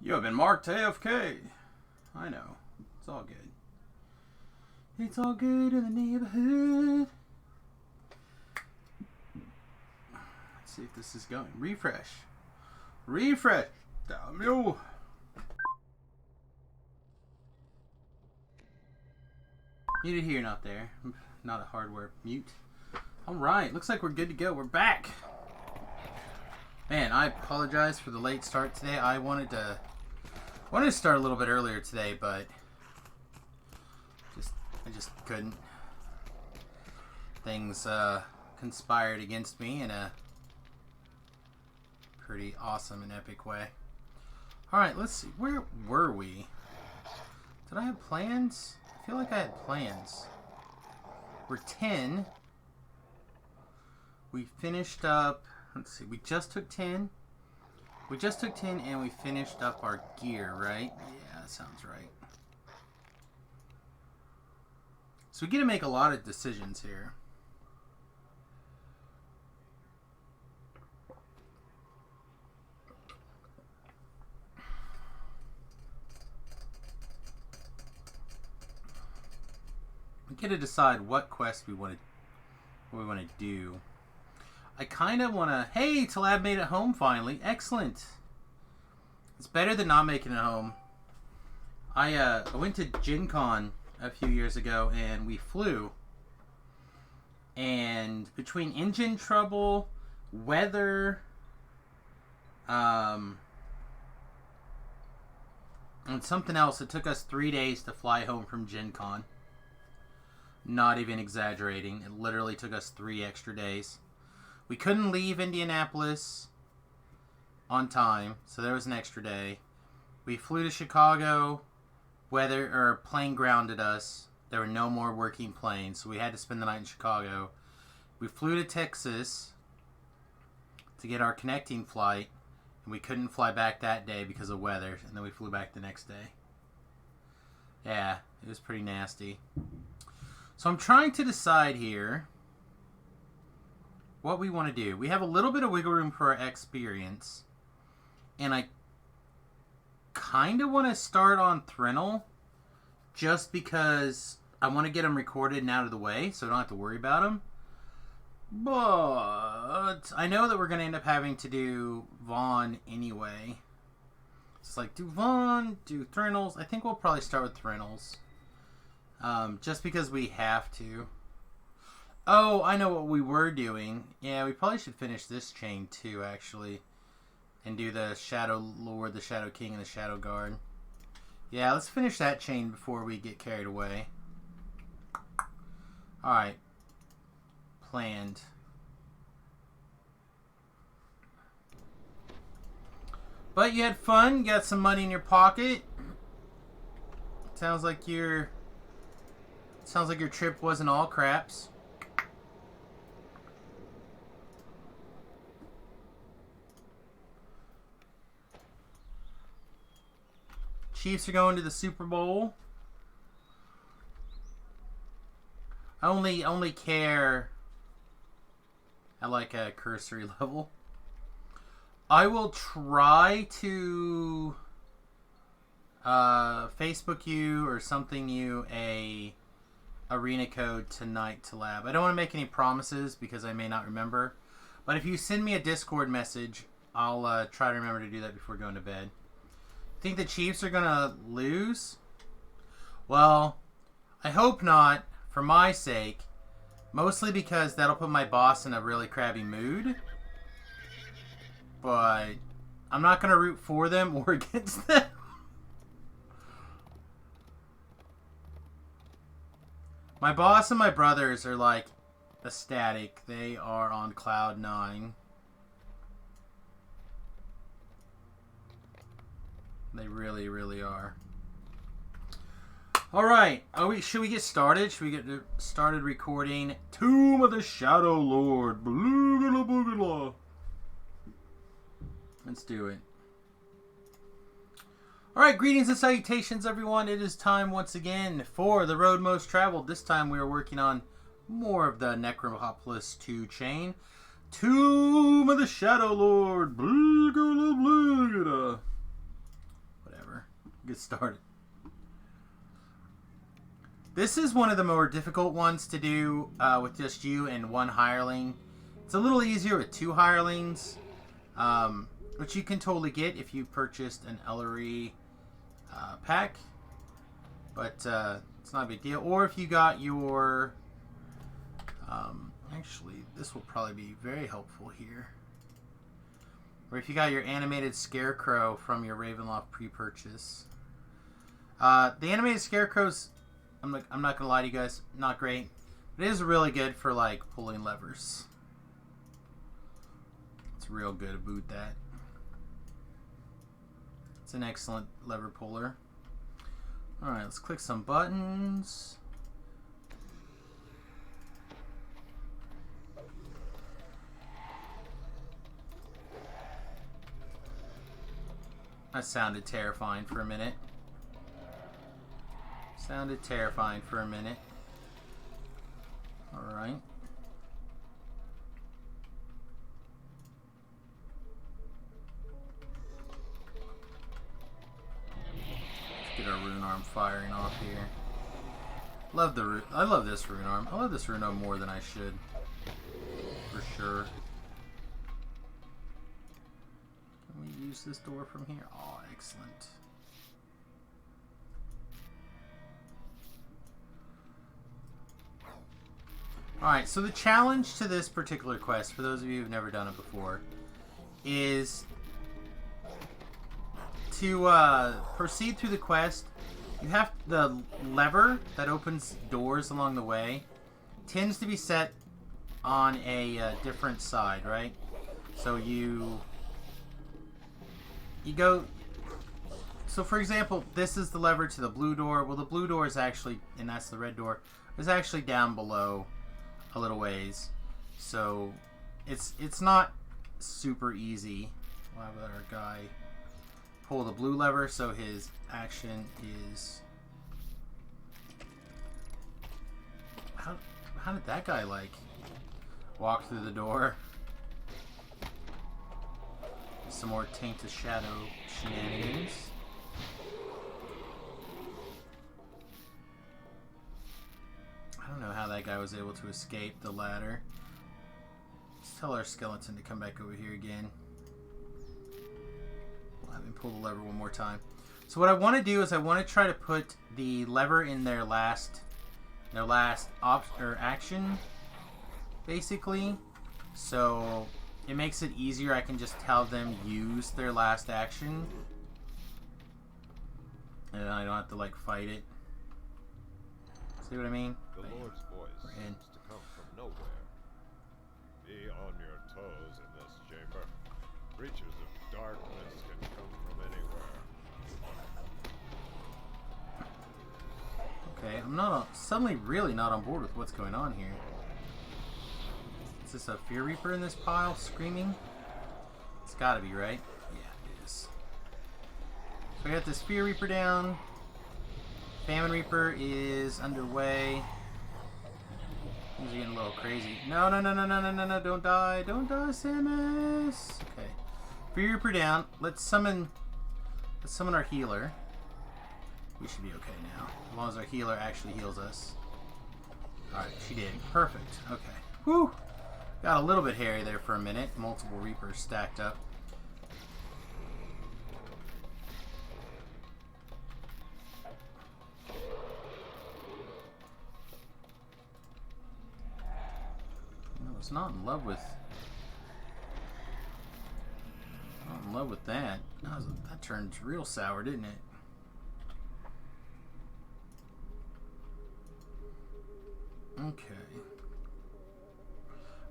You have been marked AFK. I know. It's all good. It's all good in the neighborhood. Let's see if this is going. Refresh. Refresh. Damn you. Muted here, not there. Not a hardware mute. Alright, looks like we're good to go. We're back. Man, I apologize for the late start today. I wanted to start a little bit earlier today, but I just couldn't. Things conspired against me in a pretty awesome and epic way. Alright, let's see. Where were we? Did I have plans? I feel like I had plans. We're 10. We finished up... Let's see. We just took 10. We just took 10 and we finished up our gear, right? Yeah, that sounds right. So we get to make a lot of decisions here. We get to decide what quest we want to do. I kind of want to... Hey, Talab made it home finally. Excellent. It's better than not making it home. I went to Gen Con a few years ago and we flew. And between engine trouble, weather, and something else, it took us 3 days to fly home from Gen Con. Not even exaggerating. It literally took us 3 extra days. We couldn't leave Indianapolis on time, so there was an extra day. We flew to Chicago. Plane grounded us. There were no more working planes, so we had to spend the night in Chicago. We flew to Texas to get our connecting flight, and we couldn't fly back that day because of weather, and then we flew back the next day. Yeah, it was pretty nasty. So I'm trying to decide here what we want to do. We have a little bit of wiggle room for our experience. And I kind of want to start on Thrinil just because I want to get them recorded and out of the way so I don't have to worry about them. But I know that we're going to end up having to do Vaughn anyway. It's like, do Vaughn, do Thrinils. I think we'll probably start with Thrinils. Just because we have to. Oh, I know what we were doing. Yeah, we probably should finish this chain too, actually. And do the Shadow Lord, the Shadow King, and the Shadow Guard. Yeah, let's finish that chain before we get carried away. Alright. Planned. But you had fun, you got some money in your pocket. Sounds like your trip wasn't all craps. Chiefs are going to the Super Bowl. I only care at like a cursory level. I will try to Facebook you or something you a arena code tonight to lab. I don't want to make any promises because I may not remember. But if you send me a Discord message, I'll try to remember to do that before going to bed. Think the Chiefs are going to lose? Well, I hope not, for my sake. Mostly because that'll put my boss in a really crabby mood. But I'm not going to root for them or against them. My boss and my brothers are like ecstatic. They are on cloud 9. They really, really are. Alright. Should we get started? Should we get started recording Tomb of the Shadow Lord? Boogala boogala. Let's do it. Alright, greetings and salutations, everyone. It is time once again for the road most traveled. This time we are working on more of the Necropolis 2 chain. Tomb of the Shadow Lord. Boogala boogala. Get started. This is one of the more difficult ones to do with just you and one hireling. It's a little easier with 2 hirelings, which you can totally get if you purchased an Ellery pack. But it's not a big deal. Or if you got your... actually, this will probably be very helpful here. Or if you got your animated Scarecrow from your Ravenloft pre-purchase. The animated Scarecrow's... I'm not gonna lie to you guys, not great. But it is really good for like pulling levers. It's real good about that. It's an excellent lever puller. Alright, let's click some buttons. That sounded terrifying for a minute. Sounded terrifying for a minute. Alright. Let's get our rune arm firing off here. I love this rune arm. I love this rune arm more than I should. For sure. Can we use this door from here? Oh, excellent. Alright, so the challenge to this particular quest, for those of you who've never done it before, is to proceed through the quest. You have the lever that opens doors along the way tends to be set on a different side, right? So you go... So for example, this is the lever to the blue door. Well, the blue door is actually, and that's the red door, is actually down below a little ways, so it's not super easy. We'll have our guy pull the blue lever, so his action is... How did that guy like walk through the door? Some more Tainted Shadow shenanigans. I don't know how that guy was able to escape the ladder. Let's tell our skeleton to come back over here again. We'll have him pull the lever one more time. So what I want to do is I want to try to put the lever in their last action, basically. So it makes it easier. I can just tell them use their last action, and I don't have to like fight it. See what I mean? The Lord's voice seems to come from nowhere. Be on your toes in this chamber. Creatures of darkness can come from anywhere. Okay, I'm not suddenly really not on board with what's going on here. Is this a Fear Reaper in this pile screaming? It's gotta be, right? Yeah, it is. So I got this Fear Reaper down. Famine Reaper is underway. Things are getting a little crazy. No, no, no, no, no, no, no, no, don't die. Don't die, Samius. Okay. Fear Reaper down. Let's summon our healer. We should be okay now. As long as our healer actually heals us. Alright, she did. Perfect. Okay. Whew. Got a little bit hairy there for a minute. Multiple Reapers stacked up. I was not in love with... Not in love with that. That turned real sour, didn't it? Okay.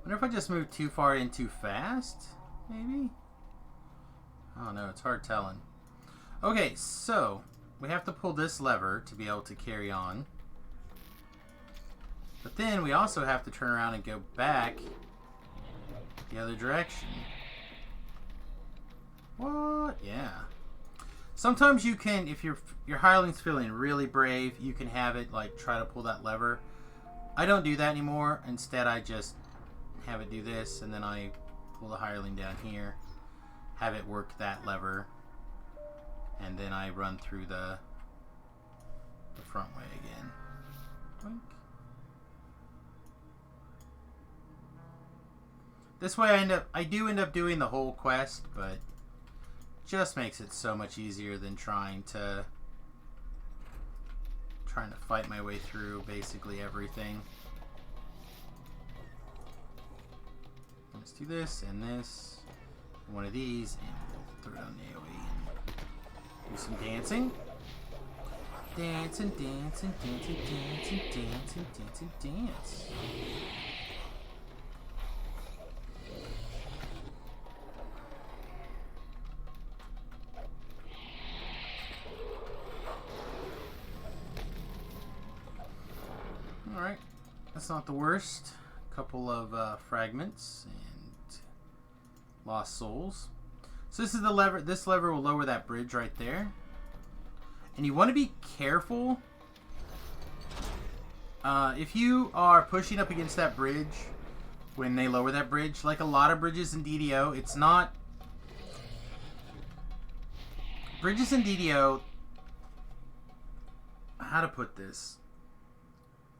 Wonder if I just moved too far in too fast? Maybe? I don't know. It's hard telling. Okay, so we have to pull this lever to be able to carry on. But then we also have to turn around and go back the other direction. What? Yeah. Sometimes you can, if your hireling's feeling really brave, you can have it like try to pull that lever. I don't do that anymore. Instead, I just have it do this, and then I pull the hireling down here, have it work that lever, And then I run through the front way again. Boink. This way I do end up doing the whole quest, but just makes it so much easier than trying to fight my way through basically everything. Let's do this and this, and one of these, and we'll throw down the AoE and do some dancing. Dancing, dancing, dancing, dancing, dancing, dancing, dance. Alright, that's not the worst. Couple of fragments and lost souls. So this is the lever. This lever will lower that bridge right there. And you want to be careful. If you are pushing up against that bridge when they lower that bridge, like a lot of bridges in DDO, it's not... Bridges in DDO... How to put this?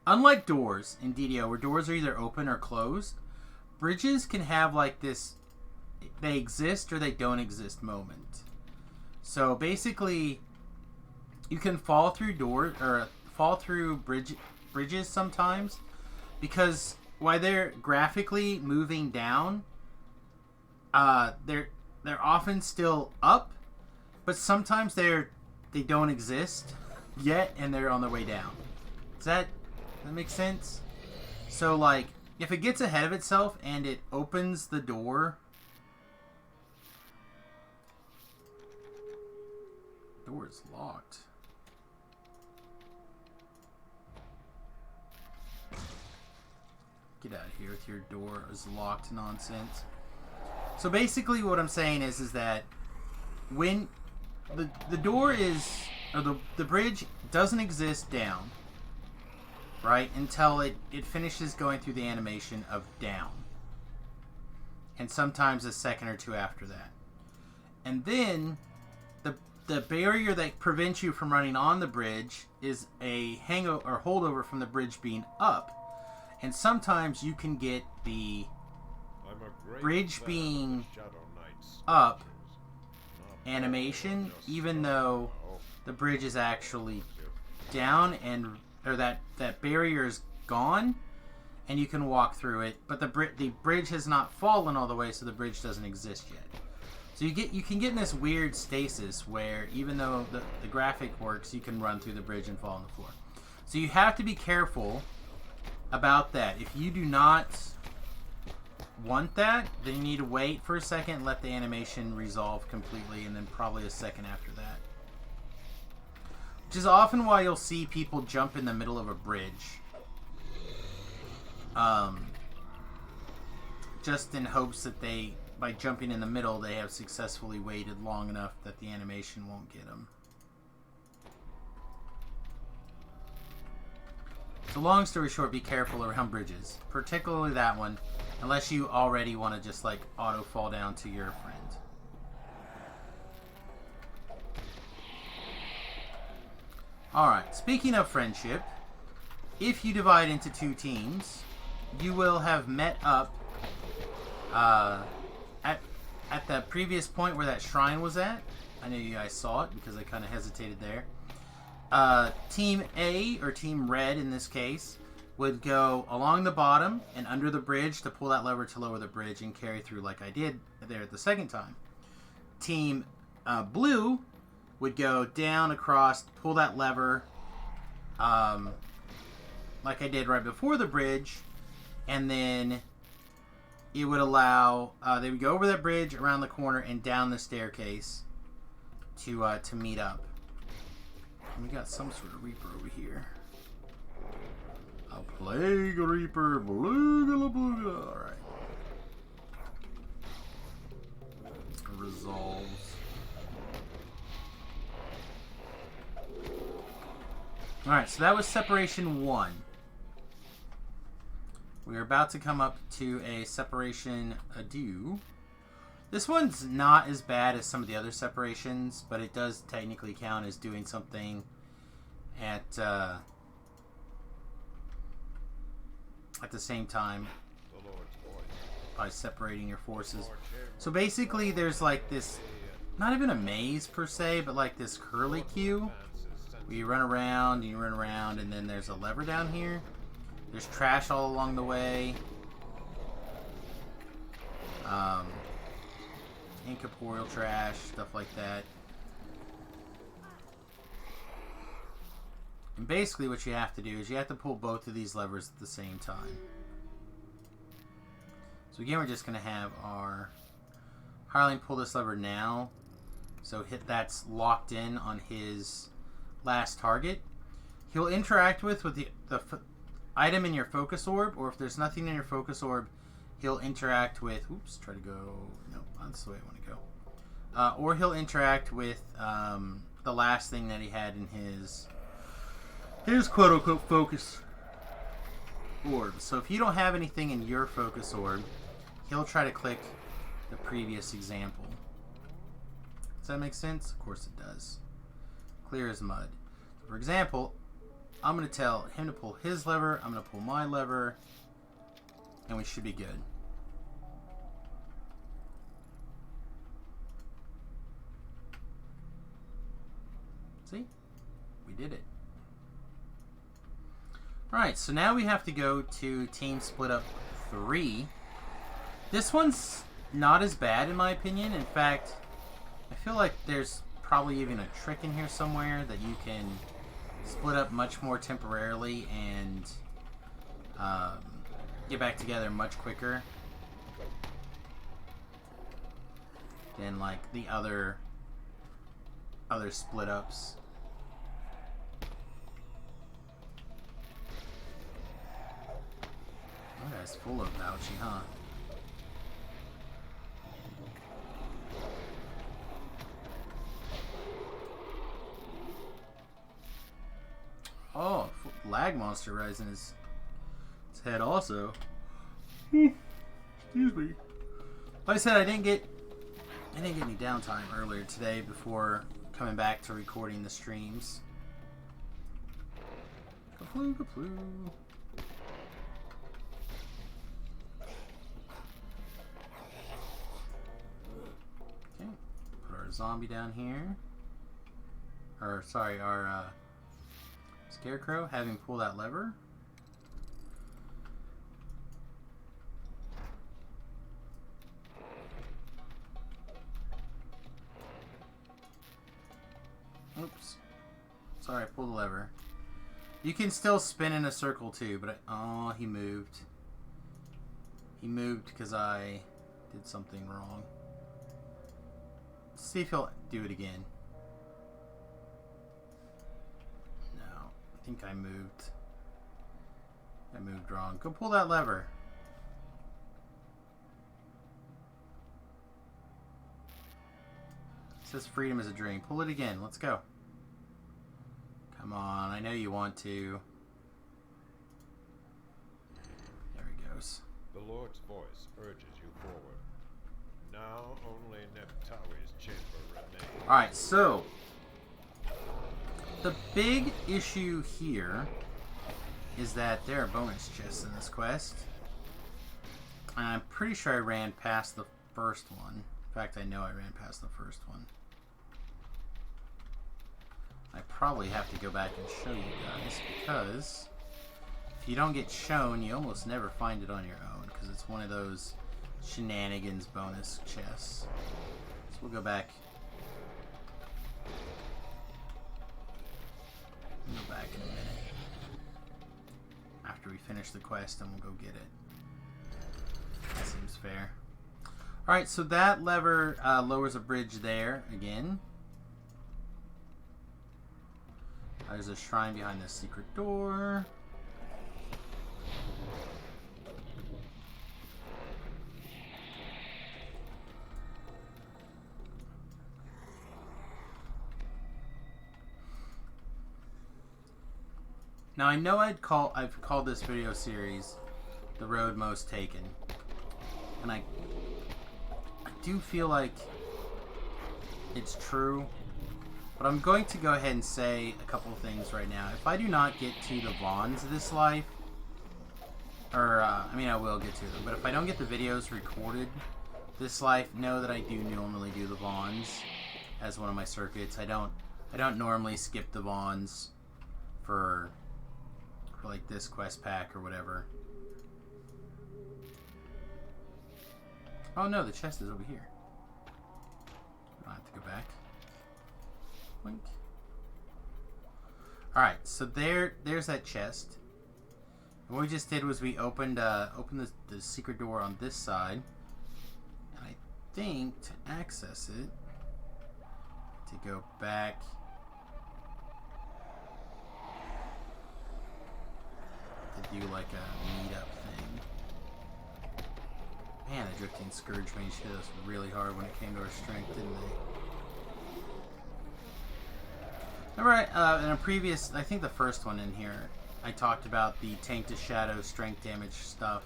Unlike doors in DDO, where doors are either open or closed, bridges can have like this, they exist or they don't exist moment. So basically, you can fall through doors or fall through bridges sometimes, because while they're graphically moving down, they're often still up, but sometimes they don't exist yet and they're on their way down. Does that make sense? So like, if it gets ahead of itself and it opens the door, door is locked. Get out of here with your door is locked nonsense. So basically what I'm saying is that when the door is, or the bridge doesn't exist down, right, until it finishes going through the animation of down. And sometimes a second or two after that. And then the barrier that prevents you from running on the bridge is a hangover or holdover from the bridge being up. And sometimes you can get the bridge being up animation even though the bridge is actually down, and or that barrier is gone and you can walk through it, but the bridge has not fallen all the way, so the bridge doesn't exist yet. So you can get in this weird stasis where even though the graphic works, you can run through the bridge and fall on the floor. So you have to be careful about that. If you do not want that, then you need to wait for a second and let the animation resolve completely, and then probably a second after that. Which is often why you'll see people jump in the middle of a bridge. Just in hopes that by jumping in the middle, they have successfully waited long enough that the animation won't get them. So long story short, be careful around bridges. Particularly that one, unless you already want to just like auto fall down to your friend. Alright, speaking of friendship, if you divide into two teams, you will have met up at the previous point where that shrine was at. I know you guys saw it because I kind of hesitated there. Team A, or Team Red in this case, would go along the bottom and under the bridge to pull that lever to lower the bridge and carry through like I did there the second time. Team Blue would go down across, pull that lever like I did right before the bridge, and then it would allow, they would go over that bridge, around the corner, and down the staircase to meet up. And we got some sort of Reaper over here. A Plague Reaper, bloogala bloogala. Alright. Resolves. Alright, so that was Separation 1. We are about to come up to a Separation Adieu. This one's not as bad as some of the other separations, but it does technically count as doing something at the same time by separating your forces. So basically there's like this, not even a maze per se, but like this curly queue where you run around and you run around, and then there's a lever down here. There's trash all along the way. Incorporeal trash, stuff like that. And basically what you have to do is you have to pull both of these levers at the same time. So again, we're just going to have our hireling pull this lever now. So that's locked in on his last target. He'll interact with the item in your focus orb, or if there's nothing in your focus orb, he'll interact with... Oops, try to go... No, that's the way I want to go. Or he'll interact with the last thing that he had in his quote-unquote focus orb. So if you don't have anything in your focus orb, he'll try to click the previous example. Does that make sense? Of course it does. Clear as mud. For example, I'm going to tell him to pull his lever, I'm going to pull my lever, and we should be good. See? We did it. Alright, so now we have to go to Team Split Up 3. This one's not as bad in my opinion. In fact, I feel like there's probably even a trick in here somewhere that you can split up much more temporarily and get back together much quicker than like the other split ups. Oh, that's full of Ouchie, huh? Oh, lag monster rising his head also. Excuse me. Like I said, I didn't get any downtime earlier today before coming back to recording the streams. Ka-floo, ka-floo. Okay, put our zombie down here. Or, sorry, our Scarecrow, have him pull that lever. Oops. Sorry, pull the lever. You can still spin in a circle too, but oh, he moved. He moved because I did something wrong. Let's see if he'll do it again. I think I moved wrong. Go pull that lever. It says freedom is a dream. Pull it again. Let's go. Come on. I know you want to. There he goes. The Lord's voice urges you forward. Now only Neptawi's chamber remains. Alright, so the big issue here is that there are bonus chests in this quest. And I'm pretty sure I ran past the first one. In fact, I know I ran past the first one. I probably have to go back and show you guys, because if you don't get shown, you almost never find it on your own, because it's one of those shenanigans bonus chests. So we'll go back. We'll go back in a minute. After we finish the quest, and we'll go get it. That seems fair. Alright, so that lever lowers a bridge there again. There's a shrine behind this secret door. Now I know I've called this video series The Road Most Taken. And I do feel like it's true. But I'm going to go ahead and say a couple of things right now. If I do not get to the Vons this life, or, I mean, I will get to them, but if I don't get the videos recorded this life, know that I do normally do the Vons as one of my circuits. I don't normally skip the Vons for like this quest pack or whatever. Oh no, the chest is over here. I don't have to go back. Blink. Alright, so there's that chest. And what we just did was we opened the secret door on this side. And I think to access it, to go back. To do like a meetup thing. Man, the Drifting Scourge Mage hit us really hard when it came to our strength, didn't they? Alright, in a previous, I think the first one in here, I talked about the Taint of Shadow strength damage stuff,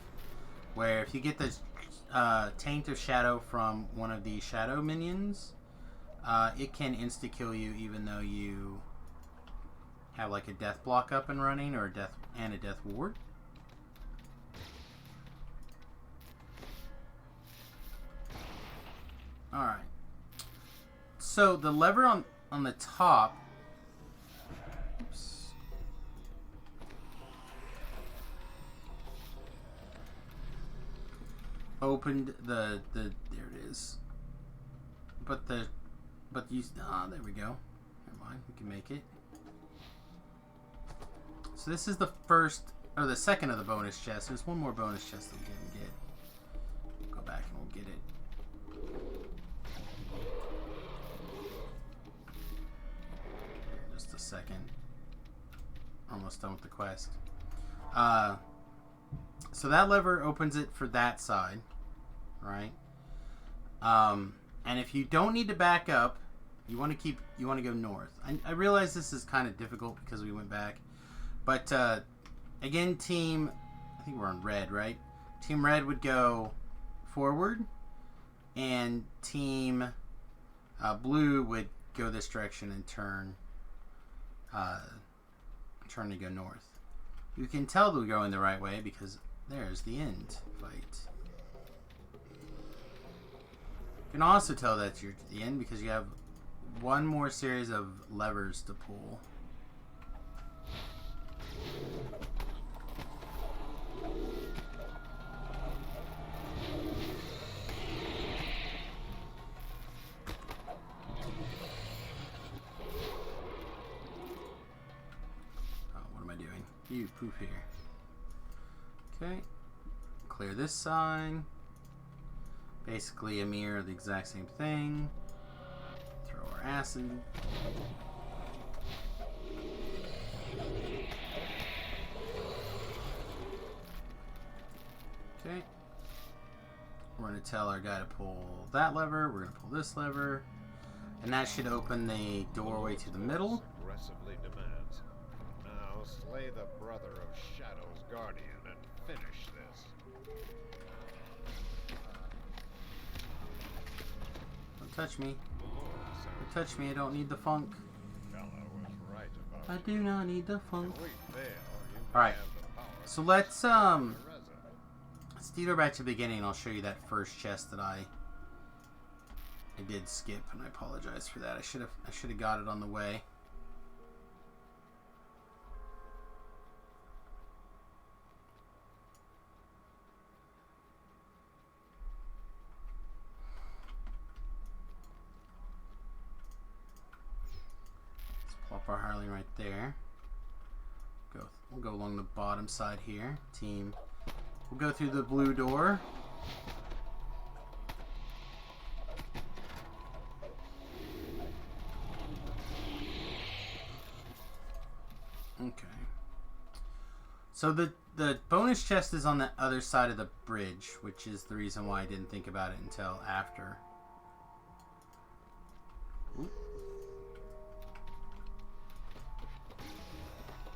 where if you get the Taint of Shadow from one of the Shadow minions, it can insta-kill you even though you have like a death block up and running, or a death ward. Alright. So the lever on the top, oops, opened the there it is. But you there we go. Never mind, we can make it. So this is the first, or the second of the bonus chests. There's one more bonus chest that we didn't get. Go back and we'll get it. Just a second. Almost done with the quest. So that lever opens it for that side, right? And if you don't need to back up, you want to go north. I realize this is kind of difficult because we went back. But, again, I think we're on red, right? Team red would go forward, and team blue would go this direction and turn to go north. You can tell that we're going the right way because there's the end fight. You can also tell that you're at the end because you have one more series of levers to pull. What am I doing? You poof here. Okay. Clear this side. Basically a mirror of the exact same thing. Throw our acid. Okay. We're going to tell our guy to pull that lever. We're going to pull this lever. And that should open the doorway to the middle. Aggressively demands. Now slay the brother of Shadow's guardian and finish this. Don't touch me. Don't touch me. I don't need the funk. Bella was right about I do not need the funk. If we fail, you Alright. have the power So let's to go back to the beginning and I'll show you that first chest that I did skip, and I apologize for that. I should have got it on the way. Let's plop our Harling right there. We'll go along the bottom side here. We'll go through the blue door. Okay. So the bonus chest is on the other side of the bridge, which is the reason why I didn't think about it until after. Ooh.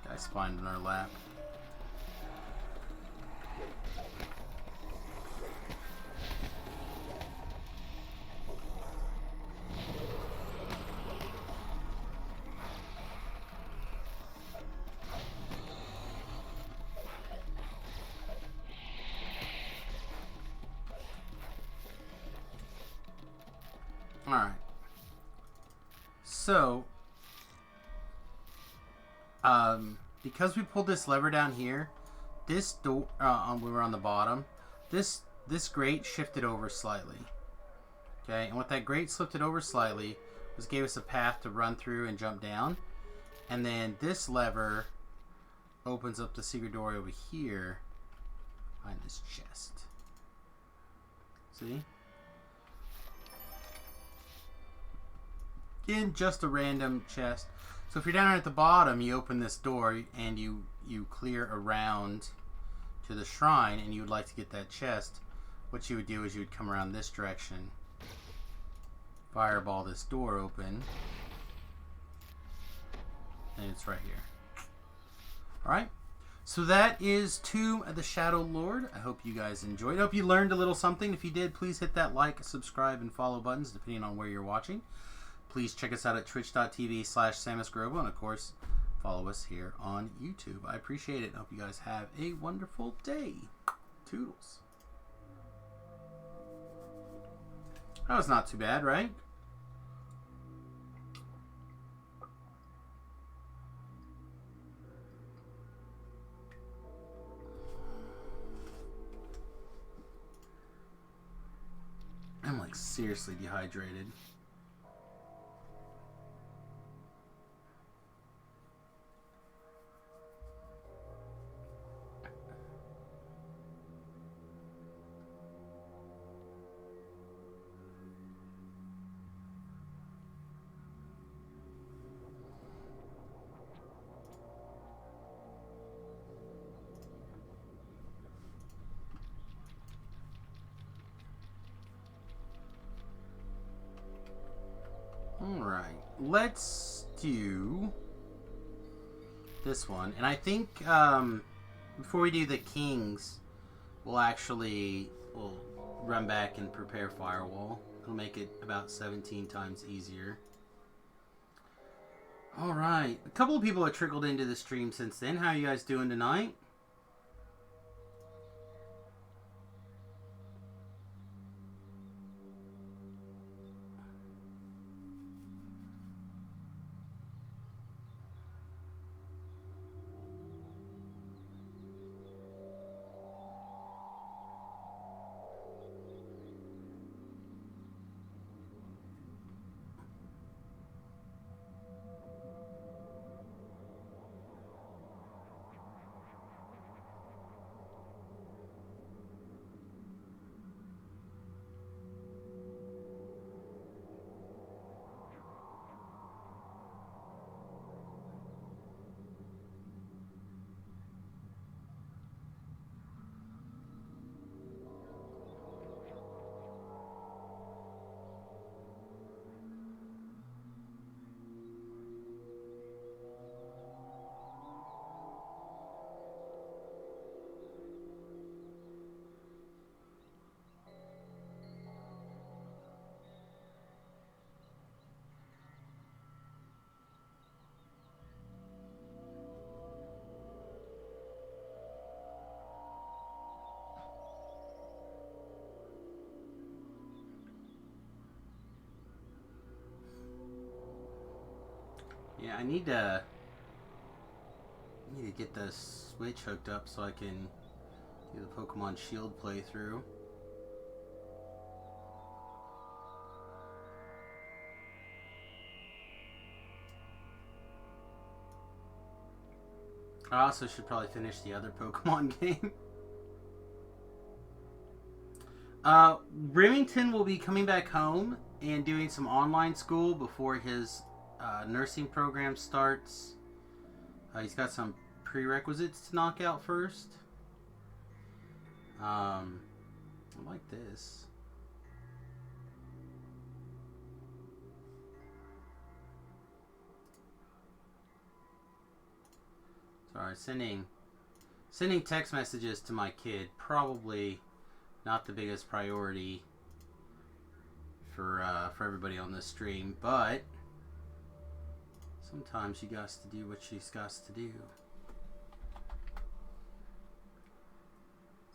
Guy spawned in our lap. So, because we pulled this lever down here, this door, we were on the bottom, this grate shifted over slightly. Okay, and what that grate shifted over slightly was gave us a path to run through and jump down. And then this lever opens up the secret door over here behind this chest. See? In just a random chest. So if you're down here at the bottom, you open this door and you clear around to the shrine and you would like to get that chest. What you would do is you would come around this direction, fireball this door open, and it's right here. Alright, so that is Tomb of the Shadow Lord. I hope you guys enjoyed. I hope you learned a little something. If you did, please hit that like, subscribe, and follow buttons depending on where you're watching. Please check us out at twitch.tv/SamusGrobo, and of course, follow us here on YouTube. I appreciate it. I hope you guys have a wonderful day. Toodles. That was not too bad, right? I'm like seriously dehydrated. Alright, let's do this one. And I think before we do the kings, we'll run back and prepare Firewall. It'll make it about 17 times easier. Alright, a couple of people have trickled into the stream since then. How are you guys doing tonight? Yeah, I need to get the Switch hooked up so I can do the Pokemon Shield playthrough. I also should probably finish the other Pokemon game. Remington will be coming back home and doing some online school before his nursing program starts. He's got some prerequisites to knock out first. I like this. Sorry, sending text messages to my kid, probably not the biggest priority for everybody on this stream, but sometimes you got to do what she's got to do.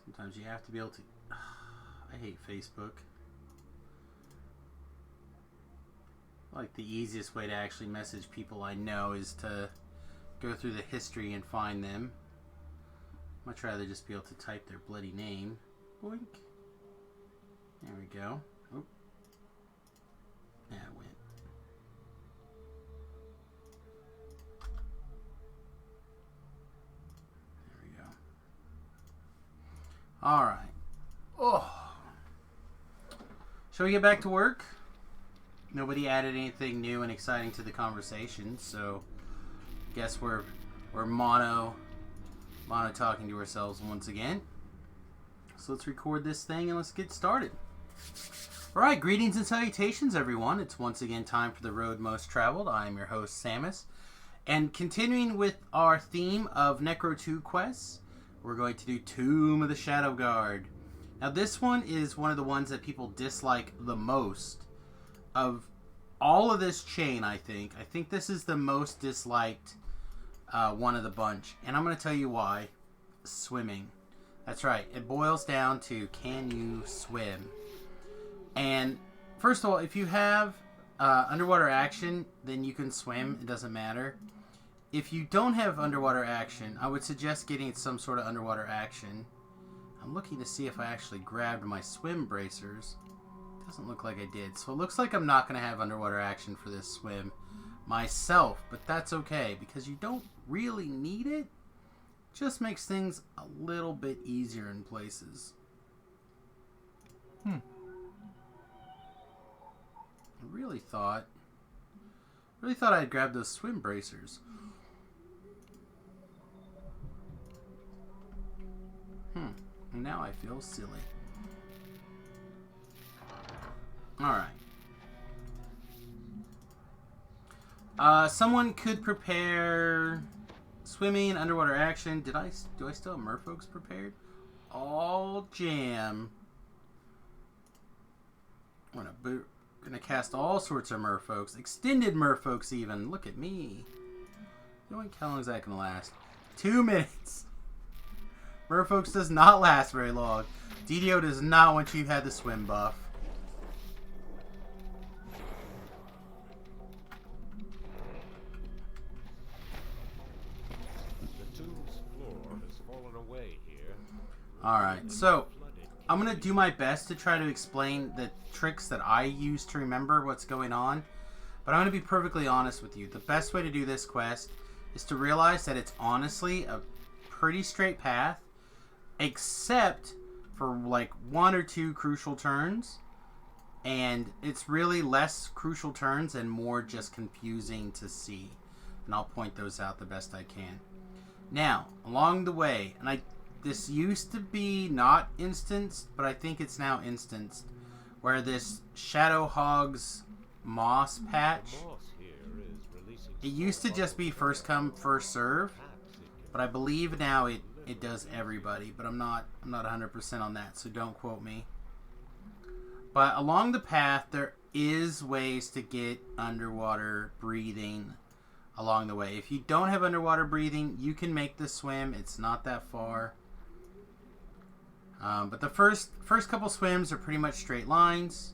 Sometimes you have to be able to... I hate Facebook. Like the easiest way to actually message people I know is to go through the history and find them. Much rather just be able to type their bloody name. Boink. There we go. Oh. Yeah, it went. There we go. Alright. Oh. Shall we get back to work? Nobody added anything new and exciting to the conversation, so guess we're mono talking to ourselves once again. So let's record this thing and let's get started. Alright, greetings and salutations everyone. It's once again time for the road most traveled. I am your host Samius. And continuing with our theme of Necro 2 quests, we're going to do Tomb of the Shadow Guard. Now this one is one of the ones that people dislike the most of all of this chain, I think. I think this is the most disliked one of the bunch. And I'm going to tell you why. Swimming. That's right. It boils down to, can you swim? And first of all, if you have underwater action, then you can swim. It doesn't matter. If you don't have underwater action, I would suggest getting some sort of underwater action. I'm looking to see if I actually grabbed my swim bracers. Doesn't look like I did. So it looks like I'm not going to have underwater action for this swim myself. But that's okay, because you don't really need it. Just makes things a little bit easier in places. I really thought I'd grab those swim bracers. Now I feel silly. Alright. Someone could prepare swimming, underwater action. Do I still have merfolks prepared? All jam. I'm gonna cast all sorts of merfolks. Extended merfolks even. Look at me. How long is that gonna last? 2 minutes. Merfolks does not last very long. DDO does not want you to have the swim buff. Alright, so I'm going to do my best to try to explain the tricks that I use to remember what's going on. But I'm going to be perfectly honest with you. The best way to do this quest is to realize that it's honestly a pretty straight path, except for like 1 or 2 crucial turns. And it's really less crucial turns and more just confusing to see. And I'll point those out the best I can. Now, along the way, and this used to be not instanced, but I think it's now instanced, where this Shadow Hog's moss patch, it used to just be first come, first serve, but I believe now it does everybody, but I'm not 100% on that, so don't quote me. But along the path, there is ways to get underwater breathing along the way. If you don't have underwater breathing, you can make the swim. It's not that far. But the first couple swims are pretty much straight lines.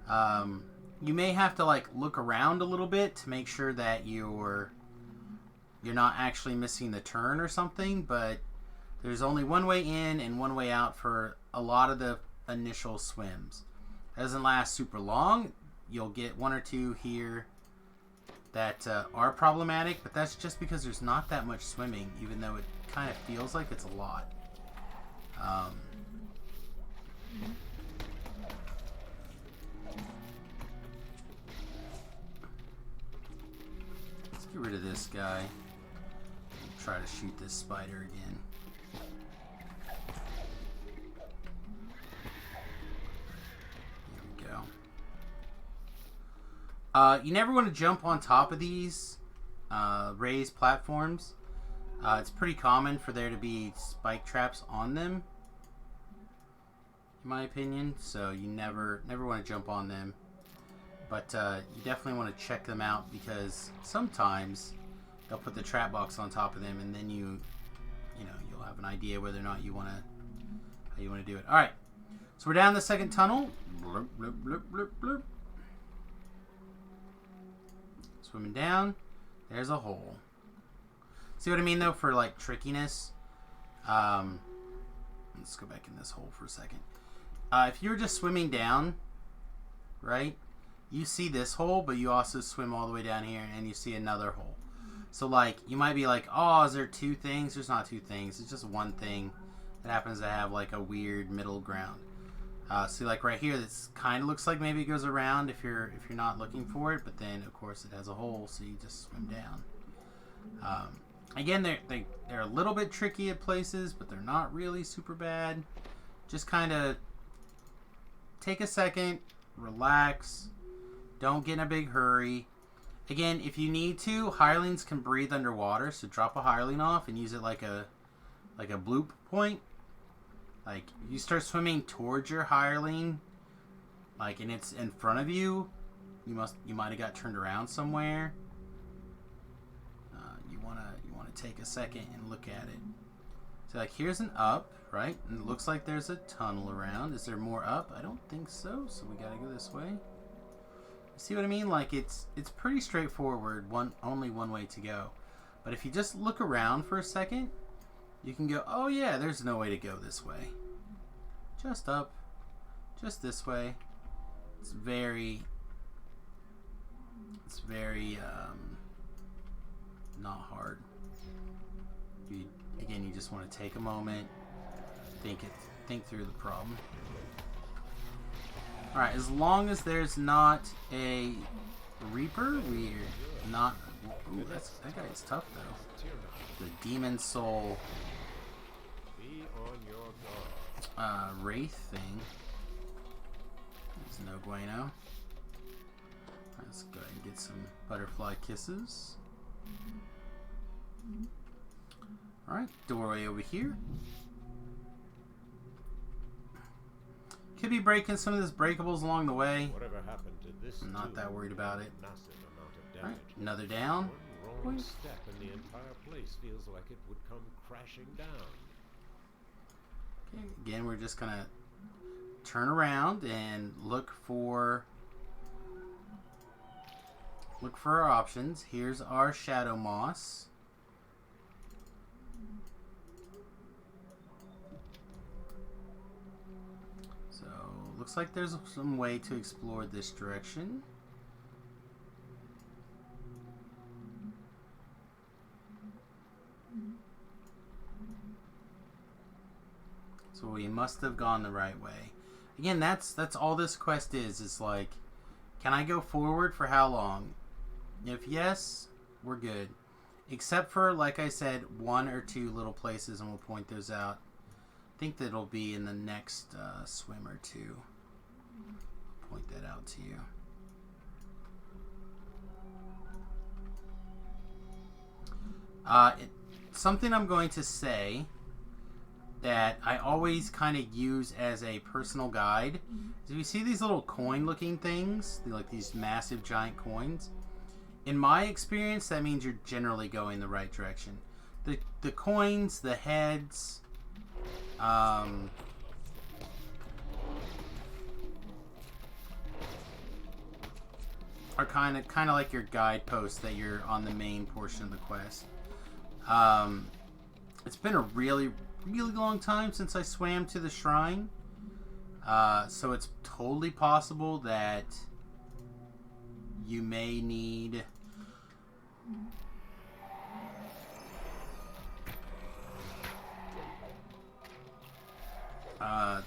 You may have to like look around a little bit to make sure that you're not actually missing the turn or something, but there's only one way in and one way out for a lot of the initial swims. It doesn't last super long. You'll get 1 or 2 here that are problematic, but that's just because there's not that much swimming, even though it kind of feels like it's a lot. Let's get rid of this guy. Try to shoot this spider again. Here we go. You never want to jump on top of these raised platforms. It's pretty common for there to be spike traps on them, in my opinion, so you never want to jump on them. But you definitely want to check them out, because sometimes they'll put the trap box on top of them, and then you'll have an idea whether or not how you want to do it. All right, so we're down the second tunnel. Bloop, bloop, bloop, bloop, bloop. Swimming down. There's a hole. See what I mean, though, for, like, trickiness? Let's go back in this hole for a second. If you're just swimming down, right, you see this hole, but you also swim all the way down here, and you see another hole. So, like, you might be like, oh, is there two things? There's not two things. It's just one thing that happens to have, like, a weird middle ground. See, like, right here, this kind of looks like maybe it goes around if you're not looking for it, but then, of course, it has a hole, so you just swim down. Again, they're a little bit tricky at places, but they're not really super bad. Just kind of take a second, relax, don't get in a big hurry. Again, if you need to, hirelings can breathe underwater, so drop a hireling off and use it like a bloop point. Like, you start swimming towards your hireling, like, and it's in front of you, you might have got turned around somewhere. You wanna take a second and look at it. So, like, here's an up, right? And it looks like there's a tunnel around. Is there more up? I don't think so. So we gotta go this way. See what I mean? Like, it's pretty straightforward. Only one way to go. But if you just look around for a second, you can go, oh yeah, there's no way to go this way. Just up. Just this way. It's very not hard. Again, you just want to take a moment, think through the problem. Alright, as long as there's not a Reaper, we're not... Ooh, that guy is tough, though. The Demon Soul Wraith thing. There's no bueno. Let's go ahead and get some butterfly kisses. Alright, doorway over here. Could be breaking some of this breakables along the way. Whatever happened to this? I'm not that worried about it. Massive amount of damage. Alright, another down. One wrong step and the entire place feels like it would come crashing down. Okay, again, we're just gonna turn around and look for our options. Here's our Shadow Moss. So, looks like there's some way to explore this direction. So we must have gone the right way. Again, that's all this quest is. It's like, can I go forward for how long? If yes, we're good. Except for, like I said, one or two little places, and we'll point those out. I think that'll be in the next swim or two. I'll point that out to you. Something I'm going to say that I always kind of use as a personal guide is if you see these little coin looking things, like these massive giant coins, in my experience that means you're generally going the right direction. The coins, the heads, are kind of like your guideposts that you're on the main portion of the quest. It's been a really long time since I swam to the shrine, so it's totally possible that you may need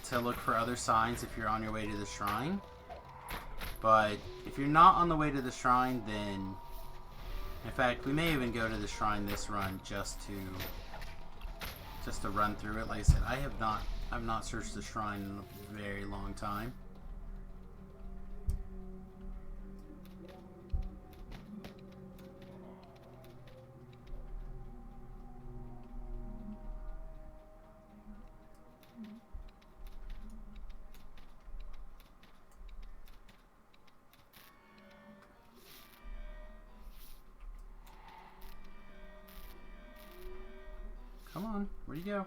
to look for other signs if you're on your way to the shrine. But if you're not on the way to the shrine, then in fact we may even go to the shrine this run just to run through it. Like I said, I've not searched the shrine in a very long time. Come on, where'd you go?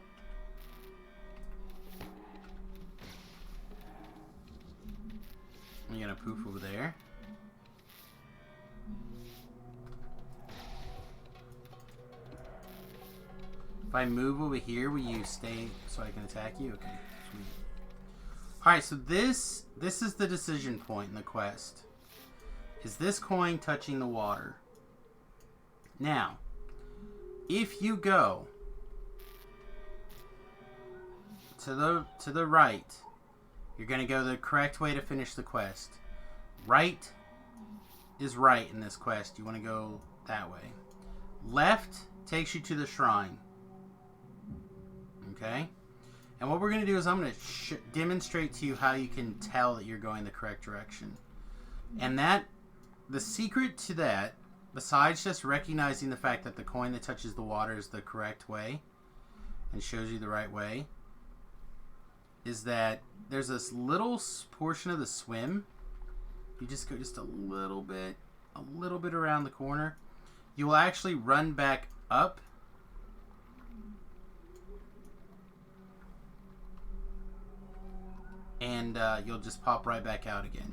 You gonna poof over there? If I move over here, will you stay so I can attack you? Okay, sweet. Alright, so this is the decision point in the quest. Is this coin touching the water? Now, if you go to the right, you're going to go the correct way to finish the quest. Right is right in this quest. You want to go that way. Left takes you to the shrine. Okay? And what we're going to do is I'm going to demonstrate to you how you can tell that you're going the correct direction. And the secret to that, besides just recognizing the fact that the coin that touches the water is the correct way and shows you the right way, is that there's this little portion of the swim. You just go just a little bit around the corner. You will actually run back up and you'll just pop right back out again.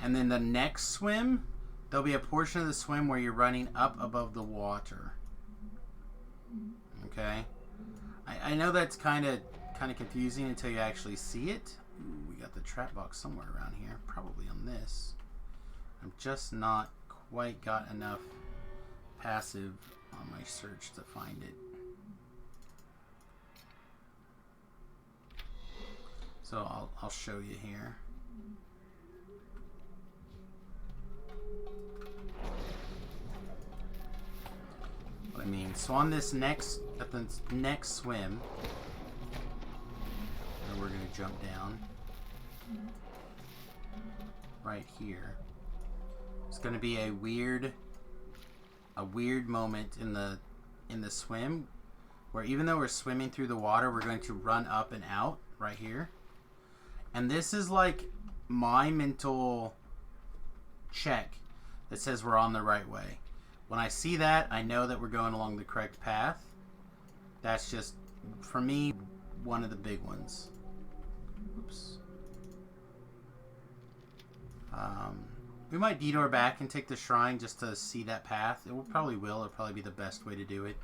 And then the next swim, there'll be a portion of the swim where you're running up above the water. Okay? I know that's kind of confusing until you actually see it. Ooh, we got the trap box somewhere around here. Probably on this. I'm just not quite got enough passive on my search to find it. So I'll show you here. What I mean, so on this at the next swim, and we're gonna jump down right here. It's gonna be a weird moment in the swim where even though we're swimming through the water, we're going to run up and out right here. And this is like my mental check that says we're on the right way. When I see that, I know that we're going along the correct path. That's just, for me, one of the big ones. Oops. We might detour back and take the shrine just to see that path. It probably will. It'll probably be the best way to do it.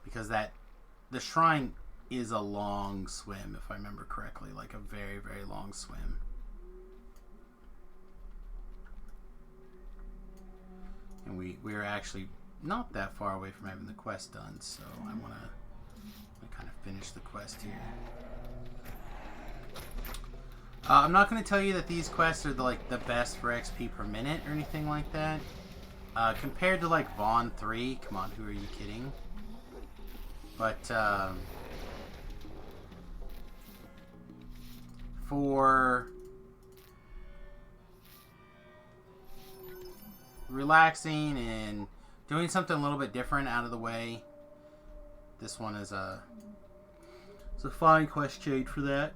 Because the shrine is a long swim, if I remember correctly. Like a very, very long swim. And we are actually not that far away from having the quest done, so I want to kind of finish the quest here. I'm not going to tell you that these quests are the best for XP per minute or anything like that. Compared to like Vaughn 3, come on, who are you kidding? But for relaxing and doing something a little bit different out of the way, this one is it's a fine quest chain for that.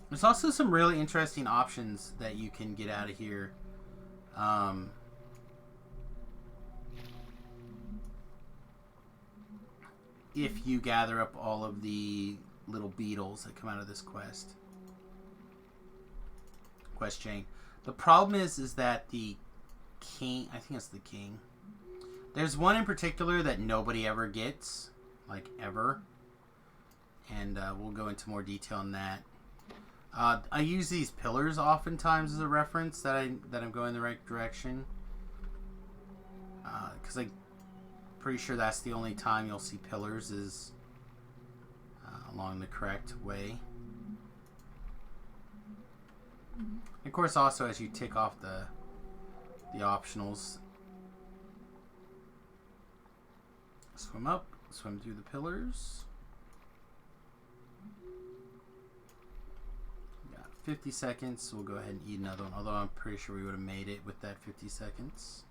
There's also some really interesting options that you can get out of here. If you gather up all of the little beetles that come out of this quest chain. The problem is that the king, I think it's the king. There's one in particular that nobody ever gets, like ever. And we'll go into more detail on that. I use these pillars oftentimes as a reference that I'm going the right direction. Because I'm pretty sure that's the only time you'll see pillars is along the correct way. Of course, also as you tick off the optionals, swim up, swim through the pillars. 50 seconds, so we'll go ahead and eat another one, although I'm pretty sure we would have made it with that 50 seconds.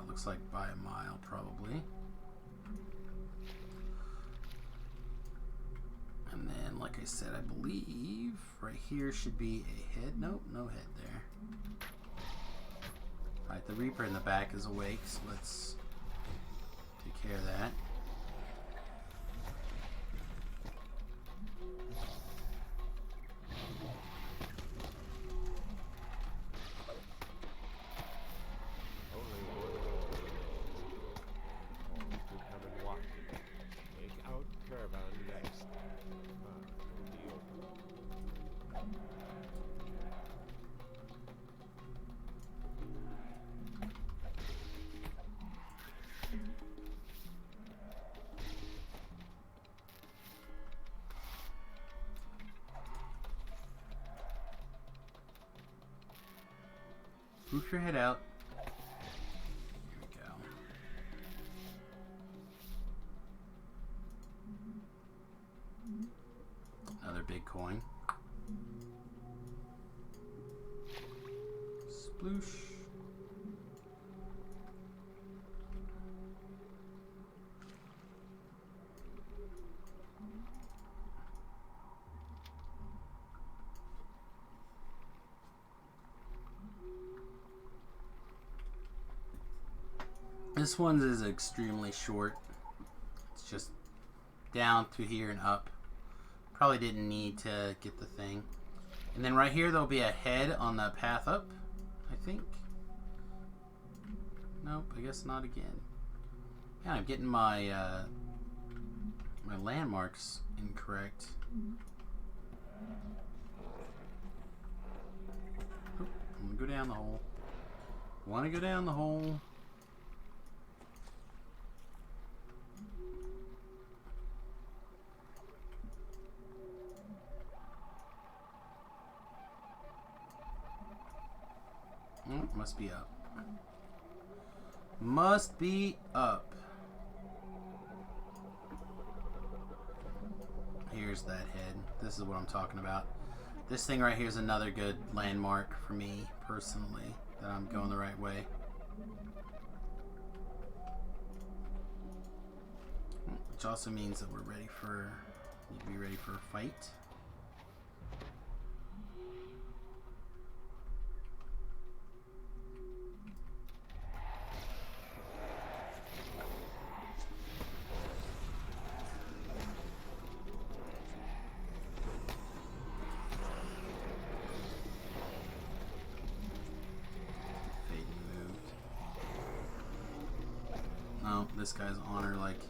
Looks like by a mile, probably. And then, like I said, I believe right here should be a head. Nope, no head there. Alright, the Reaper in the back is awake, so let's take care of that. Poof your head out. Here we go. Another big coin. Sploosh. This one is extremely short. It's just down to here and up. Probably didn't need to get the thing. And then right here there'll be a head on the path up, I think. Nope, I guess not again. Yeah, I'm getting my my landmarks incorrect. Oh, I'm gonna go down the hole. Wanna go down the hole. Oh, must be up. Must be up. Here's that head. This is what I'm talking about. This thing right here is another good landmark for me, personally, that I'm going the right way. Which also means that we're ready for, need to be ready for a fight. This guy's honor, like,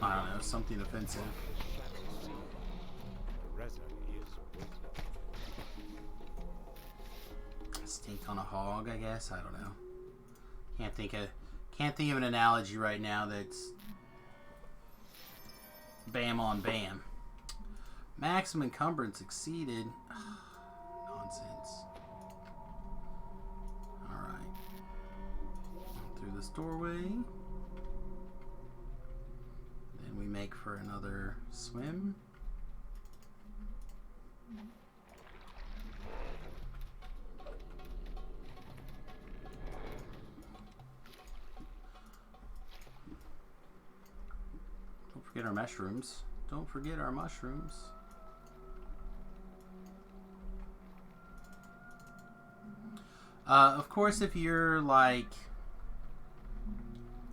I don't know, something offensive. Stink on a hog, I guess. I don't know. Can't think of an analogy right now that's bam on bam. Maximum encumbrance exceeded. Nonsense. Through this doorway. Then we make for another swim. Don't forget our mushrooms. Don't forget our mushrooms. Of course, if you're like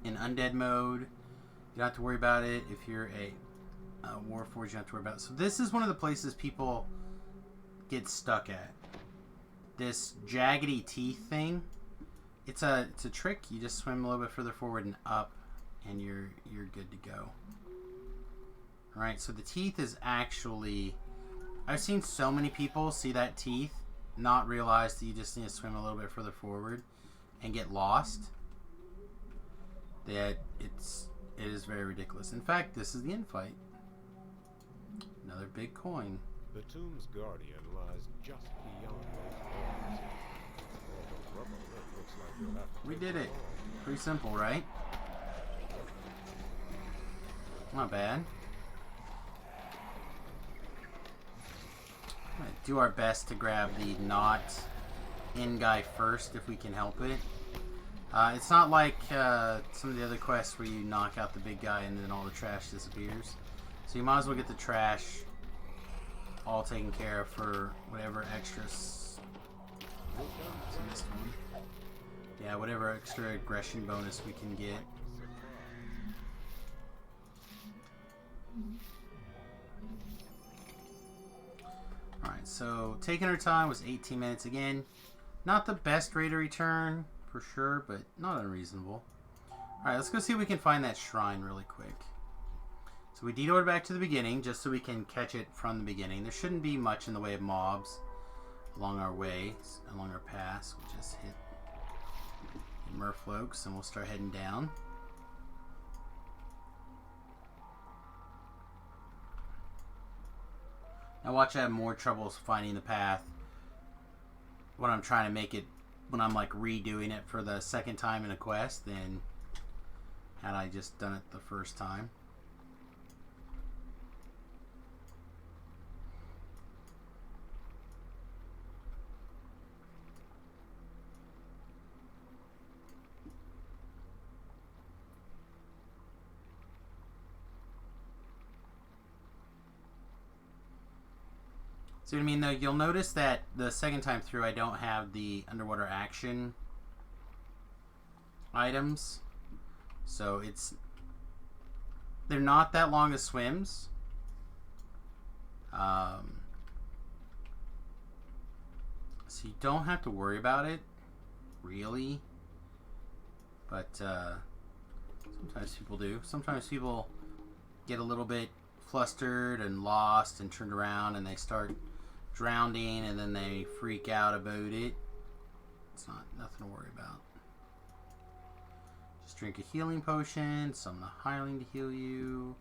in undead mode, you don't have to worry about it. If you're a Warforged, you don't have to worry about it. So this is one of the places people get stuck at. This jaggedy teeth thing. It's a trick. You just swim a little bit further forward and up, and you're good to go. All right. So the teeth is actually. I've seen so many people see that teeth, not realize that you just need to swim a little bit further forward, and get lost. That it is very ridiculous. In fact, this is the end fight. Another big coin. The tomb's guardian lies just beyond those doors. We did it. Pretty simple, right? Not bad. I'm gonna do our best to grab the not in guy first if we can help it. It's not like some of the other quests where you knock out the big guy and then all the trash disappears. So you might as well get the trash all taken care of for whatever extras. Missed one. Yeah, whatever extra aggression bonus we can get. Alright, so taking our time was 18 minutes again. Not the best rate of return. For sure, but not unreasonable. Alright, let's go see if we can find that shrine really quick. So we detoured back to the beginning just so we can catch it from the beginning. There shouldn't be much in the way of mobs along our way, along our paths. We'll just hit the merfolks and we'll start heading down. Now watch, I have more troubles finding the path when I'm trying to make it, when I'm like redoing it for the second time in a quest than had I just done it the first time. See what I mean, though? You'll notice that the second time through I don't have the underwater action items. So they're not that long as swims. So you don't have to worry about it, really. But sometimes people do. Sometimes people get a little bit flustered and lost and turned around and they start drowning and then they freak out about it. It's nothing to worry about. Just drink a healing potion, summon a hireling to heal you,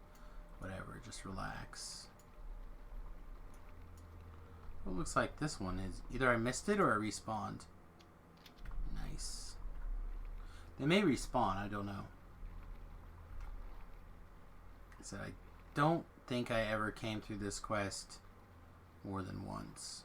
whatever, just relax. Well, it looks like this one is either I missed it or I respawned. Nice. They may respawn, I don't know. I said I don't think I ever came through this quest more than once.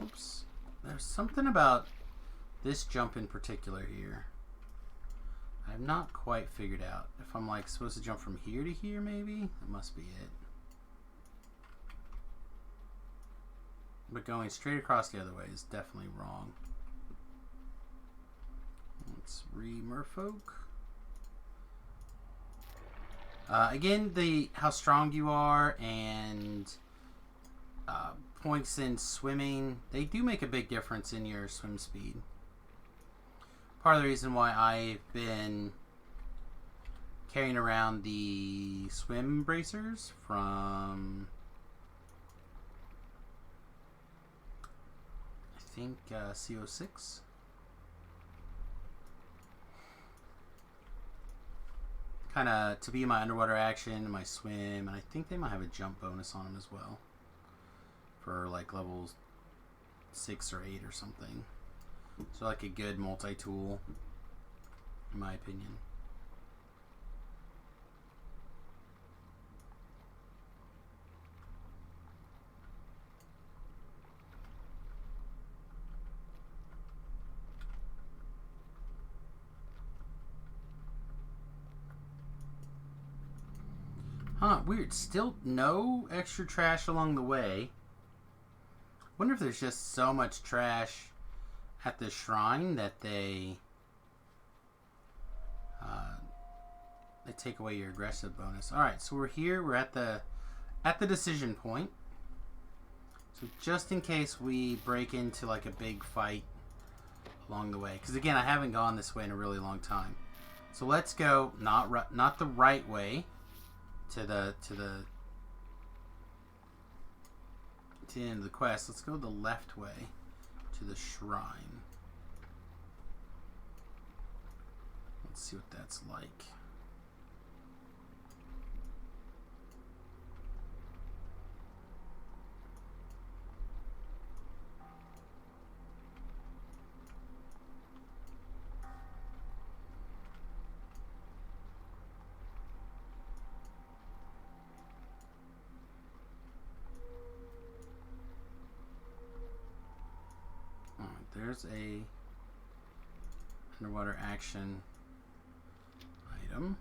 Oops. There's something about this jump in particular here I've not quite figured out. If I'm like supposed to jump from here to here, maybe? That must be it. But going straight across the other way is definitely wrong. Let's re-merfolk. Again, how strong you are and points in swimming, they do make a big difference in your swim speed. Part of the reason why I've been carrying around the swim bracers from, I think, CO6. Kind of to be my underwater action, my swim, and I think they might have a jump bonus on them as well. For like levels 6 or 8 or something. So like a good multi-tool, in my opinion. Huh, weird. Still no extra trash along the way. Wonder if there's just so much trash at the shrine that they take away your aggressive bonus. All right, so we're here. We're at the decision point. So just in case we break into like a big fight along the way, because again, I haven't gone this way in a really long time. So let's go not the right way to the end of the quest. Let's go the left way to the shrine. Let's see what that's like. There's a underwater action item.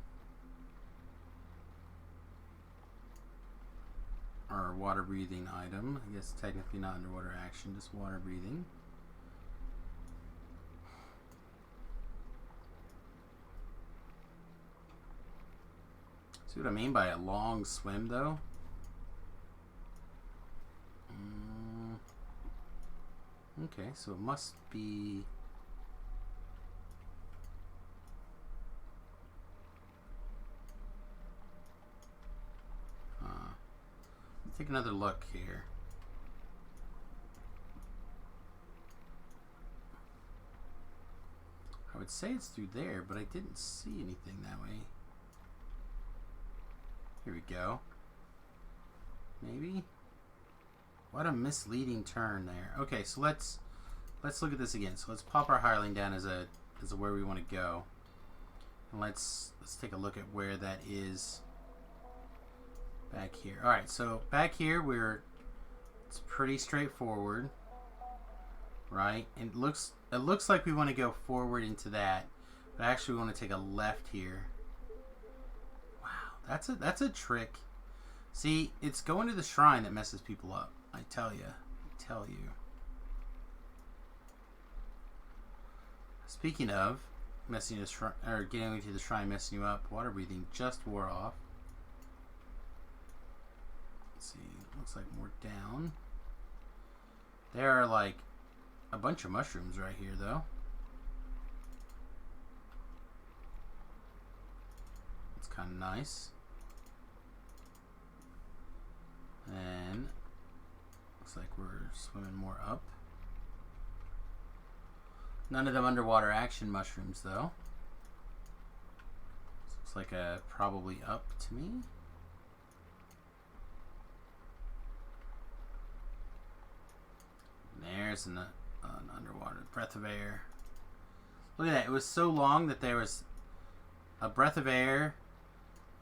Or water breathing item. I guess technically not underwater action, just water breathing. See what I mean by a long swim, though? Okay, so it must be... Let's take another look here. I would say it's through there, but I didn't see anything that way. Here we go. Maybe? What a misleading turn there. Okay, so let's look at this again. So let's pop our hireling down as a where we want to go. And let's take a look at where that is back here. Alright, so back here it's pretty straightforward. Right? And it looks like we want to go forward into that. But actually we want to take a left here. Wow, that's a trick. See, it's going to the shrine that messes people up. I tell you. Speaking of messing the shrine, or getting into the shrine messing you up, water breathing just wore off. Let's see, looks like more down. There are like a bunch of mushrooms right here, though. It's kind of nice. And looks like we're swimming more up. None of them underwater action mushrooms, though. This looks like a probably up to me. And there's an underwater breath of air. Look at that. It was so long that there was a breath of air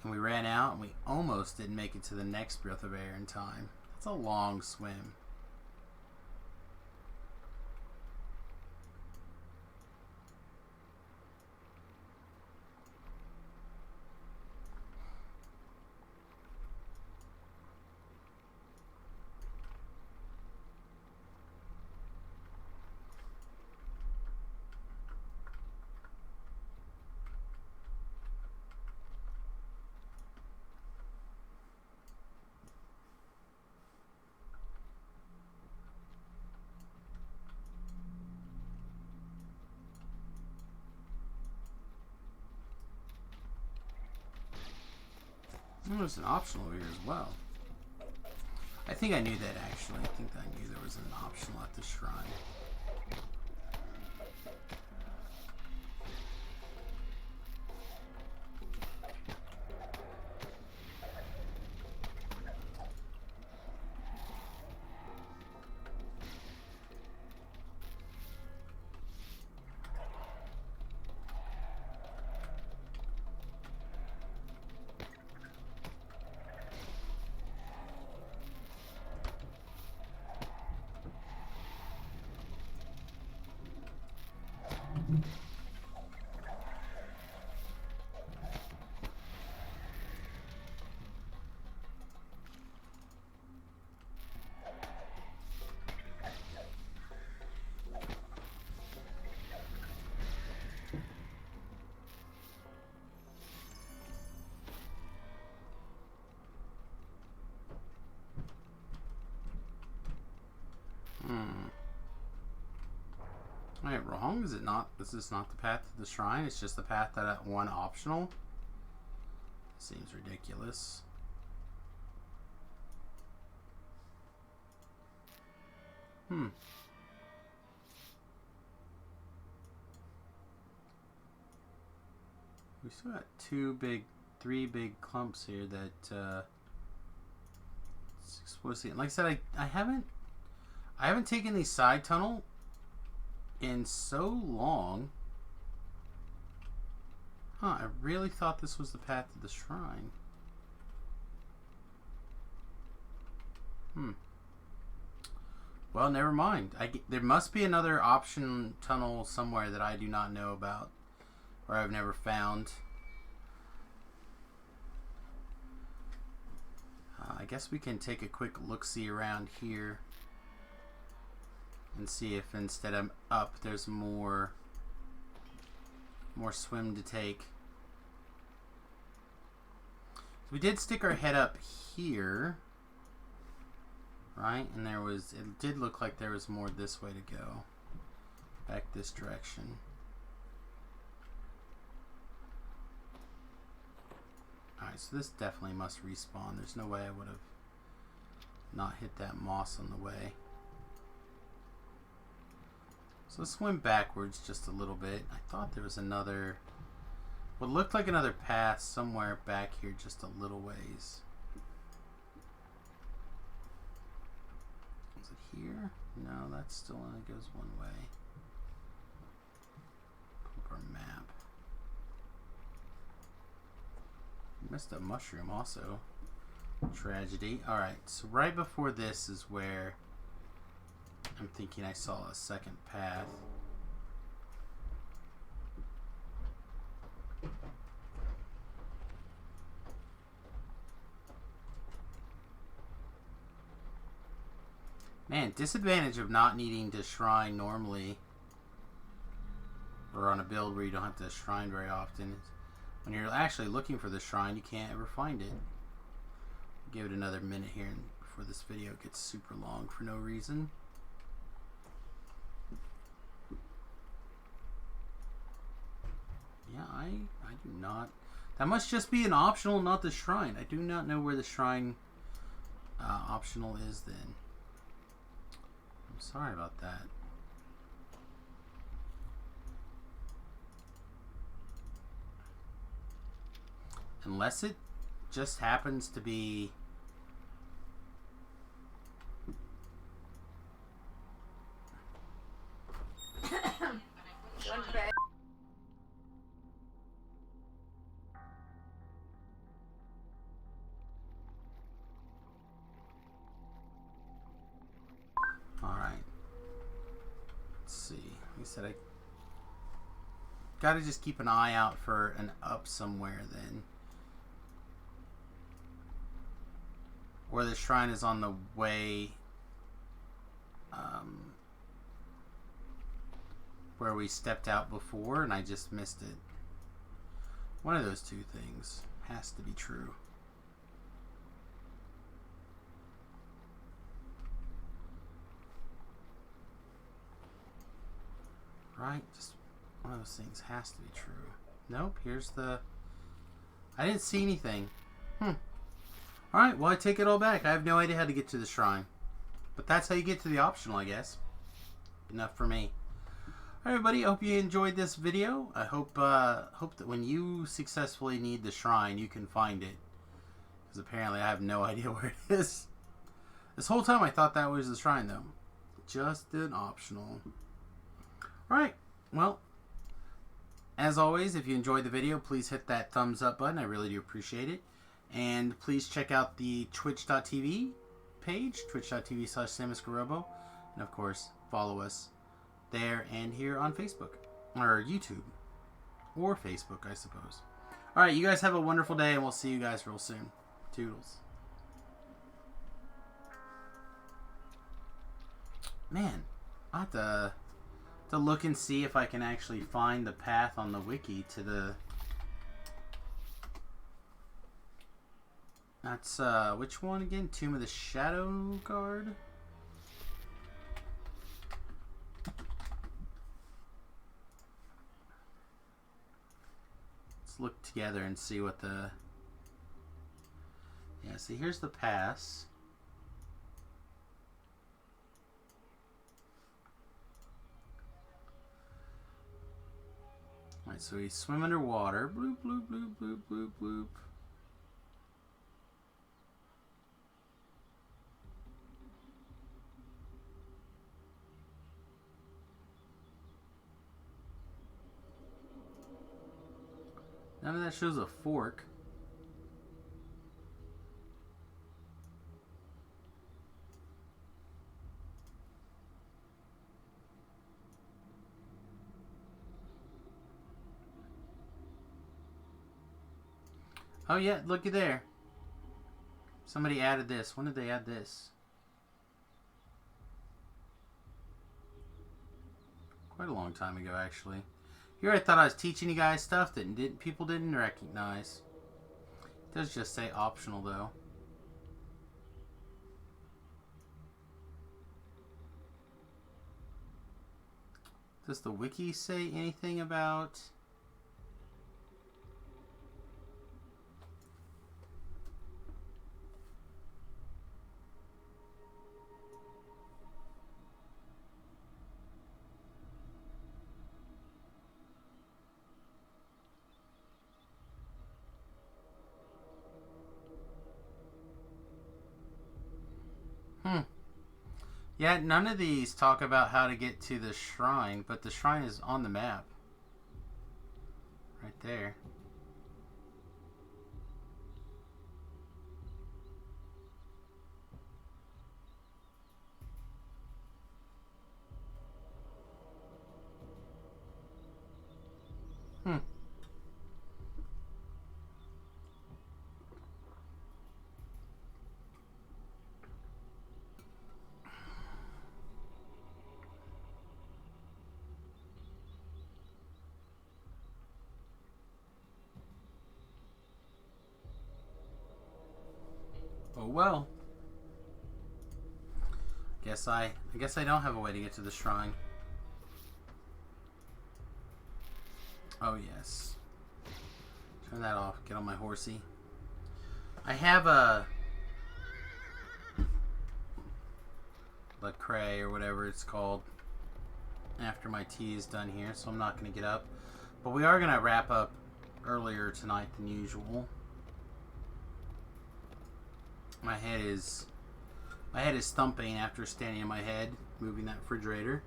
and we ran out and we almost didn't make it to the next breath of air in time. That's a long swim. There's an optional here as well. I think I knew that actually. I think I knew there was an optional at the shrine. Alright, wrong? Is it not? This is not the path to the shrine. It's just the path that one optional. Seems ridiculous. We still got three big clumps here that it's explicit. Like I said, I haven't taken the side tunnel in so long. I really thought this was the path to the shrine. Well, never mind. There must be another option tunnel somewhere that I do not know about, or I've never found. I guess we can take a quick look-see around here and see if instead of up, there's more swim to take. We did stick our head up here. Right? And it did look like there was more this way to go. Back this direction. Alright, so this definitely must respawn. There's no way I would have not hit that moss on the way. So let's swim backwards just a little bit. I thought there was another... what looked like another path somewhere back here just a little ways. Is it here? No, that's still only goes one way. Pull up our map. Missed a mushroom also. Tragedy. Alright, so right before this is where I'm thinking I saw a second path. Man, disadvantage of not needing to shrine normally, or on a build where you don't have to shrine very often, is when you're actually looking for the shrine, you can't ever find it. Give it another minute here before this video gets super long for no reason. Yeah, I do not. That must just be an optional, not the shrine. I do not know where the shrine optional is then. I'm sorry about that. Unless it just happens to be... Alright. Let's see. He said I gotta just keep an eye out for an up somewhere then. Or the shrine is on the way where we stepped out before and I just missed it. One of those two things has to be true. Right? Just one of those things has to be true. Nope, here's the... I didn't see anything. Alright, well I take it all back. I have no idea how to get to the shrine. But that's how you get to the optional, I guess. Enough for me. Alright everybody, I hope you enjoyed this video. I hope that when you successfully need the shrine, you can find it. Because apparently I have no idea where it is. This whole time I thought that was the shrine though. Just an optional. Alright, well, as always, if you enjoyed the video, please hit that thumbs up button. I really do appreciate it. And please check out the twitch.tv page, twitch.tv/SamiusGarobo. And of course, follow us there and here on Facebook. Or YouTube. Or Facebook, I suppose. Alright, you guys have a wonderful day, and we'll see you guys real soon. Toodles. Man, I'll have to look and see if I can actually find the path on the wiki to the... That's, which one again? Tomb of the Shadow Guard? Let's look together and see what the... Yeah, see, here's the pass. Alright, so we swim underwater. Bloop, bloop, bloop, bloop, bloop, bloop. None of that shows a fork. Oh yeah, looky there. Somebody added this. When did they add this? Quite a long time ago, actually. Here I thought I was teaching you guys stuff that people didn't recognize. It does just say optional though. Does the wiki say anything about... Yeah, none of these talk about how to get to the shrine, but the shrine is on the map. Right there. Oh well. I guess I don't have a way to get to the shrine. Oh yes. Turn that off. Get on my horsey. I have a Lecrae or whatever it's called after my tea is done here, so I'm not going to get up. But we are going to wrap up earlier tonight than usual. My head is thumping after standing on my head, moving that refrigerator.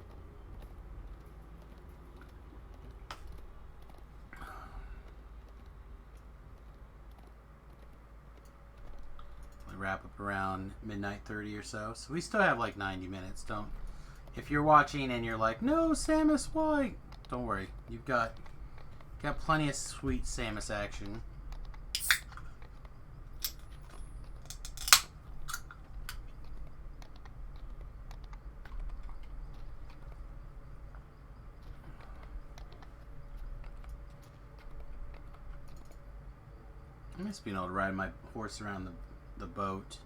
I wrap up around midnight 30 or so. So we still have like 90 minutes. If you're watching and you're like, no, Samus, why? Don't worry. You've got plenty of sweet Samus action. I miss being able to ride my horse around the boat.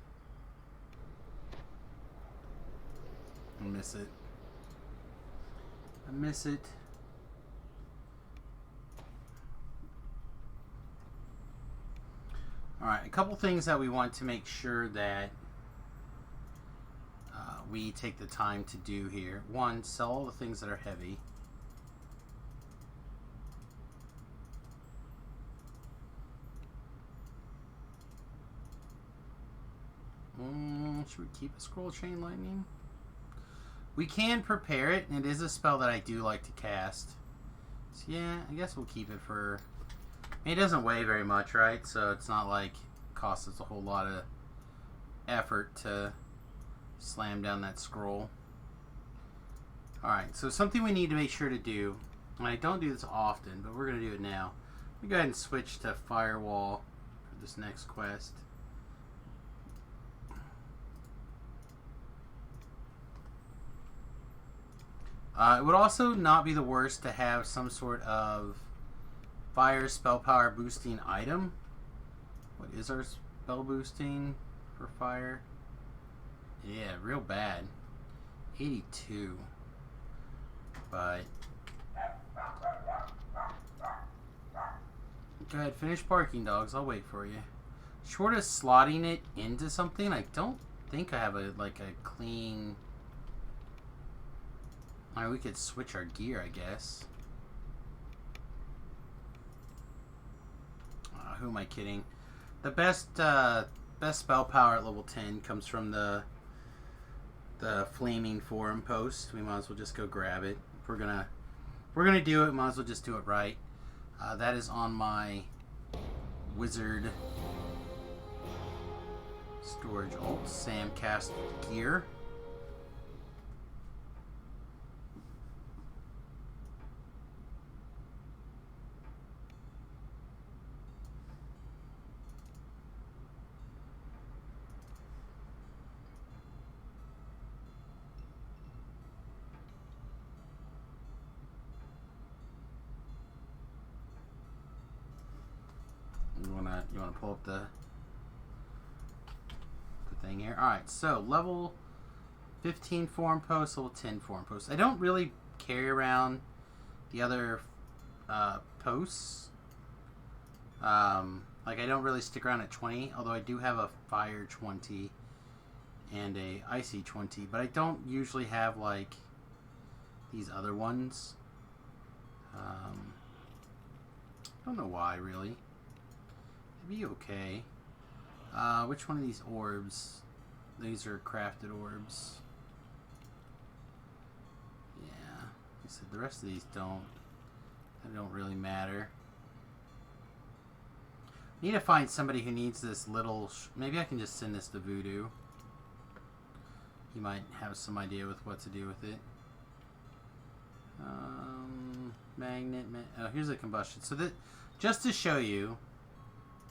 I miss it. I miss it. Alright, a couple things that we want to make sure that we take the time to do here. One, sell all the things that are heavy. Should we keep a scroll chain lightning? We can prepare it, and it is a spell that I do like to cast. So yeah, I guess we'll keep it for... I mean, it doesn't weigh very much, right? So it's not like it costs us a whole lot of effort to slam down that scroll. Alright, so something we need to make sure to do, and I don't do this often, but we're going to do it now. Let me go ahead and switch to Firewall for this next quest. It would also not be the worst to have some sort of fire spell power boosting item. What is our spell boosting for fire? Yeah, real bad. 82. But go ahead, finish barking, dogs. I'll wait for you. Short of slotting it into something, I don't think I have a clean... Alright, we could switch our gear, I guess. Who am I kidding? The best spell power at level 10 comes from the flaming forum post. We might as well just go grab it. If we're gonna do it, we might as well just do it right. That is on my wizard storage alt Samcast gear. You wanna pull up the thing here? Alright, so level 15 forum posts, level 10 forum posts. I don't really carry around the other posts. Like I don't really stick around at 20, although I do have a fire 20 and a icy 20, but I don't usually have like these other ones. I don't know why, really. It'd be okay. Which one of these orbs? These are crafted orbs. Yeah. Like I said, the rest of these don't really matter. Need to find somebody who needs this little... Maybe I can just send this to Voodoo. He might have some idea with what to do with it. Magnet... oh, here's a combustion. So that, just to show you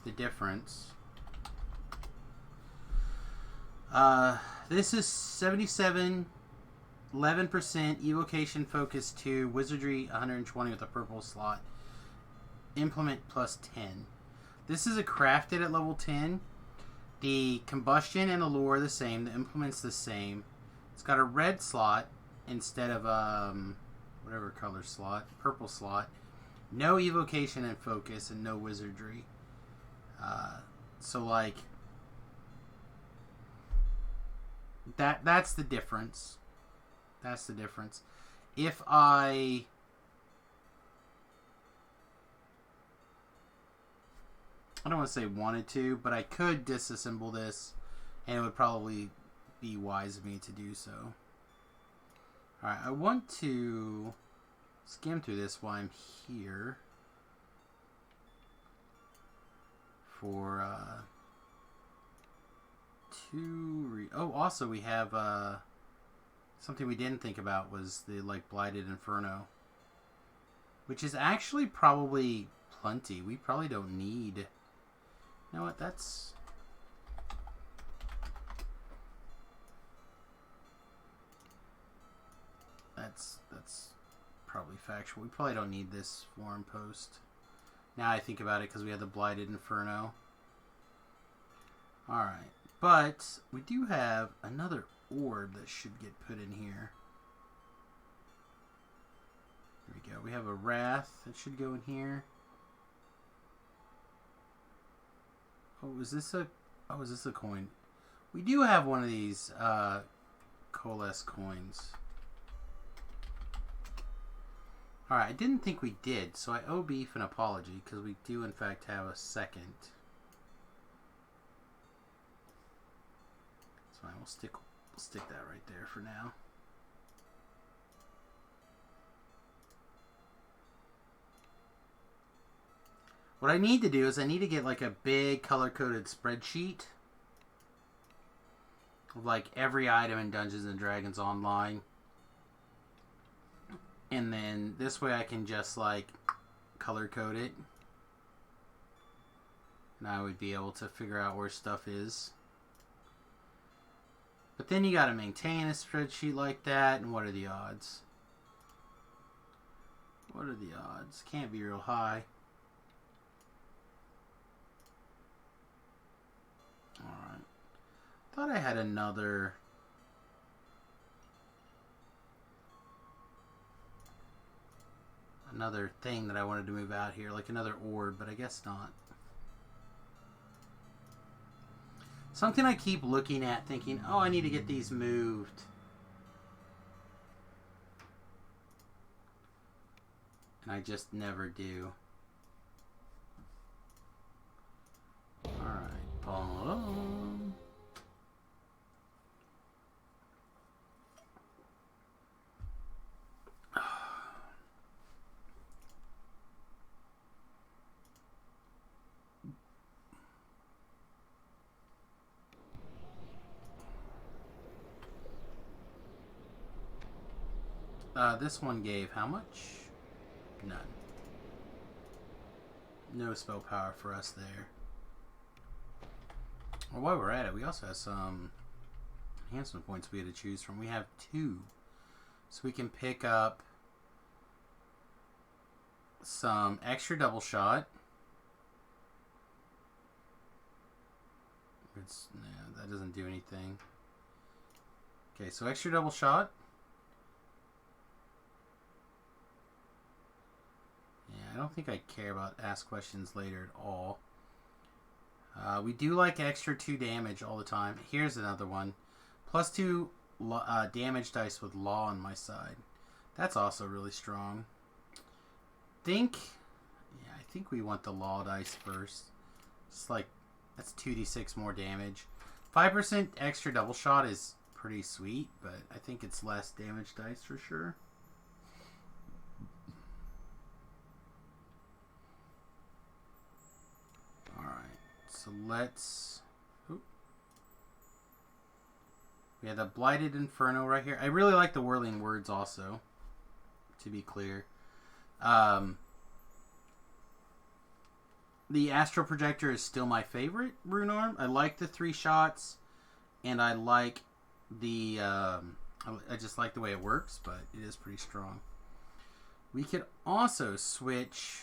the difference... this is 77, 11%, evocation focus 2, wizardry 120 with a purple slot, implement plus 10. This is a crafted at level 10. The combustion and allure are the same. The implement's the same. It's got a red slot instead of whatever color slot, purple slot. No evocation and focus, and no wizardry. So like that's the difference. That's the difference. If I don't want to say wanted to, but I could disassemble this, and it would probably be wise of me to do so. Alright, I want to skim through this while I'm here for also we have something we didn't think about was the Blighted Inferno, which is actually probably plenty. We probably don't need... You know what, that's probably factual. We probably don't need this forum post. Now I think about it, because we have the Blighted Inferno. Alright, but we do have another orb that should get put in here. Here we go. We have a Wrath that should go in here. Oh, is this a coin? We do have one of these coalesce coins. Alright, I didn't think we did, so I owe Beef an apology, because we do in fact have a second. That's fine, we'll stick that right there for now. What I need to do is I need to get like a big color-coded spreadsheet of like every item in Dungeons and Dragons Online. And then this way I can just like color code it. And I would be able to figure out where stuff is. But then you gotta maintain a spreadsheet like that, and what are the odds? What are the odds? Can't be real high. Alright. Thought I had another thing that I wanted to move out here, like another orb, but I guess not. Something I keep looking at thinking, oh, I need to get these moved. And I just never do. Alright, boom. This one gave how much? None. No spell power for us there. Well, while we're at it, we also have some enhancement points we had to choose from. We have 2. So we can pick up some extra double shot. Yeah, that doesn't do anything. Okay, so extra double shot. Yeah, I don't think I care about ask questions later at all. We do like extra 2 damage all the time. Here's another one. +2 damage dice with law on my side. That's also really strong. I think we want the law dice first. It's like, that's 2d6 more damage. 5% extra double shot is pretty sweet, but I think it's less damage dice for sure. Alright, so let's... Oop. We have the Blighted Inferno right here. I really like the Whirling Words also, to be clear. The Astral Projector is still my favorite rune arm. I like the 3 shots, and I like the... I just like the way it works, but it is pretty strong. We could also switch...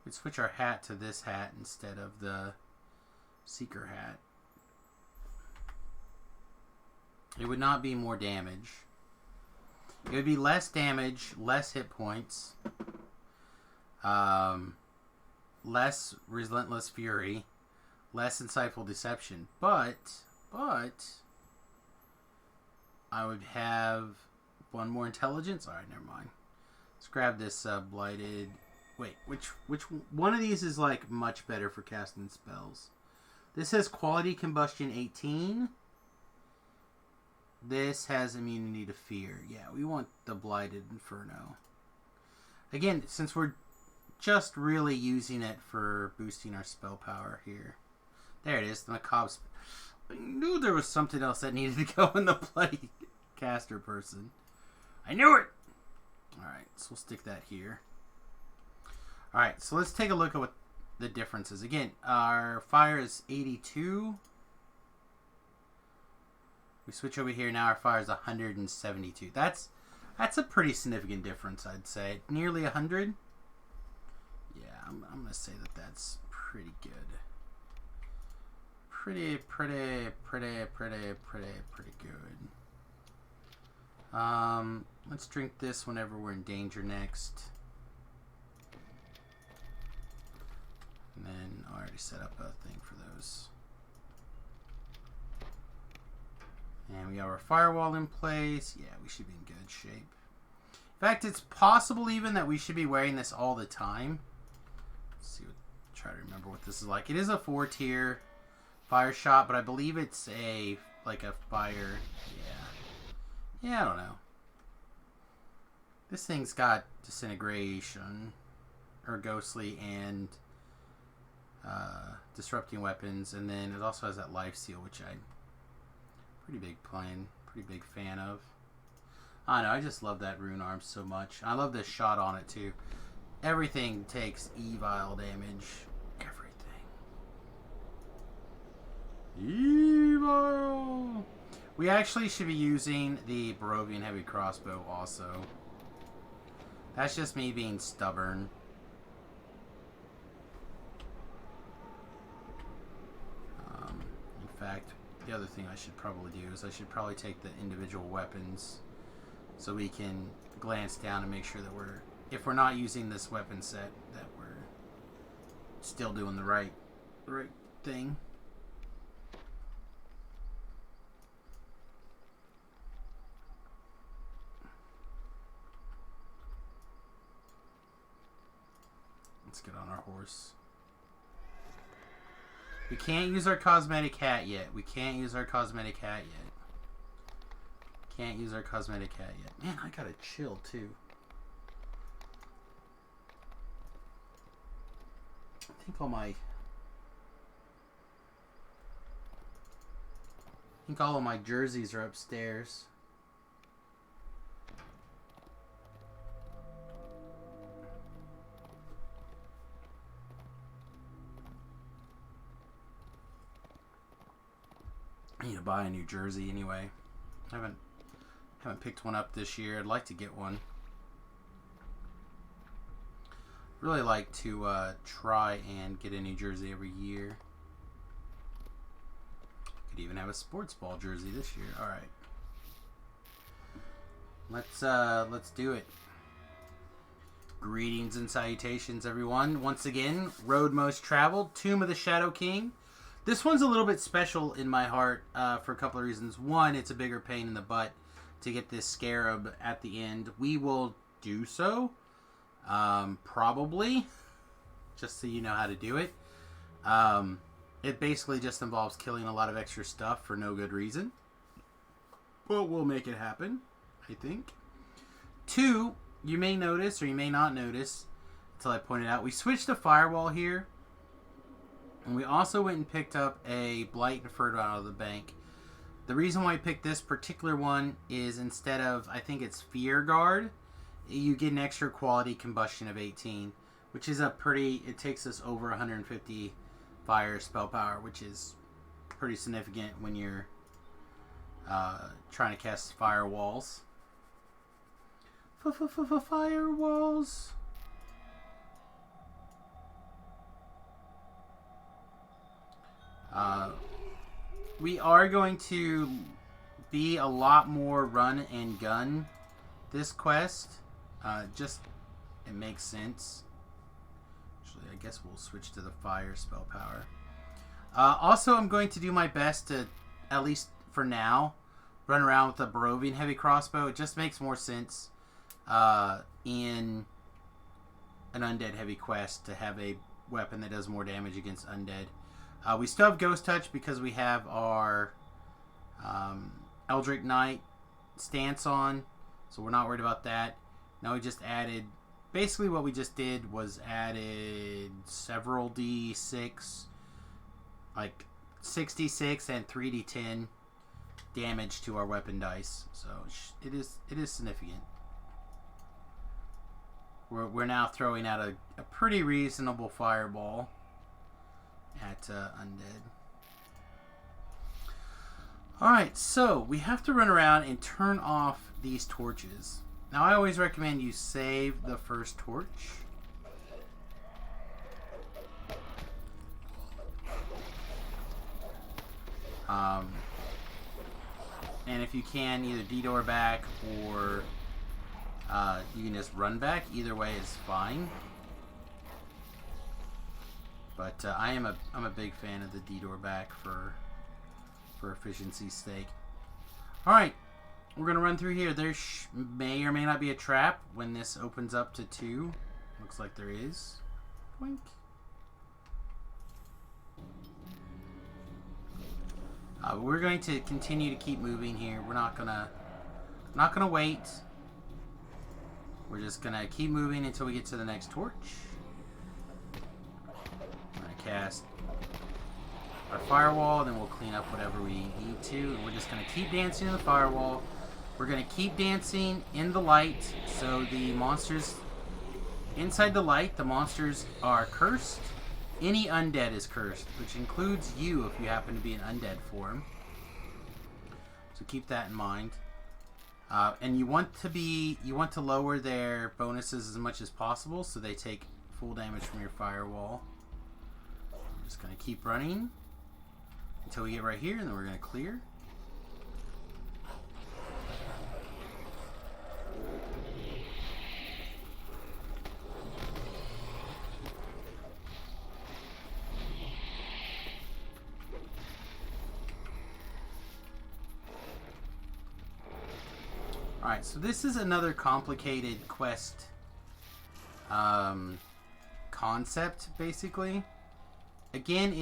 We'd switch our hat to this hat instead of the Seeker hat. It would not be more damage. It would be less damage, less hit points, less Relentless Fury, less Insightful Deception. But I would have 1 more Intelligence. Alright, never mind. Let's grab this Blighted... Wait, which one of these is like much better for casting spells? This has Quality Combustion 18. This has Immunity to Fear. Yeah, we want the Blighted Inferno. Again, since we're just really using it for boosting our spell power here. There it is, the Macabre. I knew there was something else that needed to go in the Plague Caster person. I knew it! Alright, so we'll stick that here. Alright, so let's take a look at what the difference is. Again, our fire is 82. We switch over here, now our fire is 172. That's a pretty significant difference, I'd say. Nearly 100. Yeah, I'm going to say that that's pretty good. Pretty good. Let's drink this whenever we're in danger next. And then I already set up a thing for those. And we have our firewall in place. Yeah, we should be in good shape. In fact, it's possible even that we should be wearing this all the time. Let's see. Try to remember what this is like. It is a 4-tier fire shot, but I believe it's like a fire. Yeah, I don't know. This thing's got disintegration, or ghostly, and disrupting weapons, and then it also has that life seal, which I'm pretty big fan of. I don't know, I just love that rune arm so much. I love this shot on it too. Everything takes evil damage. Everything. Evil. We actually should be using the Barovian Heavy Crossbow also. That's just me being stubborn. In fact, the other thing I should probably do is I should probably take the individual weapons so we can glance down and make sure that if we're not using this weapon set, that we're still doing the right thing. Let's get on our horse. We can't use our cosmetic hat yet. Can't use our cosmetic hat yet. Man, I got a chill too. I think all of my jerseys are upstairs. I need to buy a new jersey anyway. I haven't picked one up this year. I'd like to get one. Really like to try and get a new jersey every year. Could even have a sports ball jersey this year. All right. Let's do it. Greetings and salutations, everyone. Once again, Road Most Traveled, Tomb of the Shadow King. This one's a little bit special in my heart for a couple of reasons. One, it's a bigger pain in the butt to get this scarab at the end. We will do so, probably, just so you know how to do it. It basically just involves killing a lot of extra stuff for no good reason. But we'll make it happen, I think. Two, you may notice or you may not notice until I point it out. We switched the firewall here. And we also went and picked up a Blight Deferred out of the bank. The reason why I picked this particular one is instead of, I think it's Fear Guard, you get an extra quality combustion of 18. Which is a pretty, it takes us over 150 fire spell power, which is pretty significant when you're trying to cast firewalls. Firewalls. We are going to be a lot more run and gun this quest. Just, it makes sense. Actually, I guess we'll switch to the fire spell power. Also, I'm going to do my best to, at least for now, run around with a Barovian heavy crossbow. It just makes more sense in an undead heavy quest to have a weapon that does more damage against undead. We still have Ghost Touch because we have our Eldritch Knight stance on, so we're not worried about that. Now we just added, basically what we just did was added several D6, like 66 and 3d10 damage to our weapon dice. So it is significant. We're now throwing out a pretty reasonable fireball at undead. Alright, so we have to run around and turn off these torches. Now I always recommend you save the first torch. And if you can, either D-door back or you can just run back. Either way is fine. But I'm a big fan of the D-door back for efficiency's sake. All right, we're gonna run through here. There may or may not be a trap when this opens up to 2. Looks like there is. Boink. We're going to continue to keep moving here. We're not gonna wait. We're just gonna keep moving until we get to the next torch. I'm gonna cast our firewall, then we'll clean up whatever we need to, and we're just gonna keep dancing in the firewall. We're gonna keep dancing in the light, so the monsters inside the light, the monsters are cursed. Any undead is cursed, which includes you if you happen to be an undead form. So keep that in mind. And you want to lower their bonuses as much as possible, so they take full damage from your firewall. I'm just gonna keep running until we get right here, and then we're gonna clear. Alright, so this is another complicated quest concept, basically. Again,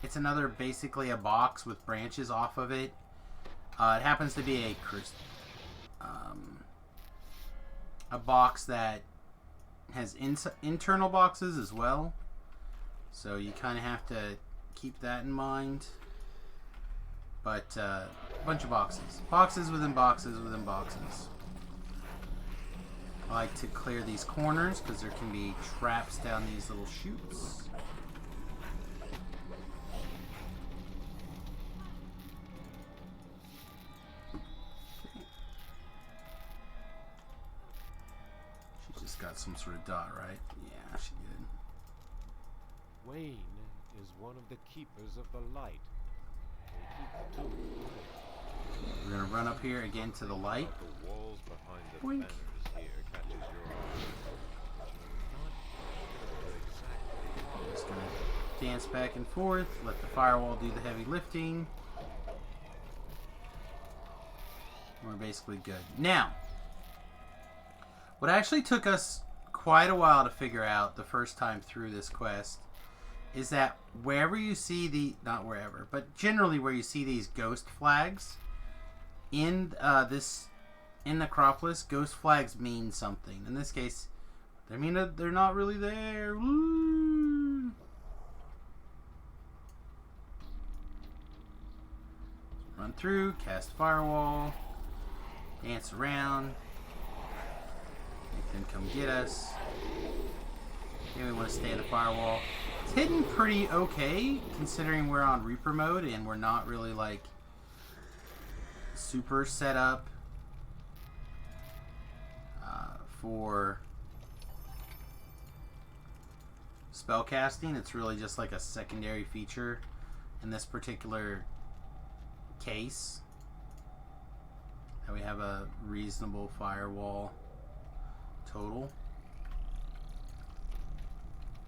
it's another, basically a box with branches off of it. It happens to be a box that has internal boxes as well. So you kind of have to keep that in mind. But a bunch of boxes. Boxes within boxes within boxes. I like to clear these corners because there can be traps down these little chutes. She just got some some sort of dot, right? Yeah, she did. Wayne is one of the keepers of the light. They keep the tomb clear. We're gonna run up here again to the light. The walls behind the Boink. banners here catches your eye. Not sure exactly. Just gonna dance back and forth, let the firewall do the heavy lifting. We're basically good. Now, what actually took us quite a while to figure out the first time through this quest is that wherever you see the, not wherever, but generally where you see these ghost flags in in Necropolis, ghost flags mean something. In this case, they mean that they're not really there. Woo! Run through, cast firewall, dance around. Make them come get us. Then we want to stay in the firewall. It's hidden pretty okay, considering we're on Reaper mode and we're not really like super set up for spellcasting. It's really just like a secondary feature in this particular case. That we have a reasonable firewall total.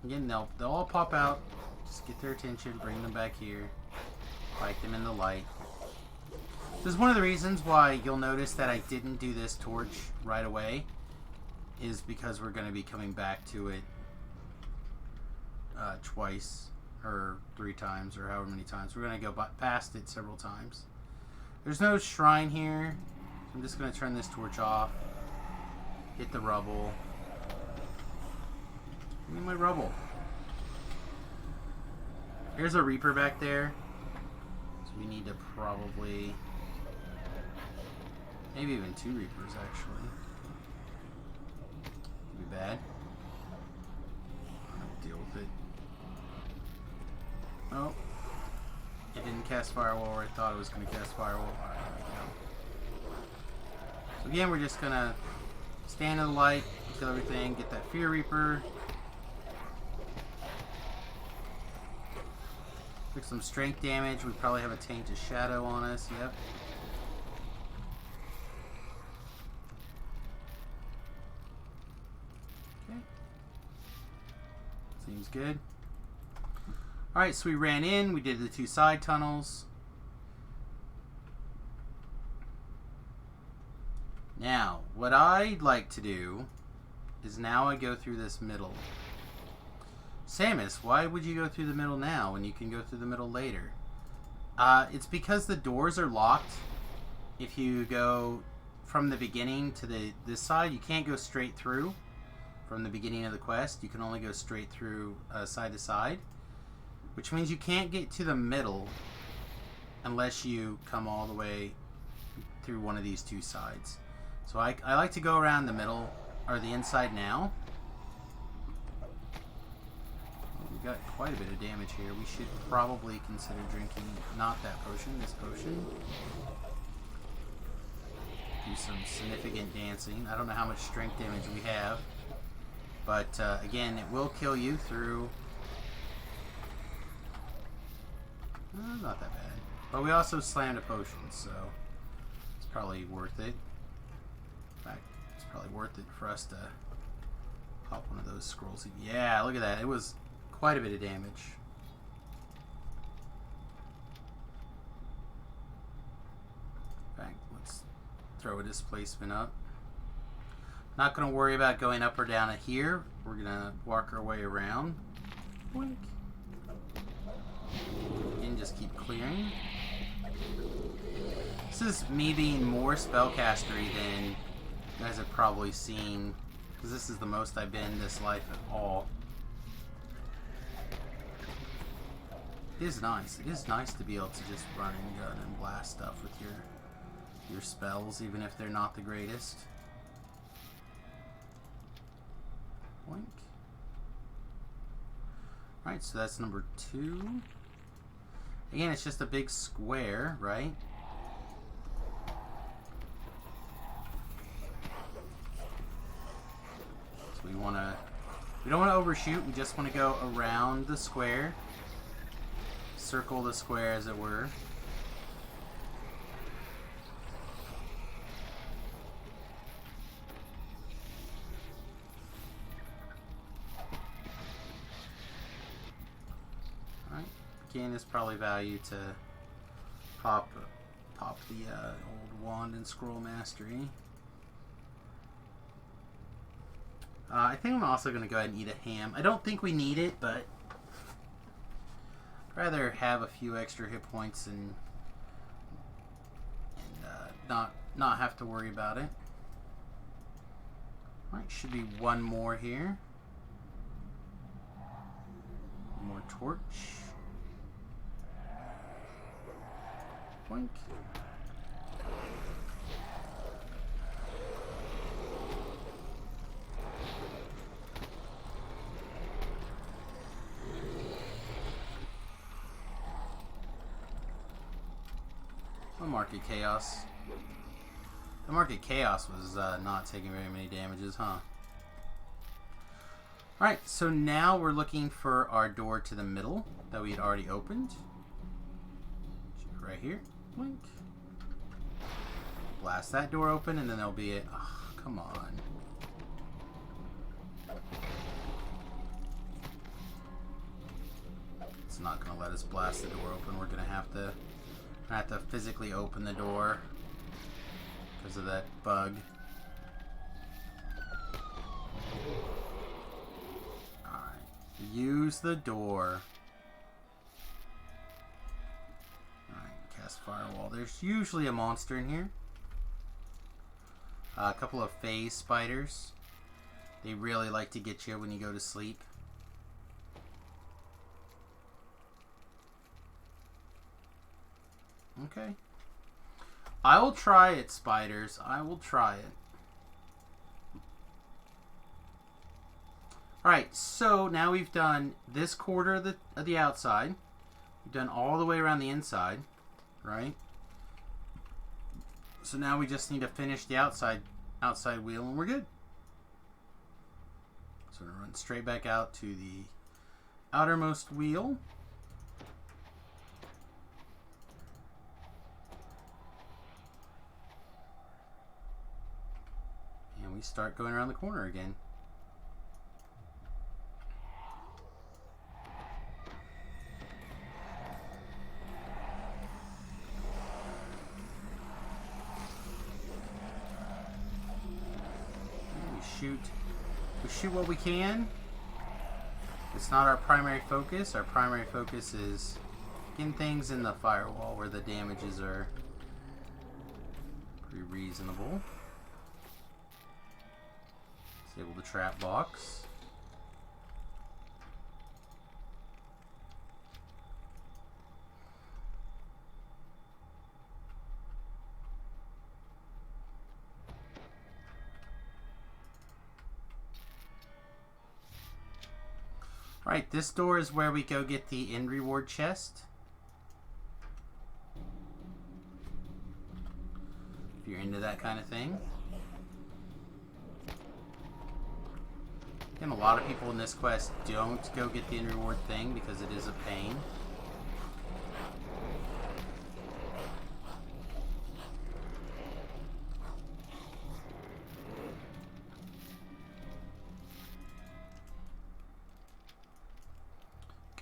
Again, they'll all pop out. Just get their attention, bring them back here, fight them in the light. This is one of the reasons why you'll notice that I didn't do this torch right away, is because we're going to be coming back to it twice or 3 times or however many times. We're going to go past it several times. There's no shrine here. I'm just going to turn this torch off. Hit the rubble. Give me my rubble. There's a Reaper back there. So we need to probably... maybe even 2 Reapers, actually. Could be bad. I'll deal with it. Oh. It didn't cast Firewall where I thought it was going to cast Firewall. Alright, there we go. So again, we're just going to stand in the light, kill everything, get that Fear Reaper. Took some strength damage. We probably have a Tainted Shadow on us. Yep. Okay. Seems good. Alright, so we ran in. We did the 2 side tunnels. Now, what I'd like to do is now I go through this middle. Samius, why would you go through the middle now when you can go through the middle later? It's because the doors are locked. If you go from the beginning to this side, you can't go straight through from the beginning of the quest. You can only go straight through side to side, which means you can't get to the middle unless you come all the way through one of these 2 sides. So I like to go around the middle, or the inside now. We got quite a bit of damage here. We should probably consider drinking, not that potion, this potion. Do some significant dancing. I don't know how much strength damage we have, but again, it will kill you through... not that bad. But we also slammed a potion, so it's probably worth it. In fact, it's probably worth it for us to pop one of those scrolls. Yeah, look at that. It was quite a bit of damage. In fact, let's throw a displacement up. Not going to worry about going up or down at here. We're going to work our way around. Boink. And just keep clearing. This is me being more spellcastery than you guys have probably seen, because this is the most I've been in this life at all. It is nice. It is nice to be able to just run and gun and blast stuff with your spells, even if they're not the greatest. Boink. Alright, so that's number 2. Again, it's just a big square, right? So we want We don't want to overshoot. We just want to go around the square. Circle the square, as it were. Alright. Again, it's probably value to pop the old wand and scroll mastery. I think I'm also going to go ahead and eat a ham. I don't think we need it, but I'd rather have a few extra hit points and not have to worry about it. Alright, should be one more here. One more torch. Boink. Market Chaos. The Market Chaos was not taking very many damages, huh? Alright, so now we're looking for our door to the middle that we had already opened. Right here. Blink. Blast that door open, and then there'll be a... Oh, come on. It's not going to let us blast the door open. We're going to have to physically open the door because of that bug. Alright. Use the door. Alright, cast Firewall. There's usually a monster in here. A couple of phase spiders. They really like to get you when you go to sleep. Okay. I will try it, spiders. I will try it. Alright, so now we've done this quarter of the outside. We've done all the way around the inside, right? So now we just need to finish the outside wheel and we're good. So we're going to run straight back out to the outermost wheel. And we start going around the corner again. We shoot what we can. It's not our primary focus. Our primary focus is getting things in the firewall where the damages are pretty reasonable. Disable the trap box. Alright, this door is where we go get the end reward chest. If you're into that kind of thing. Again, a lot of people in this quest don't go get the end reward thing because it is a pain.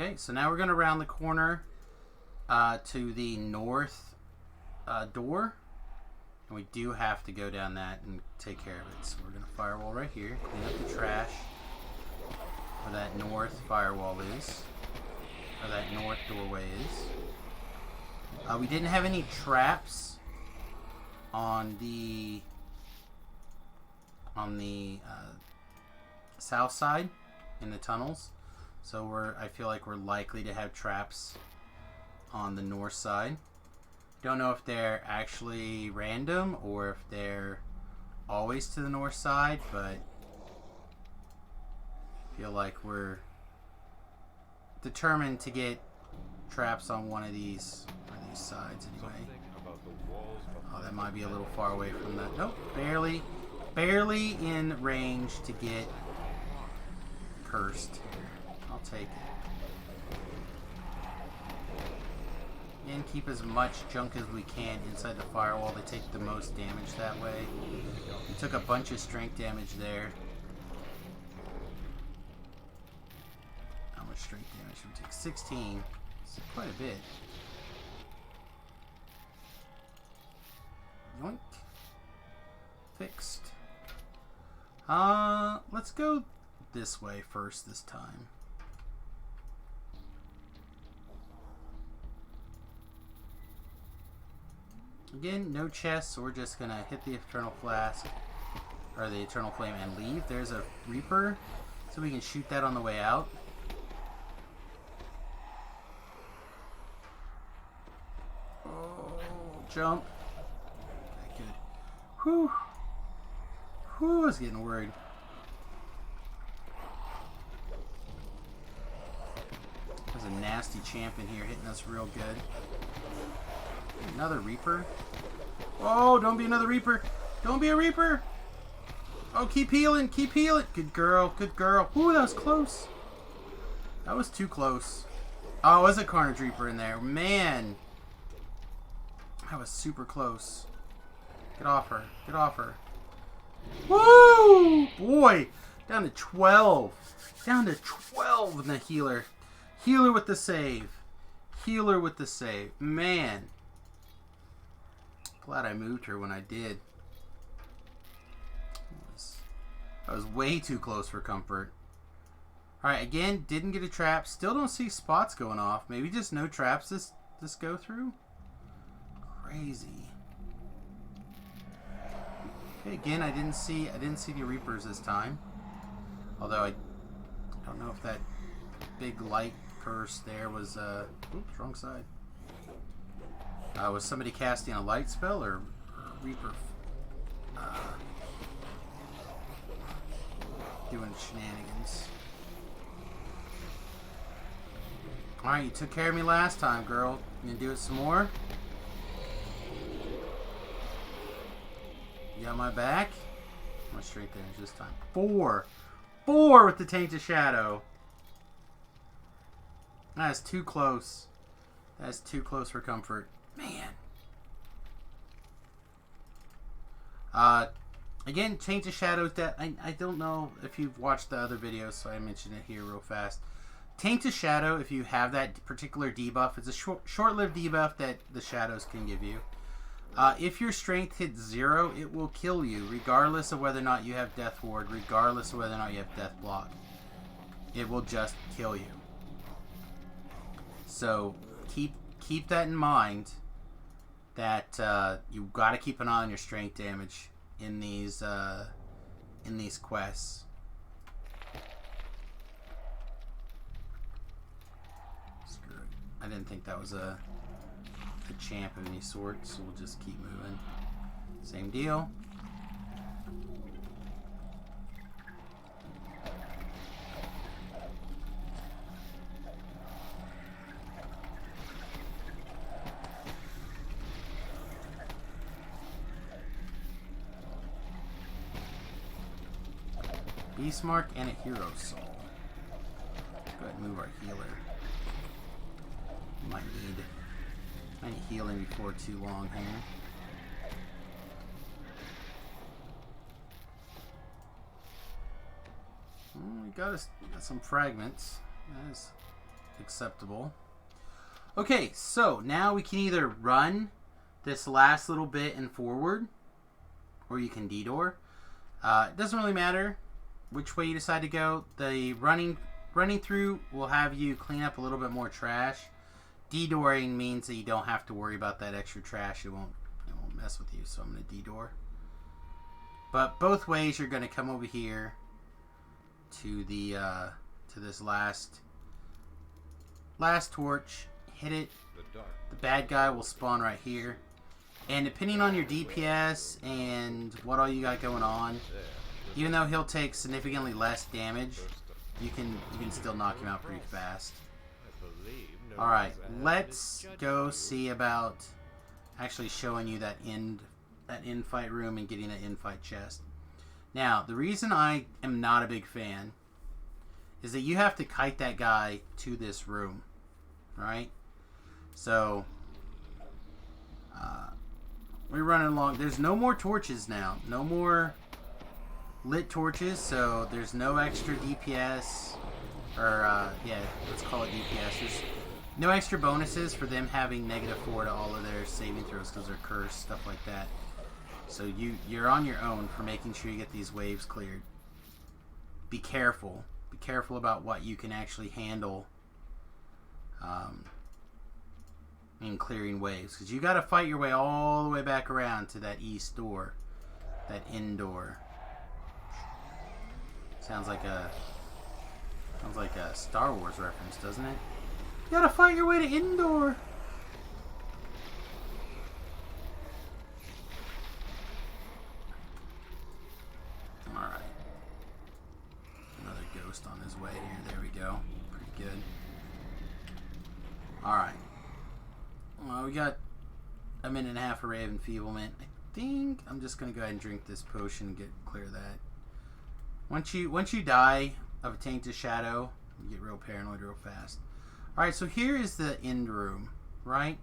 Okay, so now we're going to round the corner to the north door. And we do have to go down that and take care of it. So we're going to firewall right here. Clean up the trash where that north firewall is. Or that north doorway is. We didn't have any traps on the south side in the tunnels. So I feel like we're likely to have traps on the north side. Don't know if they're actually random or if they're always to the north side, but I feel like we're determined to get traps on one of these sides anyway. Oh, that might be a little far away from that. Nope, barely in range to get cursed. I'll take it. And keep as much junk as we can inside the firewall. They take the most damage that way. We took a bunch of strength damage there. How much strength damage should we take? 16. It's quite a bit. Yoink. Fixed. Let's go this way first this time. Again, no chests, so we're just gonna hit the Eternal Flask, or the Eternal Flame, and leave. There's a Reaper, so we can shoot that on the way out. Oh, jump. Okay, good. Whew. Whew, I was getting worried. There's a nasty champ in here hitting us real good. Another Reaper. Oh, don't be another Reaper. Don't be a Reaper. Oh, keep healing. Keep healing. Good girl. Good girl. Ooh, that was close. That was too close. Oh, it was a Carnage Reaper in there. Man. That was super close. Get off her. Get off her. Woo! Boy. Down to 12. Down to 12 in the healer. Healer with the save. Healer with the save. Man. Glad I moved her when I did. I was way too close for comfort. Alright, again, didn't get a trap. Still don't see spots going off. Maybe just no traps this go through? Crazy. Okay, again, I didn't see the Reapers this time. Although I don't know if that big light curse there was oops, wrong side. Was somebody casting a light spell or Reaper doing shenanigans? Alright, you took care of me last time, girl. You gonna do it some more? You got my back? How much strength damage this time? 4! 4 with the Tainted Shadow! That's too close. That's too close for comfort. Man. Again, Tainted Shadow's death. I don't know if you've watched the other videos, so I mentioned it here real fast. Tainted Shadow, if you have that particular debuff, it's a short-lived debuff that the shadows can give you. If your strength hits 0, it will kill you, regardless of whether or not you have Death Ward, regardless of whether or not you have Death Block. It will just kill you. So keep that in mind. That you got to keep an eye on your strength damage in these quests. Screw it. I didn't think that was a champ of any sort, so we'll just keep moving. Same deal. Beast Mark and a Hero Soul. Go ahead and move our healer. Might need healing before too long here. Well, we got some fragments. That is acceptable. Okay, so now we can either run this last little bit and forward, or you can detour. It doesn't really matter which way you decide to go. The running through will have you clean up a little bit more trash. Detouring means that you don't have to worry about that extra trash. It won't mess with you, so I'm going to detour. But both ways, you're going to come over here to the to this last torch, hit it. The bad guy will spawn right here. And depending on your DPS and what all you got going on, even though he'll take significantly less damage, you can still knock him out pretty fast. Alright, let's go see about actually showing you that end fight room and getting that end fight chest. Now, the reason I am not a big fan is that you have to kite that guy to this room, right? So we're running along. There's no more torches now. No more lit torches, so there's no extra DPS. Or, yeah, let's call it DPS. There's no extra bonuses for them having -4 to all of their saving throws because they're cursed, stuff like that. So you're on your own for making sure you get these waves cleared. Be careful. Be careful about what you can actually handle in clearing waves, because you got to fight your way all the way back around to that east door, that indoor. Sounds like a Star Wars reference, doesn't it? You gotta fight your way to indoor. Alright. Another ghost on his way here. There we go. Pretty good. Alright. Well, we got a minute and a half of Ray of Enfeeblement. I think I'm just gonna go ahead and drink this potion and clear that. Once you die of a tainted shadow, you get real paranoid real fast. Alright, so here is the end room, right?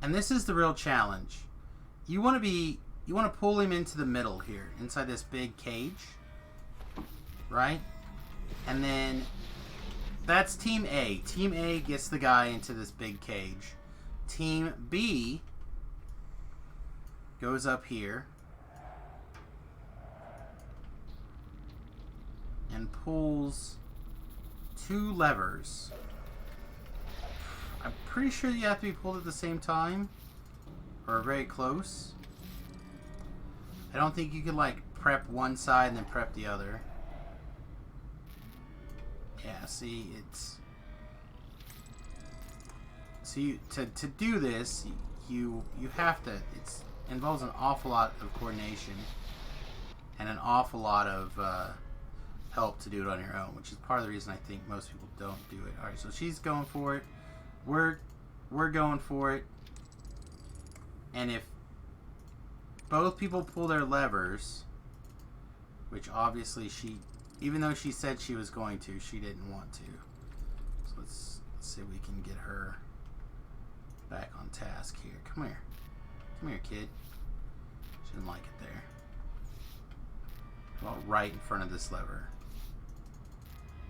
And this is the real challenge. You want to pull him into the middle here, inside this big cage, right? And then that's Team A. Team A gets the guy into this big cage. Team B goes up here and pulls 2 levers. I'm pretty sure you have to be pulled at the same time, or very close. I don't think you can like prep one side and then prep the other. Yeah, see, it's to do this, you have to. It involves an awful lot of coordination and an awful lot of help to do it on your own, which is part of the reason I think most people don't do it. All right, so she's going for it. We're going for it. And if both people pull their levers, which obviously even though she said she was going to, she didn't want to. So let's see if we can get her back on task here. Come here. Come here, kid. She didn't like it there. Well, right in front of this lever.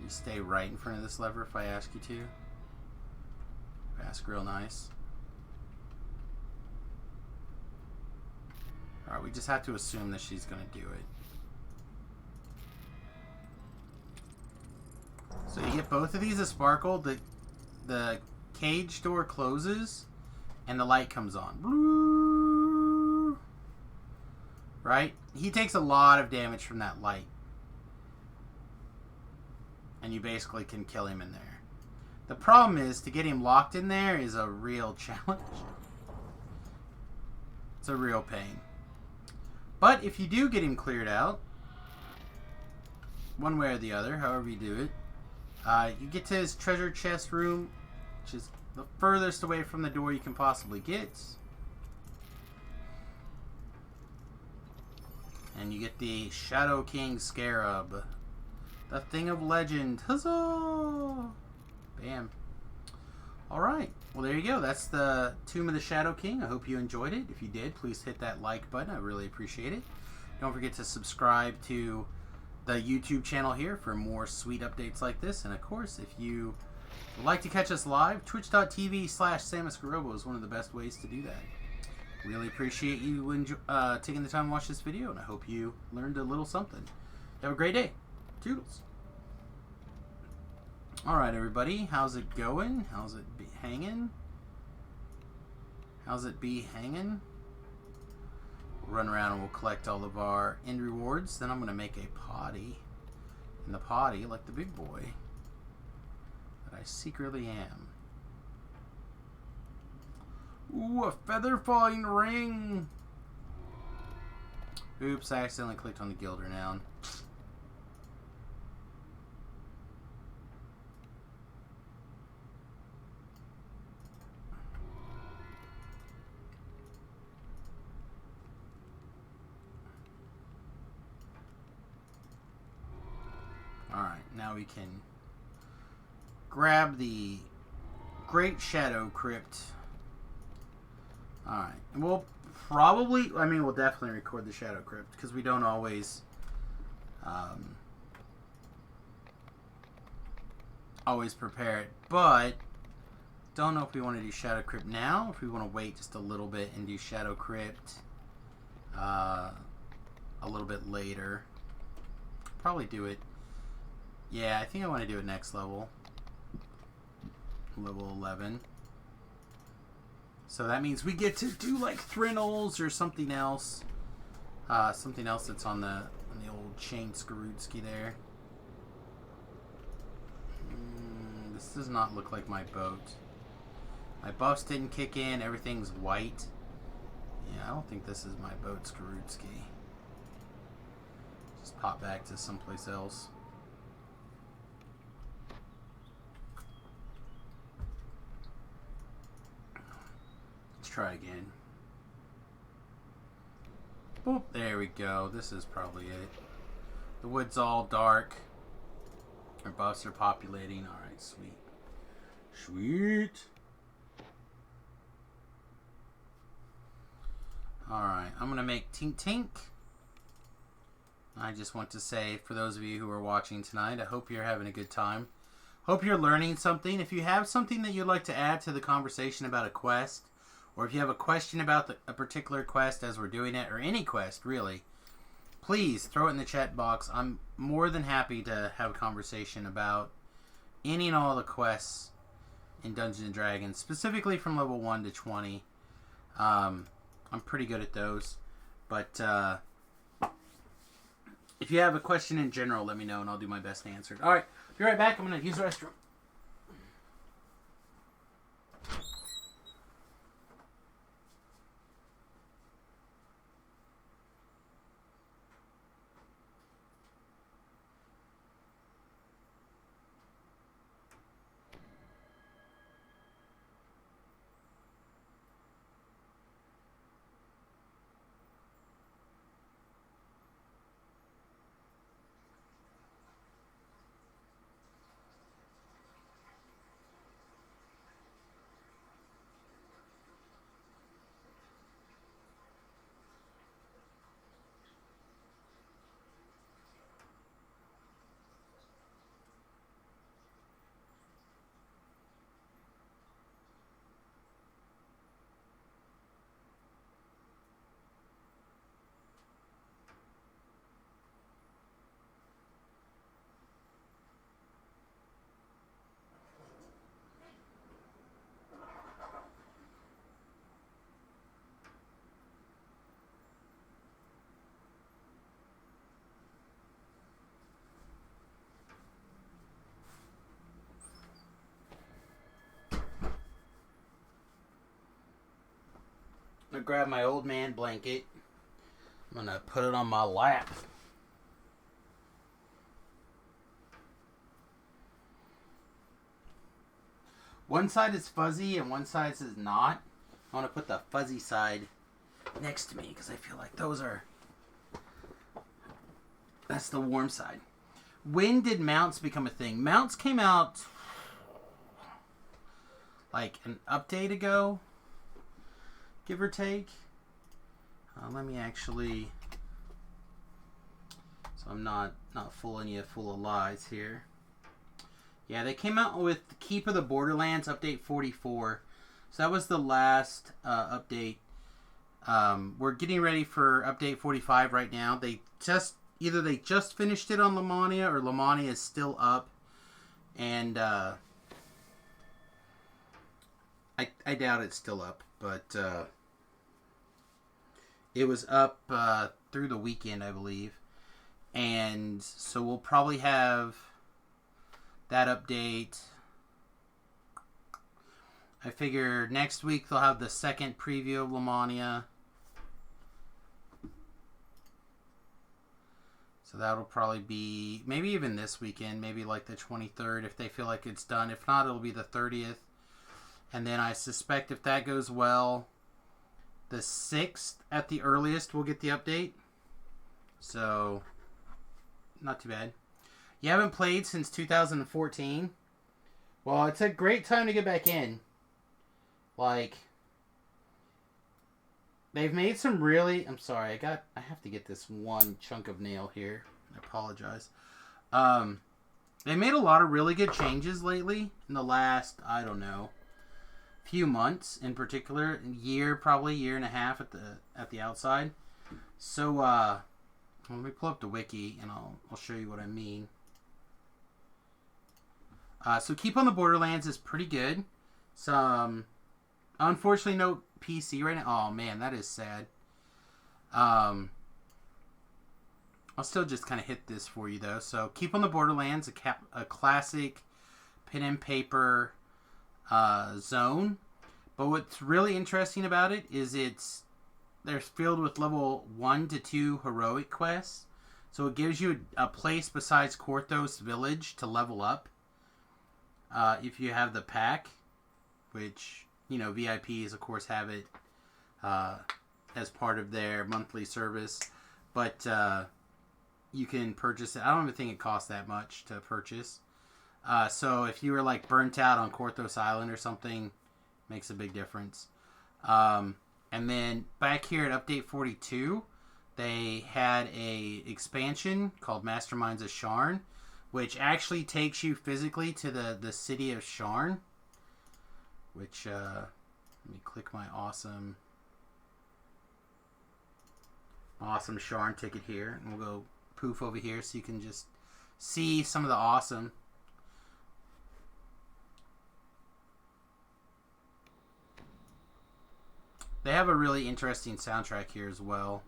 You stay right in front of this lever if I ask you to. Ask real nice. Alright, we just have to assume that she's going to do it. So you get both of these a sparkle. The cage door closes and the light comes on. Right? He takes a lot of damage from that light. And you basically can kill him in there. The problem is, to get him locked in there is a real challenge. It's a real pain. But if you do get him cleared out, one way or the other, however you do it, you get to his treasure chest room, which is the furthest away from the door you can possibly get. And you get the Shadow King Scarab. The thing of legend. Huzzah! Bam. Alright. Well, there you go. That's the Tomb of the Shadow King. I hope you enjoyed it. If you did, please hit that like button. I really appreciate it. Don't forget to subscribe to the YouTube channel here for more sweet updates like this. And, of course, if you would like to catch us live, twitch.tv/SamusGarobo is one of the best ways to do that. Really appreciate you taking the time to watch this video, and I hope you learned a little something. Have a great day. Toodles. Alright, everybody. How's it going? How's it be hanging? How's it be hanging? We'll run around and we'll collect all of our end rewards. Then I'm going to make a potty. In the potty, like the big boy that I secretly am. Ooh, a feather falling ring! Oops, I accidentally clicked on the guild renown. Alright. Now we can grab the Great Shadow Crypt. Alright. And we'll probably... I mean, we'll definitely record the Shadow Crypt, because we don't always... always prepare it. But... don't know if we want to do Shadow Crypt now, if we want to wait just a little bit and do Shadow Crypt a little bit later. Probably do it. Yeah, I think I want to do it next level. Level 11. So that means we get to do like Thrinnels or something else. Something else that's on the old chain Skarutski there. This does not look like my boat. My buffs didn't kick in. Everything's white. Yeah, I don't think this is my boat, Skarutski. Just pop back to someplace else. Let's try again. Boop, there we go. This is probably it. The wood's all dark. Our buffs are populating. Alright, sweet. Sweet. Alright, I'm going to make Tink Tink. I just want to say, for those of you who are watching tonight, I hope you're having a good time. Hope you're learning something. If you have something that you'd like to add to the conversation about a quest, or if you have a question about a particular quest as we're doing it, or any quest, really, please throw it in the chat box. I'm more than happy to have a conversation about any and all the quests in Dungeons & Dragons, specifically from level 1 to 20. I'm pretty good at those. But if you have a question in general, let me know and I'll do my best to answer it. Alright, be right back. I'm going to use the restroom. I'm going to grab my old man blanket. I'm going to put it on my lap. One side is fuzzy and one side is not. I want to put the fuzzy side next to me because I feel like those are... that's the warm side. When did mounts become a thing? Mounts came out like an update ago, give or take. Let me actually... so I'm not fooling you full of lies here. Yeah, they came out with the Keep of the Borderlands update 44. So that was the last update. We're getting ready for update 45 right now. Either they just finished it on Lamania or Lamania is still up. And I doubt it's still up, but it was up through the weekend, I believe. And so we'll probably have that update. I figure next week they'll have the second preview of Lamania. So that'll probably be, maybe even this weekend, maybe like the 23rd if they feel like it's done. If not, it'll be the 30th. And then I suspect if that goes well, the 6th at the earliest we'll get the update. So, not too bad. You haven't played since 2014? Well, it's a great time to get back in. Like, they've made some really... I'm sorry, I have to get this one chunk of nail here. I apologize. They made a lot of really good changes lately in the last, I don't know, few months in particular. Probably year and a half at the outside. So, let me pull up the wiki and I'll show you what I mean. So Keep on the Borderlands is pretty good. Some, unfortunately, no PC right now. Oh man, that is sad. I'll still just kind of hit this for you though. So Keep on the Borderlands, a classic pen and paper zone. But what's really interesting about it is they're filled with level 1 to 2 heroic quests. So it gives you a place besides Korthos Village to level up. If you have the pack, which, you know, VIPs, of course, have it as part of their monthly service. But you can purchase it. I don't even think it costs that much to purchase. So if you were, like, burnt out on Korthos Island or something, makes a big difference. And then back here at Update 42, they had a expansion called Masterminds of Sharn, which actually takes you physically to the city of Sharn. Which, let me click my awesome Sharn ticket here. And we'll go poof over here so you can just see some of the awesome. They have a really interesting soundtrack here as well.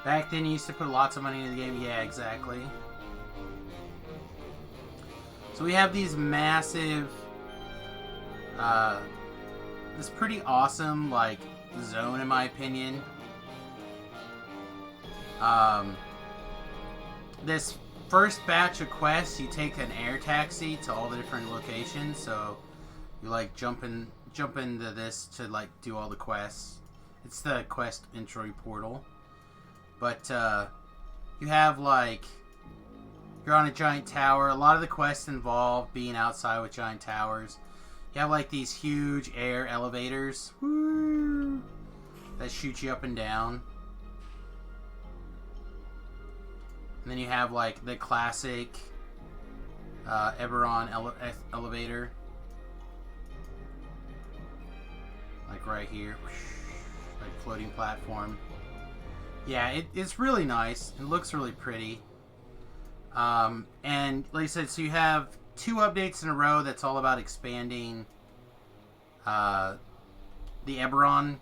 Back then you used to put lots of money into the game. Yeah, exactly. So we have these massive... this pretty awesome, like, zone in my opinion. This first batch of quests, you take an air taxi to all the different locations, so you like jump into this to like do all the quests. It's the quest entry portal. But you have like, you're on a giant tower. A lot of the quests involve being outside with giant towers. You have like these huge air elevators, woo, that shoot you up and down. And then you have like the classic Eberron elevator. Like right here. Like floating platform. Yeah, it's really nice. It looks really pretty. And like I said, so you have 2 updates in a row that's all about expanding the Eberron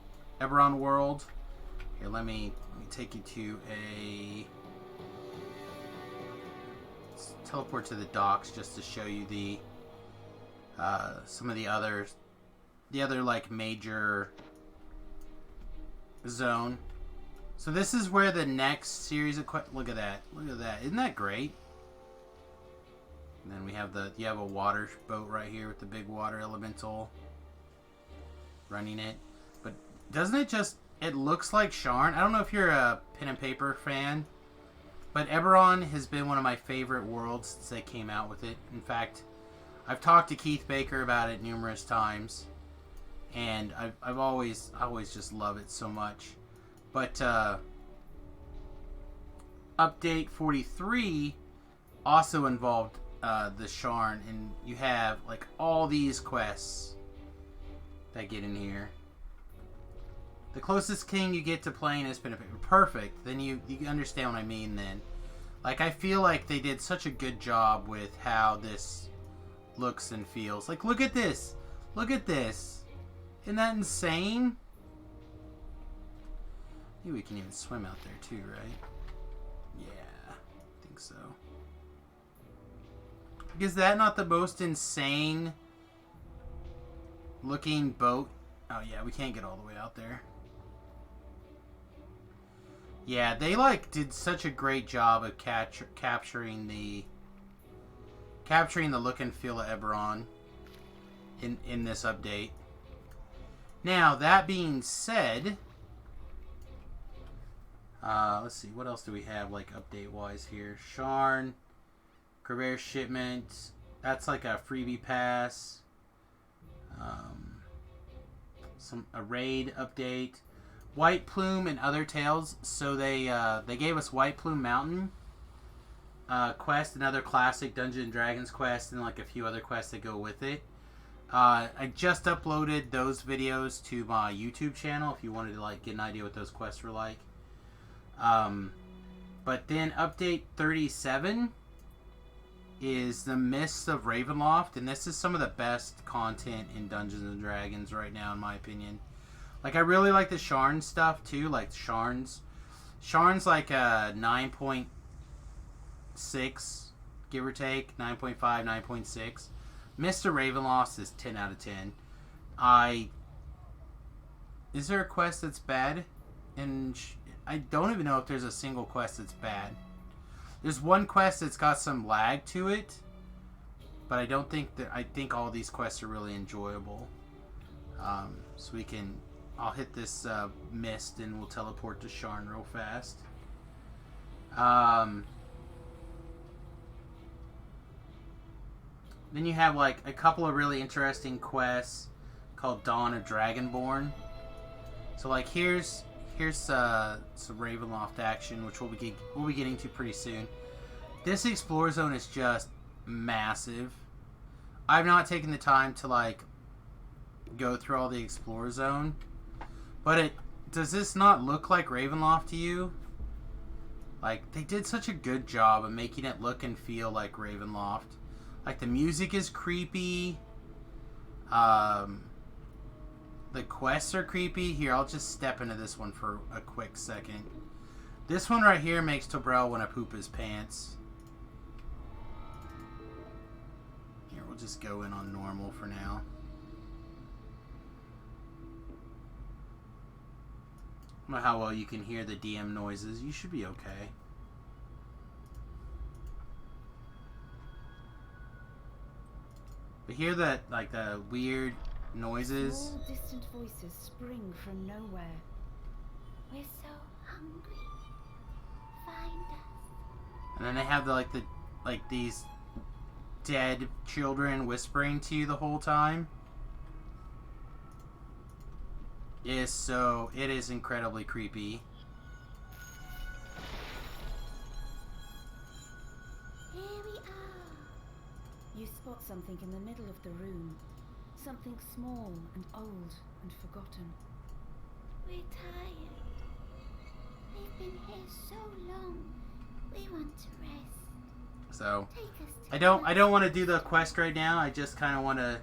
world. Here, let me take you to a... Let's teleport to the docks just to show you the some of the other like major zone. So this is where the next series of look at that. Isn't that great? And then we have you have a water boat right here with the big water elemental running it. But doesn't it just, it looks like Sharn. I don't know if you're a pen and paper fan, but Eberron has been one of my favorite worlds since they came out with it. In fact, I've talked to Keith Baker about it numerous times, and I always just love it so much. But update 43 also involved the Sharn, and you have like all these quests that get in here. The closest king you get to playing is perfect. Then you understand what I mean then. Like, I feel like they did such a good job with how this looks and feels. Like, look at this. Look at this. Isn't that insane? Maybe we can even swim out there too, right? Yeah, I think so. Is that not the most insane looking boat? Oh yeah, we can't get all the way out there. Yeah, they like did such a great job of capturing the look and feel of Eberron in this update. Now, that being said, let's see, what else do we have, like, update-wise here? Sharn, Career Shipment, that's like a freebie pass. A raid update. White Plume and Other Tales, so they gave us White Plume Mountain quest, another classic Dungeons & Dragons quest, and like a few other quests that go with it. I just uploaded those videos to my YouTube channel if you wanted to like get an idea what those quests were like. But then update 37 is the Mists of Ravenloft, and this is some of the best content in Dungeons & Dragons right now, in my opinion. Like, I really like the Sharn stuff, too. Like, Sharn's like a 9.6, give or take. 9.5, 9.6. Mr. Ravenloft is 10 out of 10. Is there a quest that's bad? And I don't even know if there's a single quest that's bad. There's one quest that's got some lag to it, but I think all these quests are really enjoyable. So I'll hit this mist and we'll teleport to Sharn real fast. Then you have like a couple of really interesting quests called Dawn of Dragonborn. So like here's some Ravenloft action, which we'll be getting to pretty soon. This Explore Zone is just massive. I've not taken the time to like go through all the Explore Zone, but does this not look like Ravenloft to you? Like, they did such a good job of making it look and feel like Ravenloft. Like, the music is creepy. The quests are creepy. Here, I'll just step into this one for a quick second. This one right here makes Tobrel want to poop his pants. Here, we'll just go in on normal for now. I don't know how well you can hear the DM noises. You should be okay. But hear that, like, the weird noises. Small distant voices spring from nowhere. We're so hungry. Find us. And then they have these dead children whispering to you the whole time. It is incredibly creepy. Here we are. You spot something in the middle of the room. Something small and old and forgotten. We're tired. We've been here so long. We want to rest. So Take us to I don't want to do the quest right now. I just kind of want to.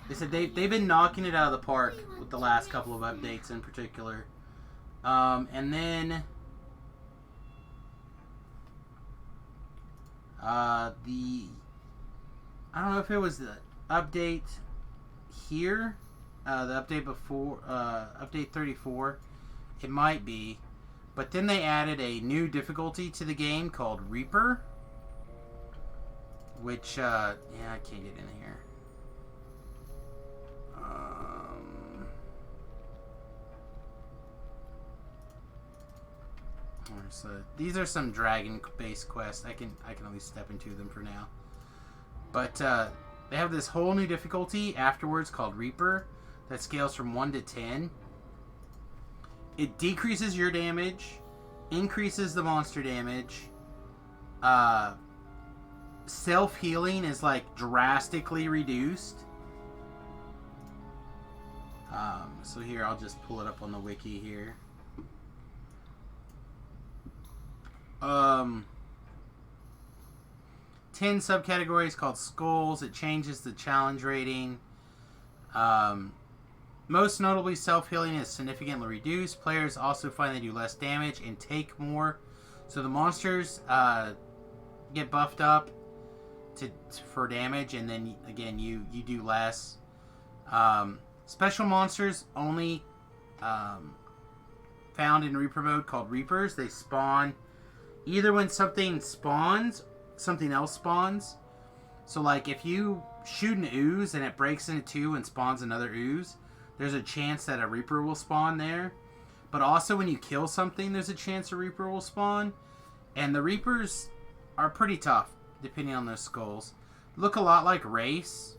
They said they've been knocking it out of the park with the last couple of updates in particular. And then I don't know if it was the update here, the update before, update 34. It might be, but then they added a new difficulty to the game called Reaper, which yeah, I can't get in here. These are some dragon-based quests. I can at least step into them for now. But they have this whole new difficulty afterwards called Reaper that scales from 1 to 10. It decreases your damage, increases the monster damage. Self-healing is like drastically reduced. So here, I'll just pull it up on the wiki here. 10 subcategories called Skulls. It changes the challenge rating. Most notably, self-healing is significantly reduced. Players also find they do less damage and take more. So the monsters get buffed up for damage, and then again you do less. Special monsters only found in Reaper mode called Reapers. They spawn either when something spawns, something else spawns. So, like, if you shoot an ooze and it breaks into two and spawns another ooze, there's a chance that a Reaper will spawn there. But also, when you kill something, there's a chance a Reaper will spawn. And the Reapers are pretty tough, depending on their skulls. Look a lot like Race,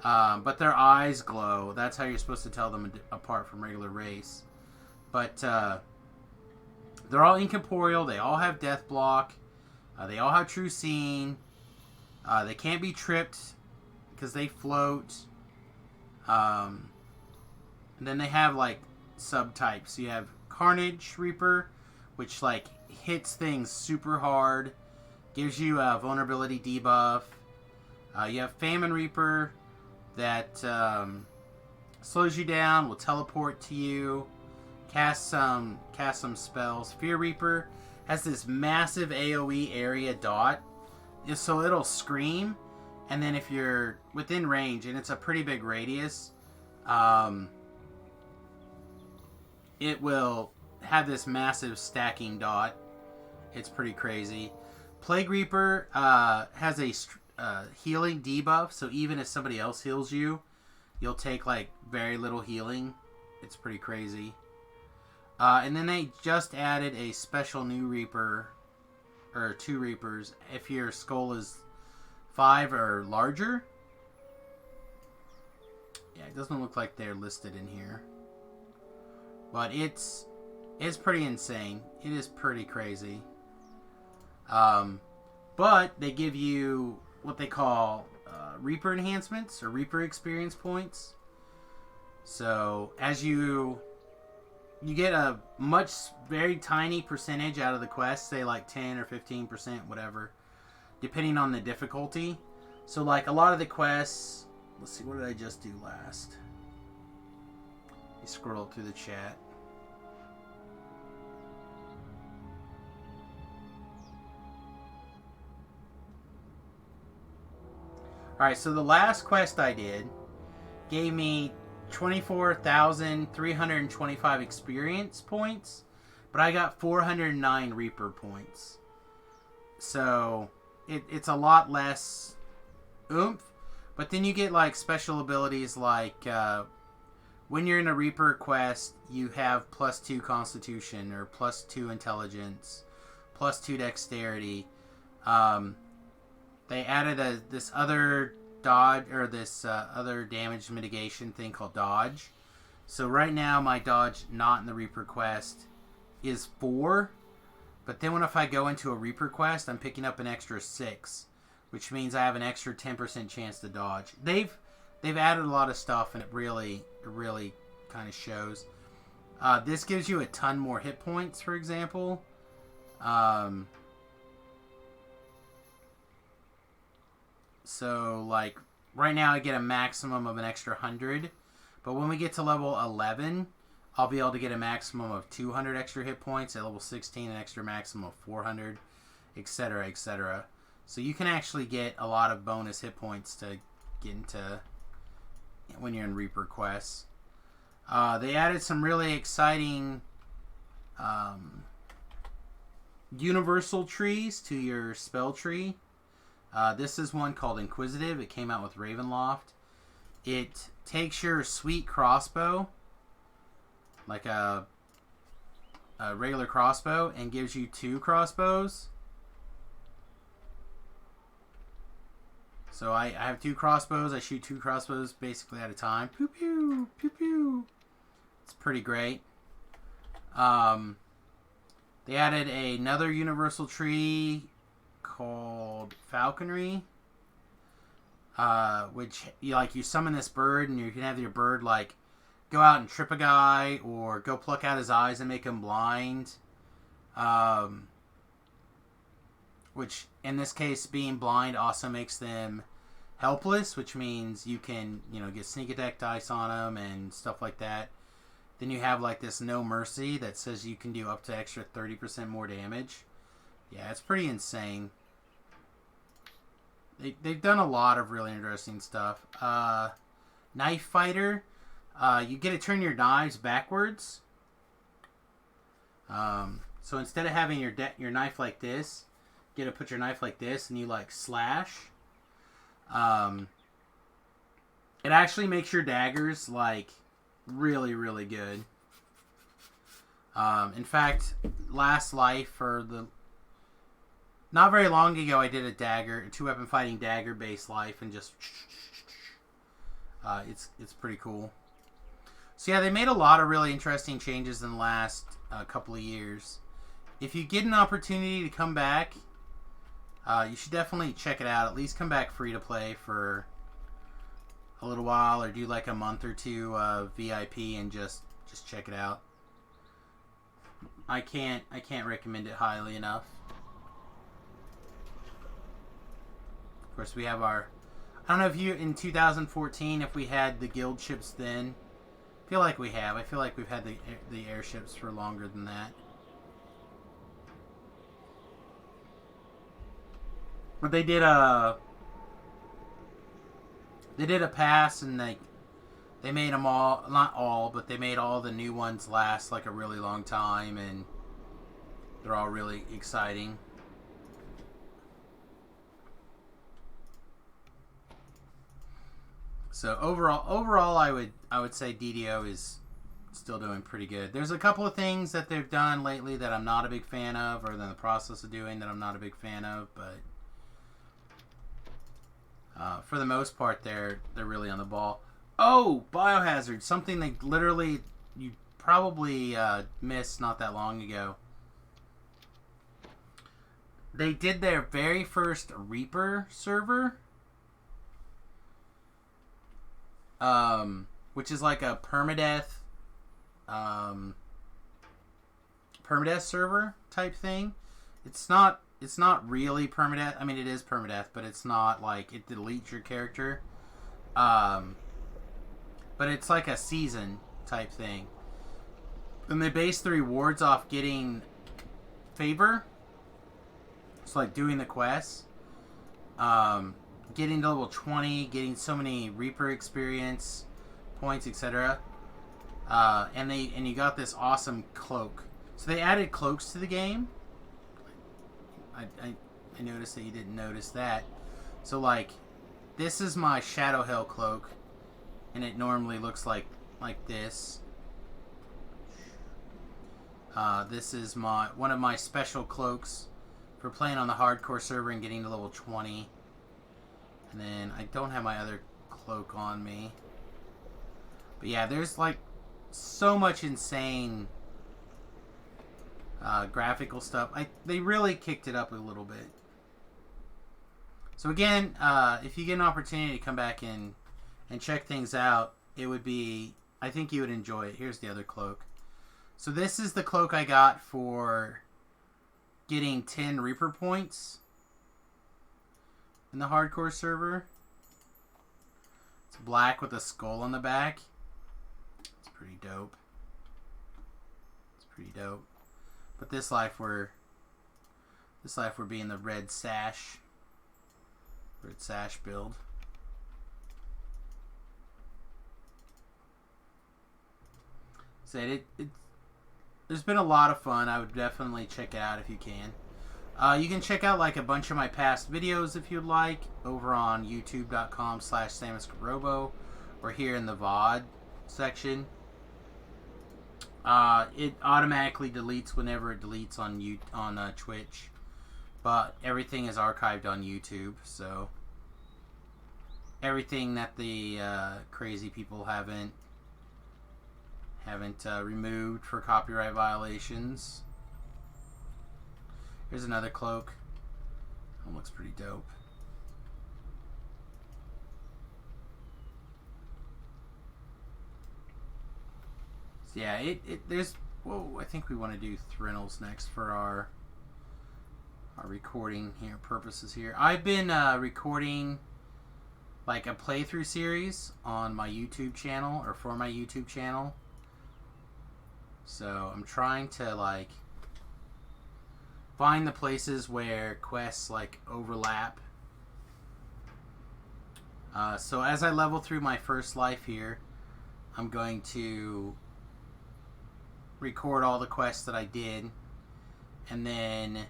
but their eyes glow. That's how you're supposed to tell them apart from regular Race. But they're all incorporeal. They all have death block. They all have true seeing. They can't be tripped because they float. And then they have like subtypes. You have Carnage Reaper, which like hits things super hard, gives you a vulnerability debuff. You have Famine Reaper that slows you down, will teleport to you, cast some spells. Fear Reaper has this massive AoE area dot, so it'll scream, and then if you're within range, and it's a pretty big radius, it will have this massive stacking dot. It's pretty crazy. Plague Reaper has a healing debuff, so even if somebody else heals you, you'll take like very little healing. It's pretty crazy. And then they just added a special new Reaper, or 2 Reapers, if your skull is 5 or larger. Yeah, it doesn't look like they're listed in here, but it's pretty insane. It is pretty crazy. But they give you what they call Reaper enhancements or Reaper experience points. So as you get a very tiny percentage out of the quest, say like 10 or 15%, whatever, depending on the difficulty. So like a lot of the quests, let's see, what did I just do last? You scroll through the chat. Alright, so the last quest I did gave me 24,325 experience points, but I got 409 Reaper points. So it's a lot less oomph, but then you get like special abilities like when you're in a Reaper quest, you have +2 Constitution or +2 Intelligence, +2 Dexterity. They added this other dodge, or this other damage mitigation thing called dodge. So right now my dodge not in the Reaper quest is 4, but then if I go into a Reaper quest, I'm picking up an extra 6, which means I have an extra 10% chance to dodge. They've added a lot of stuff, and it really kind of shows. This gives you a ton more hit points, for example. So, like, right now I get a maximum of an extra 100. But when we get to level 11, I'll be able to get a maximum of 200 extra hit points. At level 16, an extra maximum of 400, etc., etc. So you can actually get a lot of bonus hit points to get into when you're in Reaper quests. They added some really exciting universal trees to your spell tree. This is one called Inquisitive. It came out with Ravenloft. It takes your sweet crossbow, like a regular crossbow, and gives you 2 crossbows. So I have 2 crossbows. I shoot 2 crossbows basically at a time. Pew pew, pew pew. It's pretty great. They added another universal tree called Falconry, which you summon this bird, and you can have your bird like go out and trip a guy, or go pluck out his eyes and make him blind. Which in this case, being blind also makes them helpless, which means you can get sneak attack dice on them and stuff like that. Then you have like this No Mercy that says you can do up to extra 30% more damage. Yeah, it's pretty insane. They've done a lot of really interesting stuff. Knife Fighter. You get to turn your knives backwards. So instead of having your knife like this, you get to put your knife like this and you like slash. It actually makes your daggers like really, really good. In fact, last life or not very long ago, I did a 2-weapon fighting dagger based life, and just it's pretty cool. So yeah, they made a lot of really interesting changes in the last couple of years. If you get an opportunity to come back, you should definitely check it out. At least come back free to play for a little while, or do like a month or two VIP and just check it out. I can't recommend it highly enough. Of course, we have our... I don't know if you, in 2014, if we had the guild ships then. I feel like we have. I feel like we've had the airships for longer than that. But they did a pass, and they made them all, not all, but they made all the new ones last like a really long time, and they're all really exciting. So overall, I would say DDO is still doing pretty good. There's a couple of things that they've done lately that I'm not a big fan of, or in the process of doing that I'm not a big fan of, but for the most part, they're really on the ball. Oh, Biohazard, something they literally you probably missed not that long ago. They did their very first Reaper server, which is like a permadeath server type thing. It's not really permadeath. I mean, it is permadeath, but it's not like it deletes your character. But it's like a season type thing. And they base the rewards off getting favor. It's like doing the quests. Getting to level 20, getting so many Reaper experience points, etc. And you got this awesome cloak. So they added cloaks to the game. I noticed that you didn't notice that. So like, this is my Shadow Hell cloak, and it normally looks like this. This is one of my special cloaks for playing on the hardcore server and getting to level 20. And then I don't have my other cloak on me. But yeah, there's like so much insane graphical stuff. They really kicked it up a little bit. So again, if you get an opportunity to come back and check things out, it would be... I think you would enjoy it. Here's the other cloak. So this is the cloak I got for getting 10 Reaper points in the hardcore server. It's black with a skull on the back. It's pretty dope. It's pretty dope. But this life we're being the red sash build. Said it. There's been a lot of fun. I would definitely check it out if you can. You can check out like a bunch of my past videos if you'd like over on youtube.com/SamusRobo or here in the VOD section. It automatically deletes whenever it deletes on Twitch, but everything is archived on YouTube, so everything that the crazy people haven't removed for copyright violations. Here's another cloak. That looks pretty dope. So yeah, there's... Whoa, I think we want to do Thrinnels next for our recording here purposes here. I've been recording like a playthrough series on my YouTube channel, or for my YouTube channel. So I'm trying to like find the places where quests like overlap. So as I level through my first life here, I'm going to record all the quests that I did, and then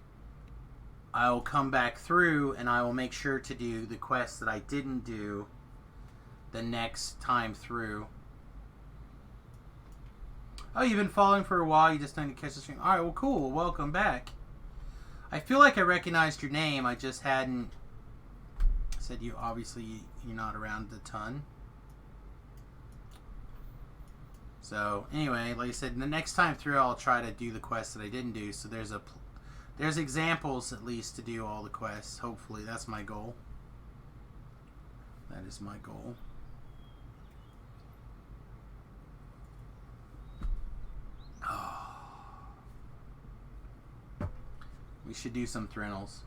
I will come back through and I will make sure to do the quests that I didn't do the next time through. Oh, you've been following for a while, you just need to catch the stream. Alright, well cool, welcome back. I feel like I recognized your name, I just hadn't said you. Obviously you're not around a ton. So anyway, like I said, the next time through I'll try to do the quests that I didn't do, so there's examples at least to do all the quests. Hopefully, that's my goal. That is my goal. Oh. We should do some Thrinals.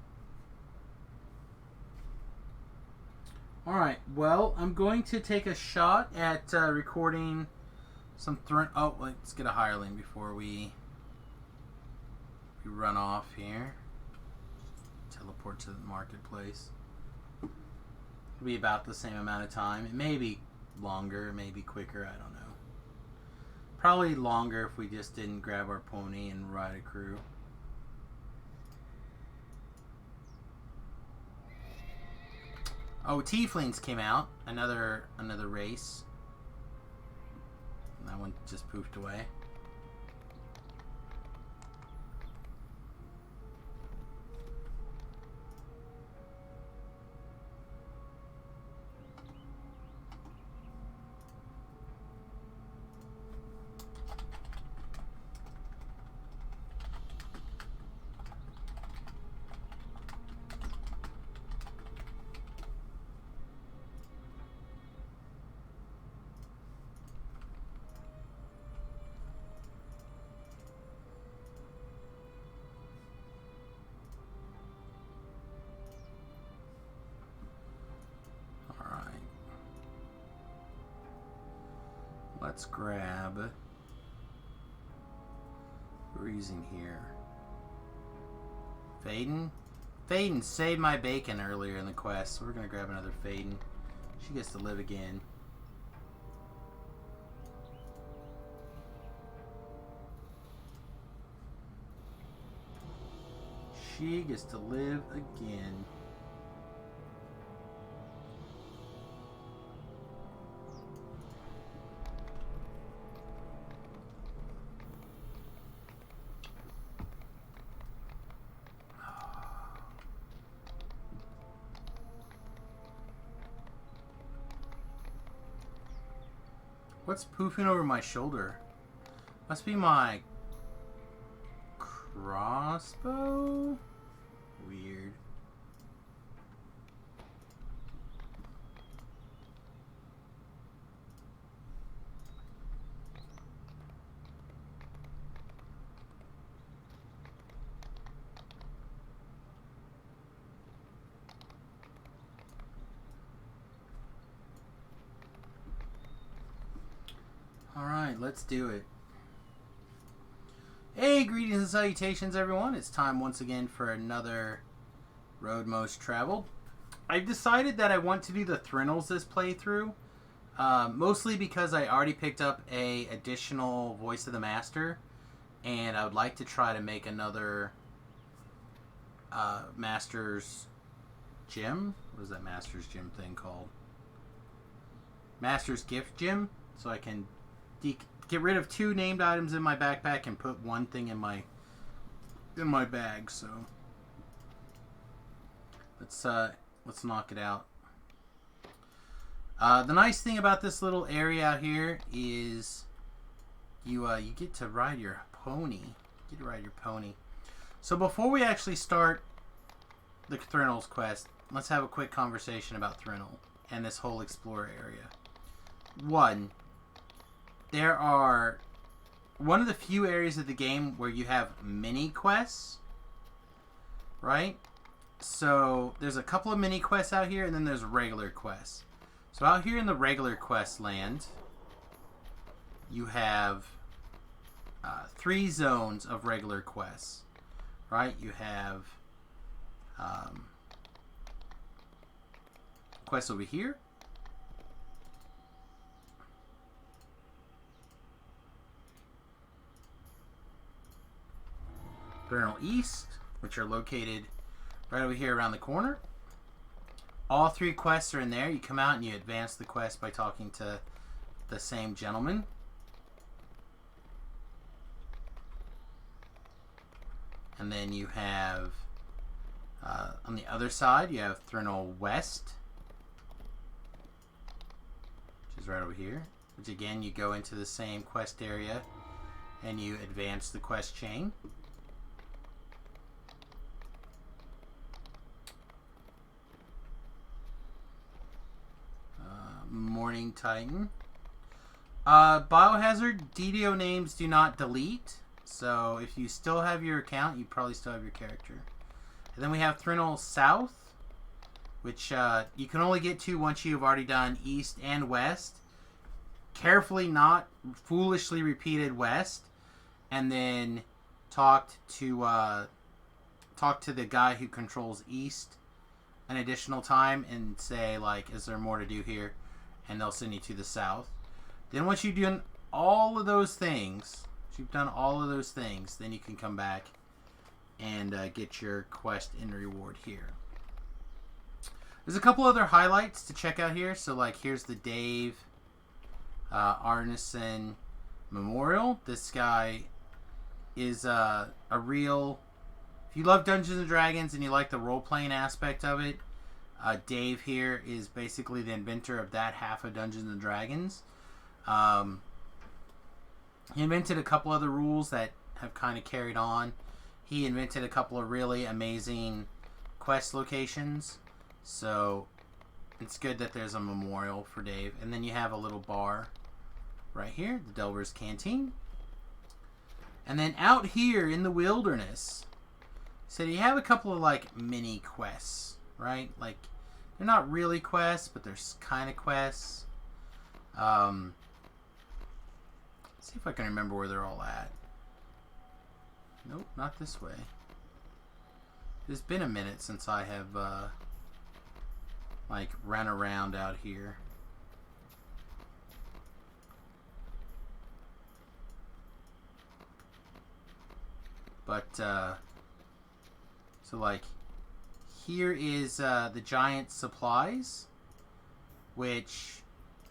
Alright, well, I'm going to take a shot at recording some Oh, let's get a hireling before we run off here. Teleport to the marketplace. It'll be about the same amount of time. It may be longer, it may be quicker, I don't know. Probably longer if we just didn't grab our pony and ride a crew. Oh, Tieflings came out. Another race. That one just poofed away. Let's grab... We're using here. Faden? Faden saved my bacon earlier in the quest, so we're going to grab another Faden. She gets to live again. She gets to live again. What's poofing over my shoulder? Must be my crossbow? Weird. Alright, let's do it. Hey, greetings and salutations everyone. It's time once again for another Road Most Traveled. I've decided that I want to do the Thrinals this playthrough. Mostly because I already picked up a additional Voice of the Master. And I would like to try to make another Master's Gym? What is that Master's Gym thing called? Master's Gift Gym? So I can get rid of 2 named items in my backpack and put 1 thing in my bag. So let's knock it out. The nice thing about this little area out here is you get to ride your pony. So before we actually start the Thrinals quest, let's have a quick conversation about Thrinal and this whole explorer area. 1. There are one of the few areas of the game where you have mini quests, right? So there's a couple of mini quests out here, and then there's regular quests. So out here in the regular quest land, you have 3 zones of regular quests, right? You have quests over here. Thrinal East, which are located right over here around the corner. All 3 quests are in there. You come out and you advance the quest by talking to the same gentleman. And then you have, on the other side, you have Thrinal West, which is right over here. Which again, you go into the same quest area and you advance the quest chain. Morning Titan. Biohazard, DDO names do not delete. So if you still have your account, you probably still have your character. And then we have Thrinal South, which you can only get to once you've already done East and West. Carefully not foolishly repeated West. And then talked to the guy who controls East an additional time and say, like, is there more to do here? And they'll send you to the South. Then once you've done all of those things, then you can come back and get your quest and reward here. There's a couple other highlights to check out here. So, like, here's the Dave Arneson Memorial. This guy is a real... If you love Dungeons and Dragons and you like the role-playing aspect of it, Dave here is basically the inventor of that half of Dungeons and Dragons. He invented a couple other rules that have kind of carried on. He invented a couple of really amazing quest locations. So it's good that there's a memorial for Dave. And then you have a little bar right here, the Delver's Canteen. And then out here in the wilderness, so you have a couple of like mini quests, right? Like they're not really quests, but they're kind of quests. See if I can remember where they're all at. Nope, not this way. It's been a minute since I have like ran around out here. But so like here is the giant supplies, which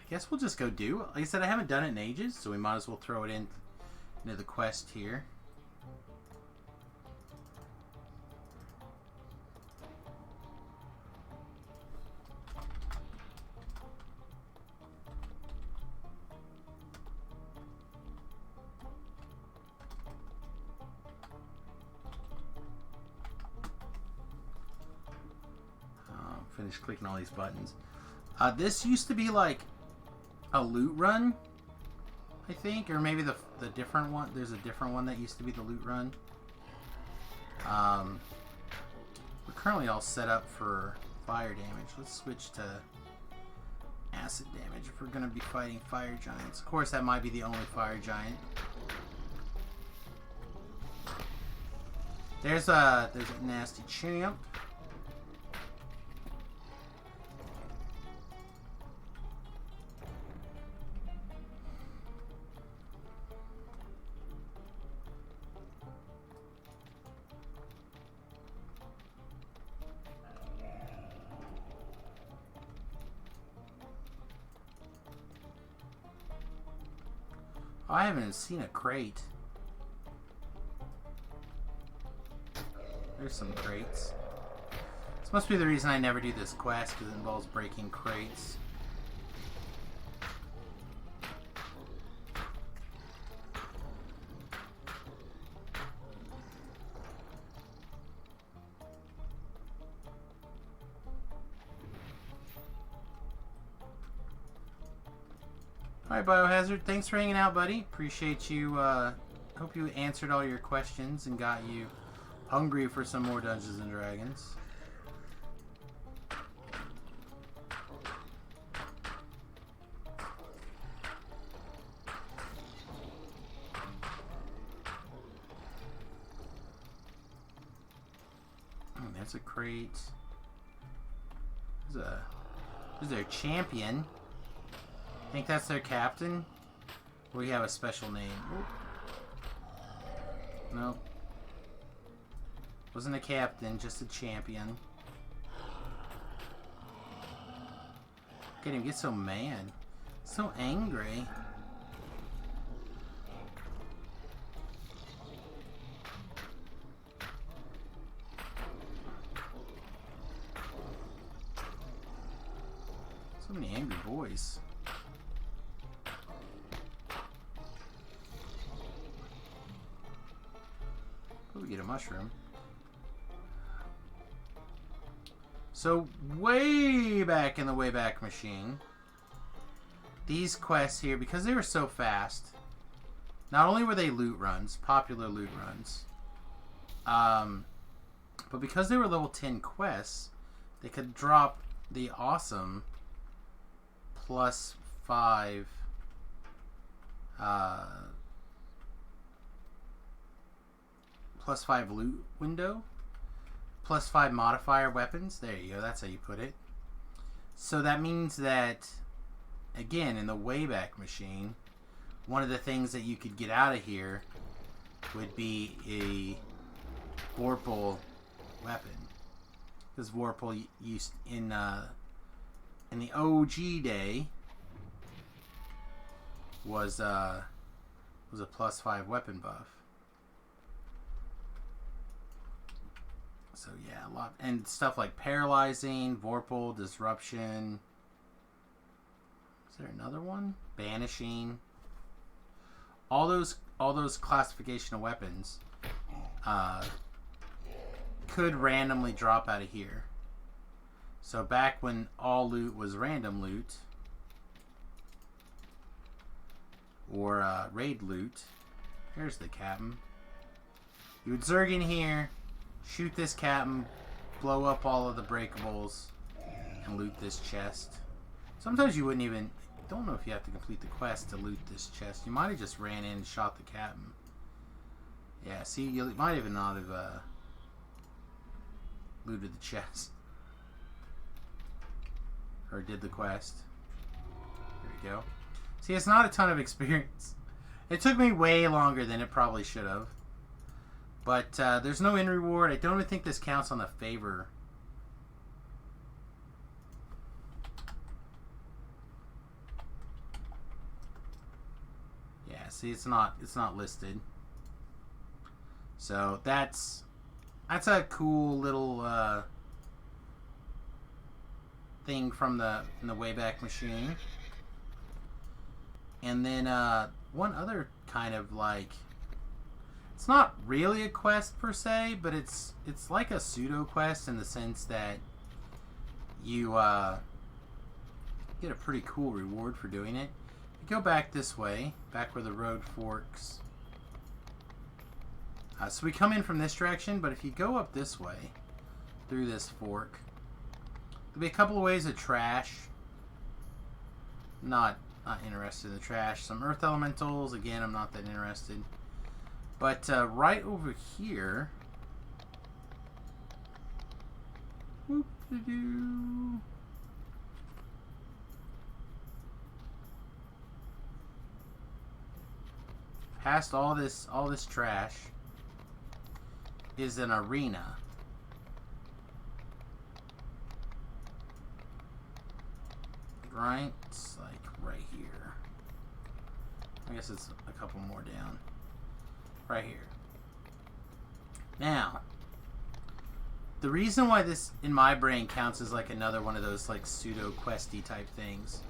I guess we'll just go do. Like I said, I haven't done it in ages, so we might as well throw it into the quest here. Finish clicking all these buttons. This used to be like a loot run, I think, or maybe the different one. There's a different one that used to be the loot run. We're currently all set up for fire damage. Let's switch to acid damage if we're going to be fighting fire giants. Of course, that might be the only fire giant. There's a nasty champ. I haven't seen a crate. There's some crates. This must be the reason I never do this quest, because it involves breaking crates. Alright, Biohazard, thanks for hanging out, buddy. Appreciate you. Hope you answered all your questions and got you hungry for some more Dungeons and Dragons. Oh, that's a crate. There's their champion. I think that's their captain. We have a special name. Nope. Wasn't a captain, just a champion. Look at him get so mad. So angry. So many angry boys. Oh, we get a mushroom. So, way back in the Wayback Machine, these quests here, because they were so fast, not only were they loot runs, popular loot runs, but because they were level 10 quests, they could drop the awesome +5 +5 loot window, +5 modifier weapons. There you go, that's how you put it. So that means that, again, in the Wayback Machine, one of the things that you could get out of here would be a Vorpal weapon. Because Vorpal used in the OG day was a +5 weapon buff. So yeah, a lot, and stuff like paralyzing, Vorpal, disruption. Is there another one? Banishing. All those classification of weapons could randomly drop out of here. So back when all loot was random loot or raid loot, here's the captain. You would zerg in here, shoot this captain, blow up all of the breakables, and loot this chest. Sometimes you wouldn't even... don't know if you have to complete the quest to loot this chest. You might have just ran in and shot the captain. Yeah, see, you might even not have looted the chest. Or did the quest. There we go. See, it's not a ton of experience. It took me way longer than it probably should have. But there's no end reward. I don't even think this counts on the favor. Yeah, see, it's not listed. So that's a cool little thing from the Wayback Machine. And then one other kind of like, it's not really a quest per se, but it's like a pseudo quest in the sense that you get a pretty cool reward for doing it. You go back this way, back where the road forks. So we come in from this direction, but if you go up this way, through this fork, there'll be a couple of ways of trash. Not interested in the trash. Some earth elementals, again, I'm not that interested. But right over here, whoop-de-doo. Past all this trash is an arena. Right? It's like right here. I guess it's a couple more down. Right here. Now, the reason why this in my brain counts as like another one of those like pseudo questy type things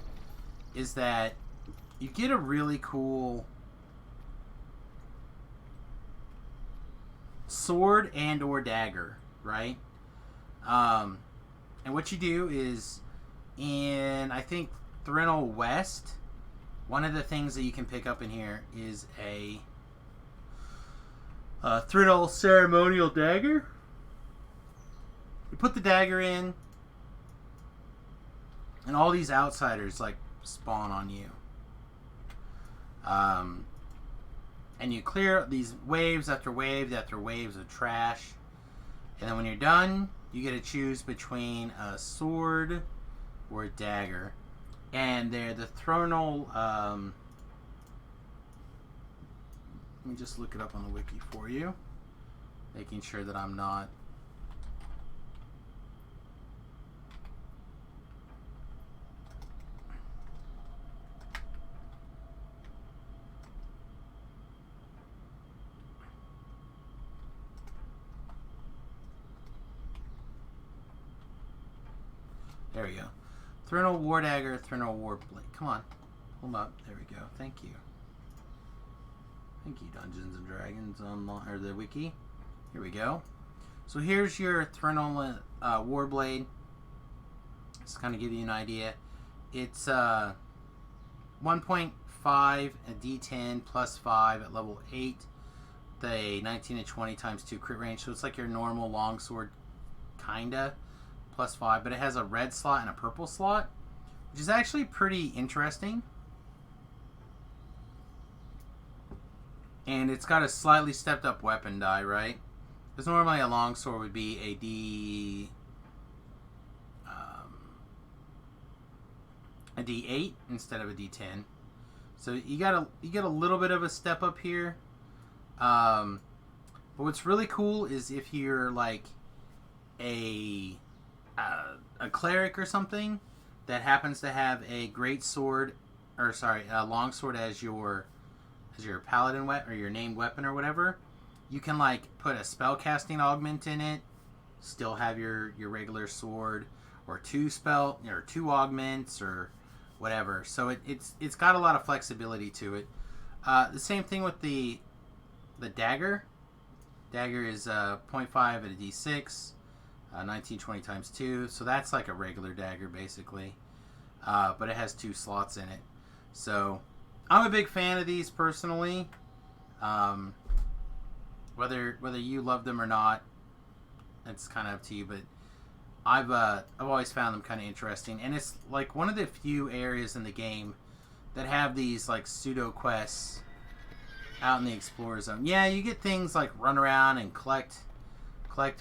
is that you get a really cool sword and or dagger, right? And what you do is in, I think, Thrinal West, one of the things that you can pick up in here is a Thrinal ceremonial dagger. You put the dagger in, and all these outsiders like spawn on you. And you clear these waves after waves after waves of trash. And then when you're done, you get to choose between a sword or a dagger. And they're the Thronal... let me just look it up on the wiki for you. Making sure that I'm not... There we go. Thrinal War Dagger, Thrinal War Blade. Come on. Pull them up. There we go. Thank you. Thank you, Dungeons and Dragons online, or the wiki. Here we go. So here's your Thrinal Warblade. Just kind of give you an idea. It's 1.5 a D10 plus 5 at level 8. The 19 and 20 times 2 crit range. So it's like your normal longsword, kinda, plus 5. But it has a red slot and a purple slot, which is actually pretty interesting. And it's got a slightly stepped up weapon die, right? Because normally a longsword would be a D8 instead of a D10. So you get a little bit of a step up here. But what's really cool is if you're like a cleric or something that happens to have a great sword, or sorry, a longsword as your paladin weapon or your named weapon or whatever, you can like put a spellcasting augment in it, still have your regular sword, or two augments or whatever. So it's got a lot of flexibility to it. The same thing with the dagger. Dagger is 0.5 at a D6, 1920 times 2. So that's like a regular dagger basically, but it has 2 slots in it. So I'm a big fan of these personally. Whether you love them or not, it's kind of up to you. But I've always found them kind of interesting, and it's like one of the few areas in the game that have these like pseudo quests out in the Explorer Zone. Yeah, you get things like run around and collect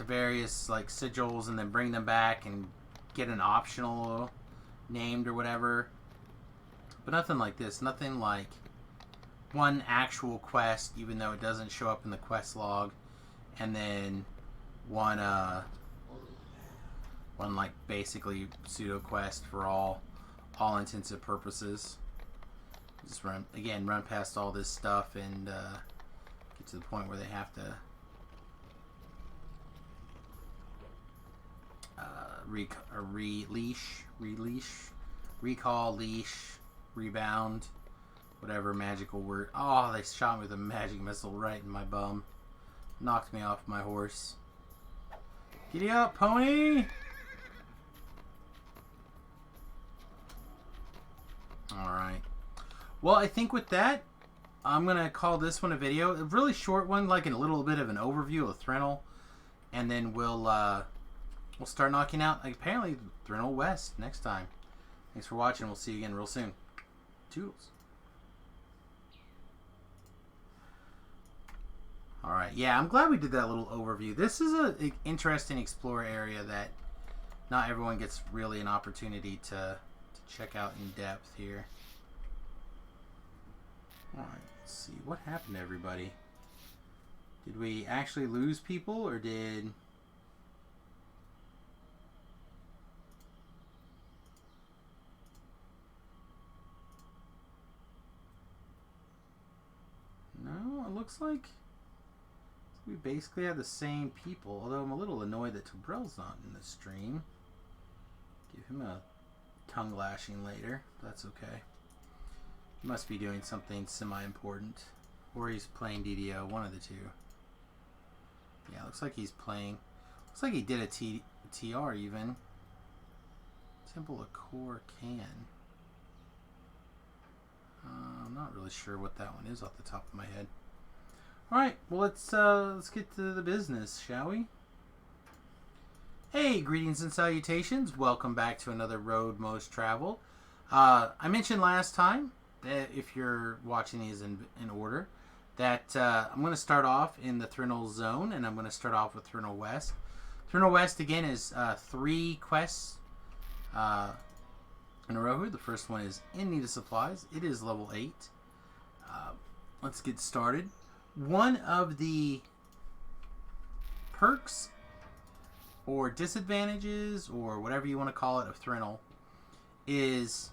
various like sigils and then bring them back and get an optional named or whatever. But nothing like this. Nothing like one actual quest, even though it doesn't show up in the quest log, and then one like basically pseudo quest for all intents and purposes. Just run past all this stuff and get to the point where they have to recall, leash, rebound, whatever magical word. Oh, they shot me with a magic missile right in my bum. Knocked me off my horse. Giddy up, pony! Alright. Well, I think with that, I'm going to call this one a video. A really short one, like a little bit of an overview of Thrinal. And then we'll start knocking out, like, apparently, Thrinal West next time. Thanks for watching. We'll see you again real soon. Toodles. Alright, yeah, I'm glad we did that little overview. This is an interesting Explorer area that not everyone gets really an opportunity to check out in depth here. Alright, let's see. What happened to everybody? Did we actually lose people, or did... No, it looks like we basically have the same people, although I'm a little annoyed that Tobrel's not in the stream. Give him a tongue lashing later. That's okay. He must be doing something semi-important. Or he's playing DDO, one of the two. Yeah, looks like he's playing. Looks like he did a TR even. Temple of Core Can. I'm not really sure what that one is off the top of my head. Alright, well let's get to the business, shall we? Hey, greetings and salutations. Welcome back to another Road Most Traveled. I mentioned last time that if you're watching these in order, that I'm going to start off in the Thrinal Zone, and I'm going to start off with Thrinal West. Thrinal West, again, is 3 quests in a row here. The first one is In Need of Supplies. It is level 8. Let's get started. One of the perks or disadvantages or whatever you want to call it of Thrinil is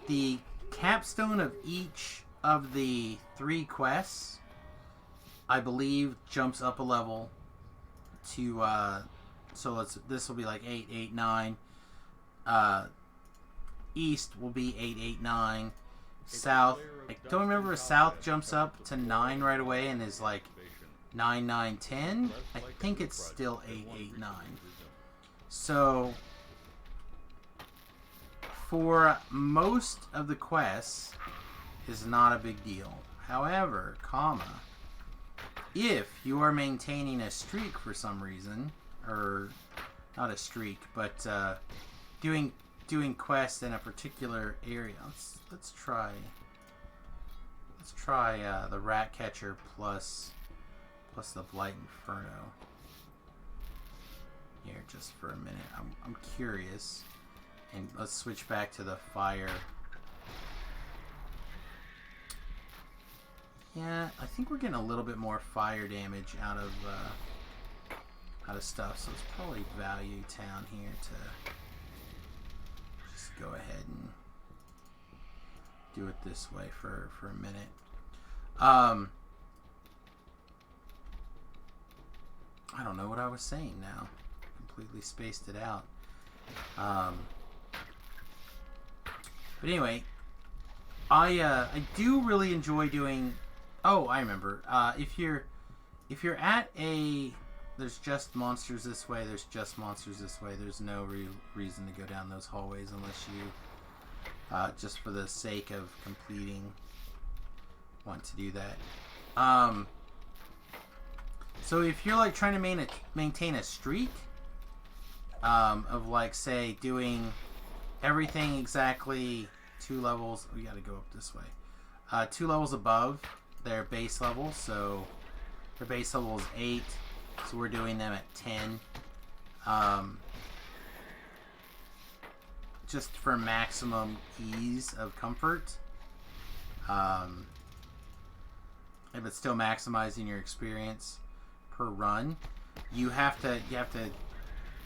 the capstone of each of the 3 quests, I believe, jumps up a level to so this will be like 8, 8, 9. East will be 8, 8, 9. South, I don't remember if South jumps up to 9 right away and is like 9, 9, 10. I think it's still 8, 8, 9. So for most of the quests is not a big deal. However, if you are maintaining a streak for some reason, or not a streak, but doing quests in a particular area. Let's try the Rat Catcher plus the Blight Inferno here just for a minute. I'm curious, and let's switch back to the fire. Yeah, I think we're getting a little bit more fire damage out of stuff, so it's probably value town here to just go ahead and do it this way for a minute. I don't know what I was saying now. Completely spaced it out. But anyway, I do really enjoy doing. Oh, I remember. If you're at a there's just monsters this way. There's just monsters this way. There's no real reason to go down those hallways unless you just for the sake of completing want to do that. So if you're like trying to maintain a streak of like say doing everything exactly 2 levels, we got to go up this way. 2 levels above their base level, so their base level is 8, so we're doing them at 10. Just for maximum ease of comfort. But still maximizing your experience per run. You have to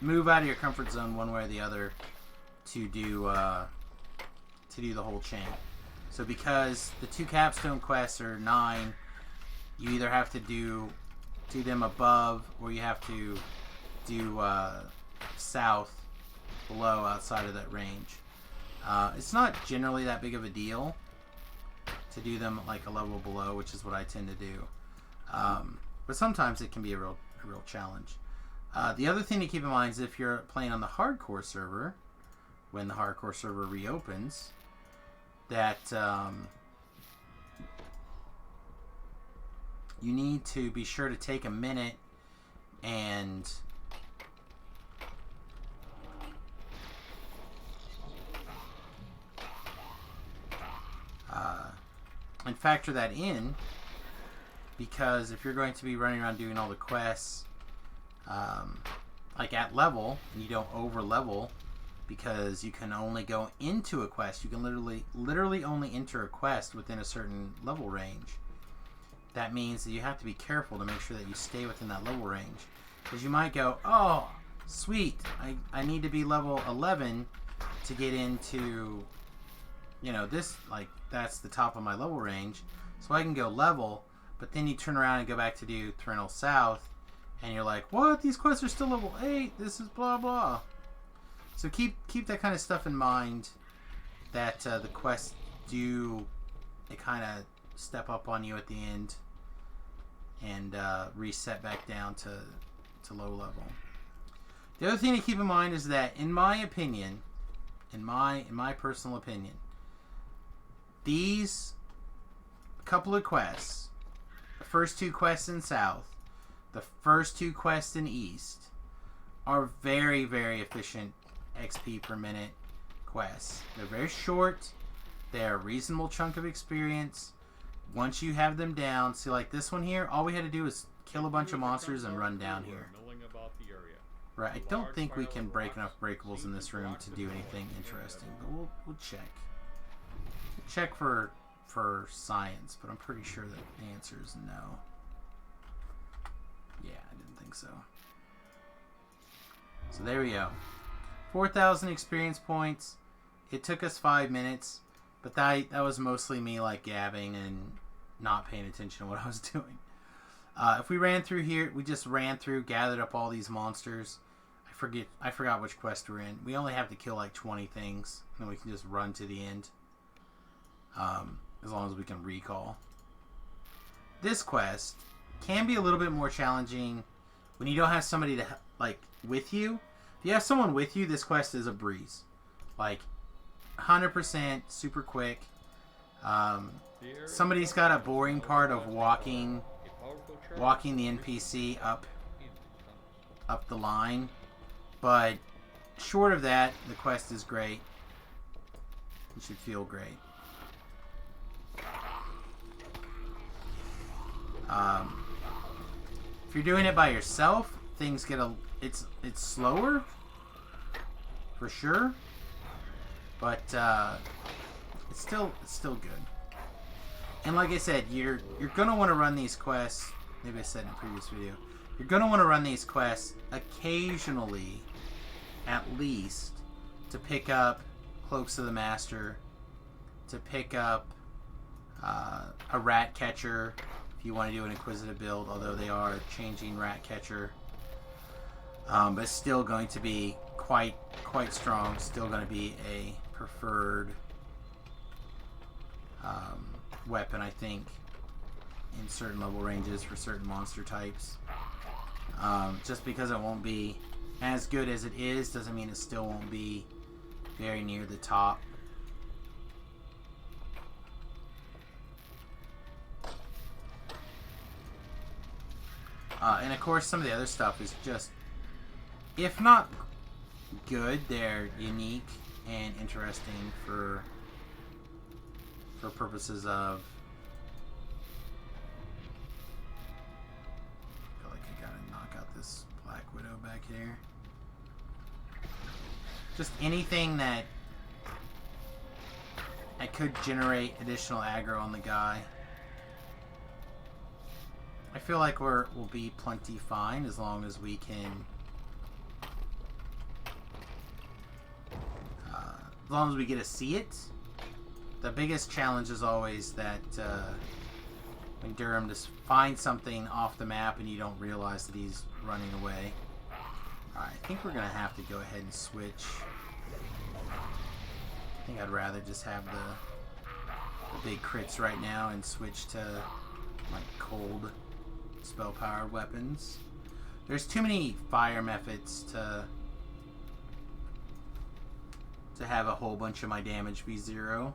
move out of your comfort zone one way or the other to do the whole chain. So because the 2 capstone quests are 9, you either have to do them above, or you have to do south below outside of that range. It's not generally that big of a deal to do them like a level below, which is what I tend to do. But sometimes it can be a real challenge. The other thing to keep in mind is if you're playing on the hardcore server, when the hardcore server reopens, that you need to be sure to take a minute and factor that in, because if you're going to be running around doing all the quests like at level, and you don't over level, because you can only go into a quest, you can literally only enter a quest within a certain level range. That means that you have to be careful to make sure that you stay within that level range, because you might go, oh sweet, I need to be level 11 to get into, you know, this, like, that's the top of my level range, so I can go level. But then you turn around and go back to do Thrinil South, and you're like, what? These quests are still level 8. This is blah blah. So keep that kind of stuff in mind. That the quests do, they kind of step up on you at the end and reset back down to low level. The other thing to keep in mind is that, in my opinion, in my personal opinion, these couple of quests, the first 2 quests in South, the first 2 quests in East, are very, very efficient XP per minute quests. They're very short. They're a reasonable chunk of experience. Once you have them down, see, like this one here, all we had to do is kill a bunch of monsters and run down here. Right, I don't think we can break enough breakables in this room to do anything interesting, but we'll check. Check for science, but I'm pretty sure that the answer is no. Yeah, I didn't think so. So there we go. 4,000 experience points. It took us 5 minutes, but that was mostly me like gabbing and not paying attention to what I was doing. If we ran through here, we just ran through, gathered up all these monsters. I forgot which quest we're in. We only have to kill like 20 things, and then we can just run to the end. As long as we can recall. This quest can be a little bit more challenging when you don't have somebody to like with you. If you have someone with you, this quest is a breeze. Like 100% super quick. Somebody's got a boring part of walking the NPC up the line, but short of that, the quest is great. It should feel great. If you're doing it by yourself, things get it's slower for sure, but it's still good. And like I said, you're gonna want to run these quests. Maybe I said in a previous video. You're gonna want to run these quests occasionally, at least, to pick up Cloaks of the Master, to pick up a rat catcher. If you want to do an inquisitive build, although they are changing rat catcher, but it's still going to be quite strong. Still going to be a preferred weapon, I think, in certain level ranges for certain monster types. Just because it won't be as good as it is doesn't mean it still won't be very near the top. And of course, some of the other stuff is just, if not good, they're unique and interesting for purposes of. I feel like I gotta knock out this Black Widow back here. Just anything that I could generate additional aggro on the guy. I feel like we'll be plenty fine as long as we can, as long as we get to see it. The biggest challenge is always that when Durham just finds something off the map and you don't realize that he's running away. Alright, I think we're going to have to go ahead and switch. I think I'd rather just have the big crits right now and switch to like cold spell-powered weapons. There's too many fire methods to have a whole bunch of my damage be 0.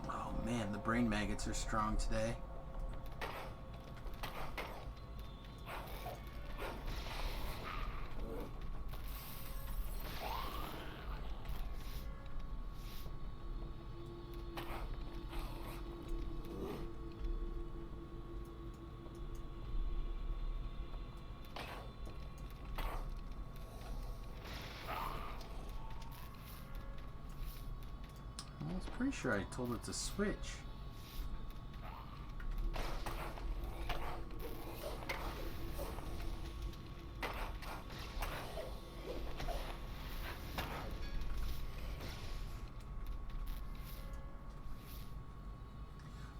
Oh man, the brain maggots are strong today. I was pretty sure I told it to switch.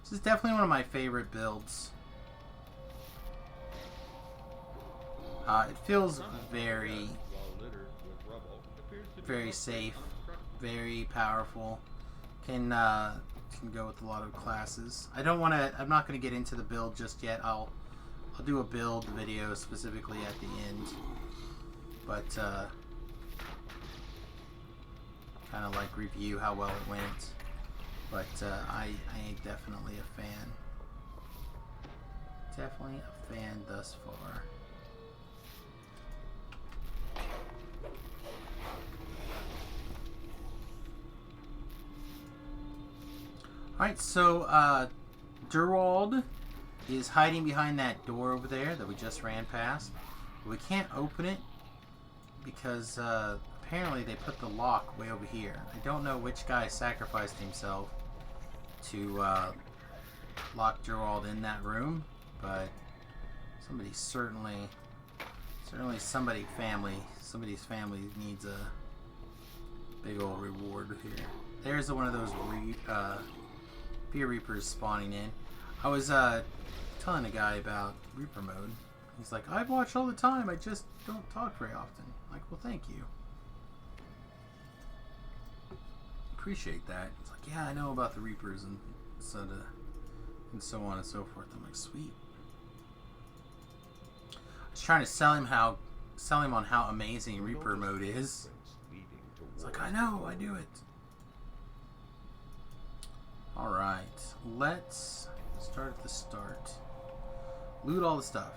This is definitely one of my favorite builds. It feels very safe, very powerful. Can go with a lot of classes. I'm not going to get into the build just yet. I'll do a build video specifically at the end. But kind of like review how well it went. But I ain't definitely a fan. Definitely a fan thus far. Alright, so Durwald is hiding behind that door over there that we just ran past. We can't open it because apparently they put the lock way over here. I don't know which guy sacrificed himself to lock Gerald in that room, but certainly somebody's family needs a big old reward here. There's one of those Fear Reapers spawning in. I was telling a guy about Reaper mode. He's like, I watch all the time, I just don't talk very often. I'm like, well, thank you. Appreciate that. It's like, yeah, I know about the Reapers and so on and so forth. I'm like, sweet. I was trying to sell him on how amazing Reaper mode is. It's like, I know, I do it. Alright, let's start at the start. Loot all the stuff.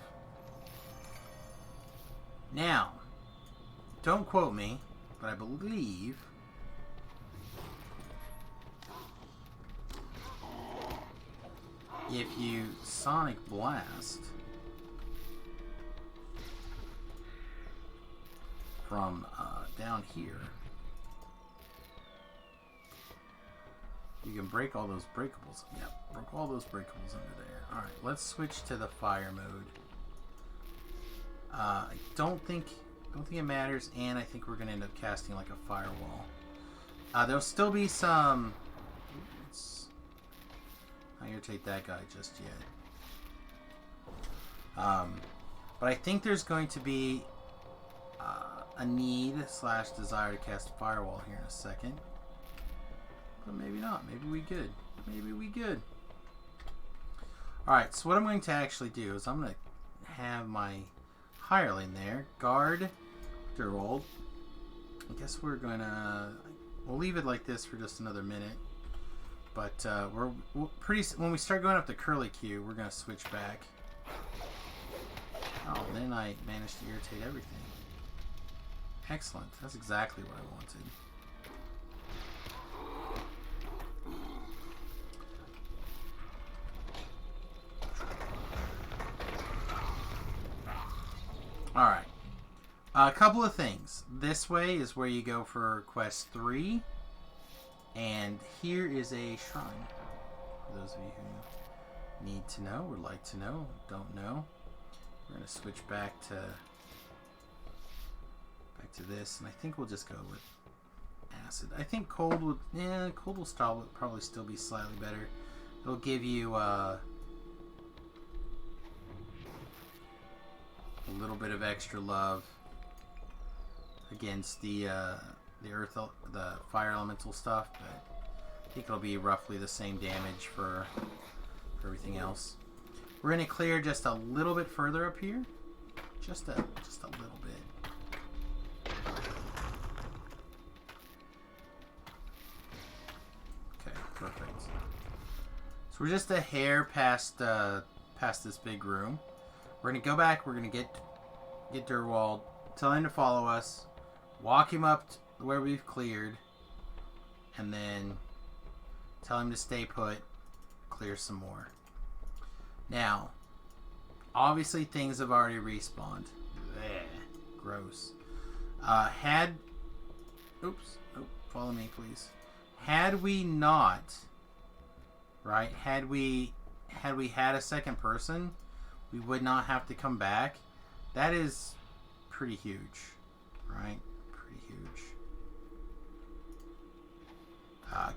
Now, don't quote me, but I believe if you Sonic Blast from down here, you can break all those breakables. Yep, broke all those breakables under there. Alright, let's switch to the fire mode. I don't think it matters, and I think we're going to end up casting like a firewall. There'll still be some... Let's not irritate that guy just yet. But I think there's going to be a need/desire to cast a firewall here in a second. But maybe not. Maybe we good. Maybe we good. Alright, so what I'm going to actually do is I'm going to have my hireling there guard Gerald. I guess we're going to... We'll leave it like this for just another minute. But when we start going up the curly queue, we're going to switch back. Oh, then I managed to irritate everything. Excellent. That's exactly what I wanted. Alright. A couple of things. This way is where you go for quest 3. And here is a shrine. For those of you who need to know, would like to know, don't know. We're going to switch back to this, and I think we'll just go with acid. I think cold will probably still be slightly better. It'll give you a little bit of extra love against the fire elemental stuff, but I think it'll be roughly the same damage for everything else. We're going to clear just a little bit further up here, just a little bit. Okay, perfect. So we're just a hair past this big room. We're going to go back. We're going to get Durwald, tell him to follow us, walk him up to where we've cleared, and then tell him to stay put, clear some more. Now, obviously things have already respawned. Blech, gross. Follow me, please. Had we not, right? Had we had a second person, we would not have to come back. That is pretty huge, right? Pretty huge.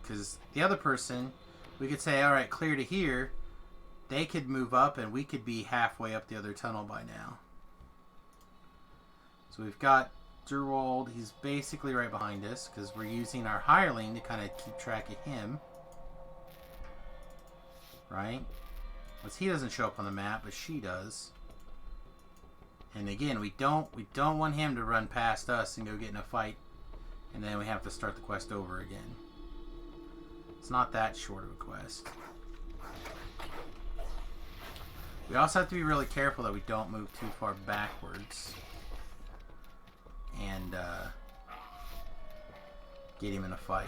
Because the other person, we could say, all right, clear to here. They could move up, and we could be halfway up the other tunnel by now. So we've got Durwald. He's basically right behind us, because we're using our hireling to kind of keep track of him. Right? Because he doesn't show up on the map, but she does. And again, we don't want him to run past us and go get in a fight, and then we have to start the quest over again. It's not that short of a quest. We also have to be really careful that we don't move too far backwards and get him in a fight.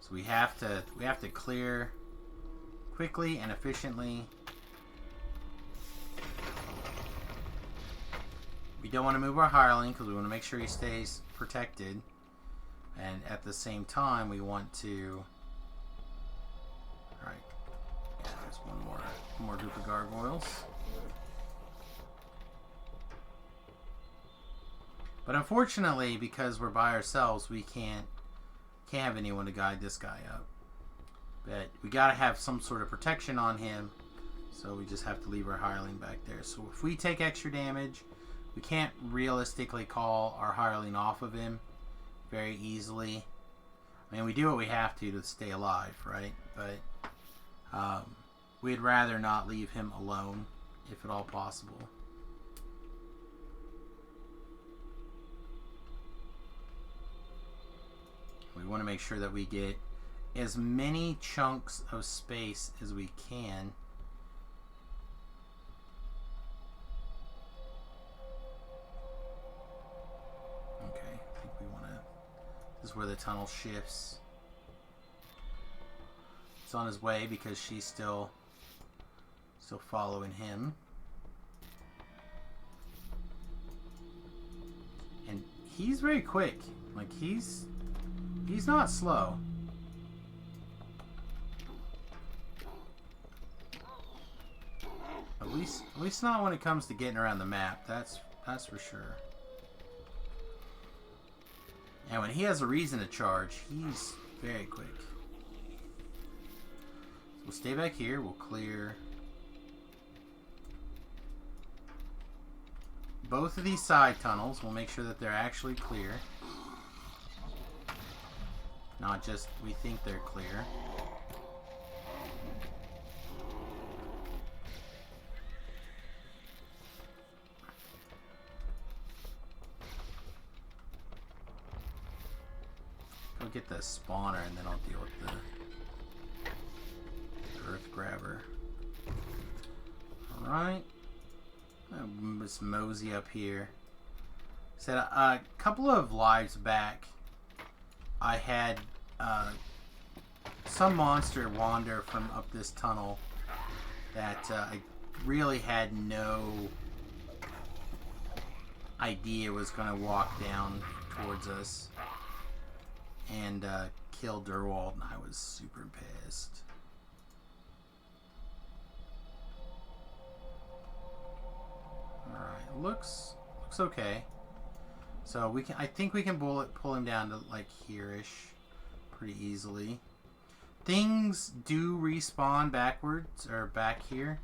So we have to clear quickly and efficiently. We don't want to move our hireling because we want to make sure he stays protected, and at the same time we want to... Alright, more group of gargoyles. But unfortunately, because we're by ourselves, we can't have anyone to guide this guy up. But we gotta have some sort of protection on him, so we just have to leave our hireling back there. So if we take extra damage, we can't realistically call our hireling off of him very easily. I mean, we do what we have to stay alive, right? But we'd rather not leave him alone, if at all possible. We want to make sure that we get as many chunks of space as we can. Okay, I think we want to... This is where the tunnel shifts. It's on his way because she's still following him. And he's very quick. Like, he's not slow. At least not when it comes to getting around the map. That's for sure. And when he has a reason to charge, he's very quick. So we'll stay back here. We'll clear both of these side tunnels. We'll make sure that they're actually clear. Not just we think they're clear. Go get the spawner and then I'll deal with the earth grabber. Alright. Let's mosey up here. Said a couple of lives back, I had some monster wander from up this tunnel that I really had no idea was going to walk down towards us and kill Durwald, and I was super pissed. Alright, looks okay. So I think we can pull him down to like here-ish pretty easily. Things do respawn backwards or back here.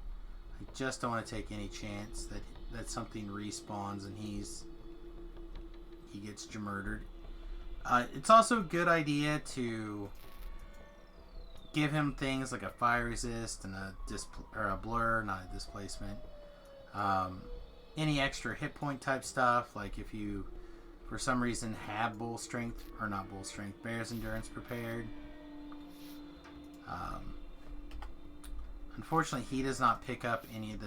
I just don't want to take any chance that something respawns and he gets murdered. It's also a good idea to give him things like a fire resist and a blur, not a displacement. Any extra hit point type stuff, like if you for some reason have bull strength, or not bull strength, bear's endurance prepared. Unfortunately, he does not pick up any of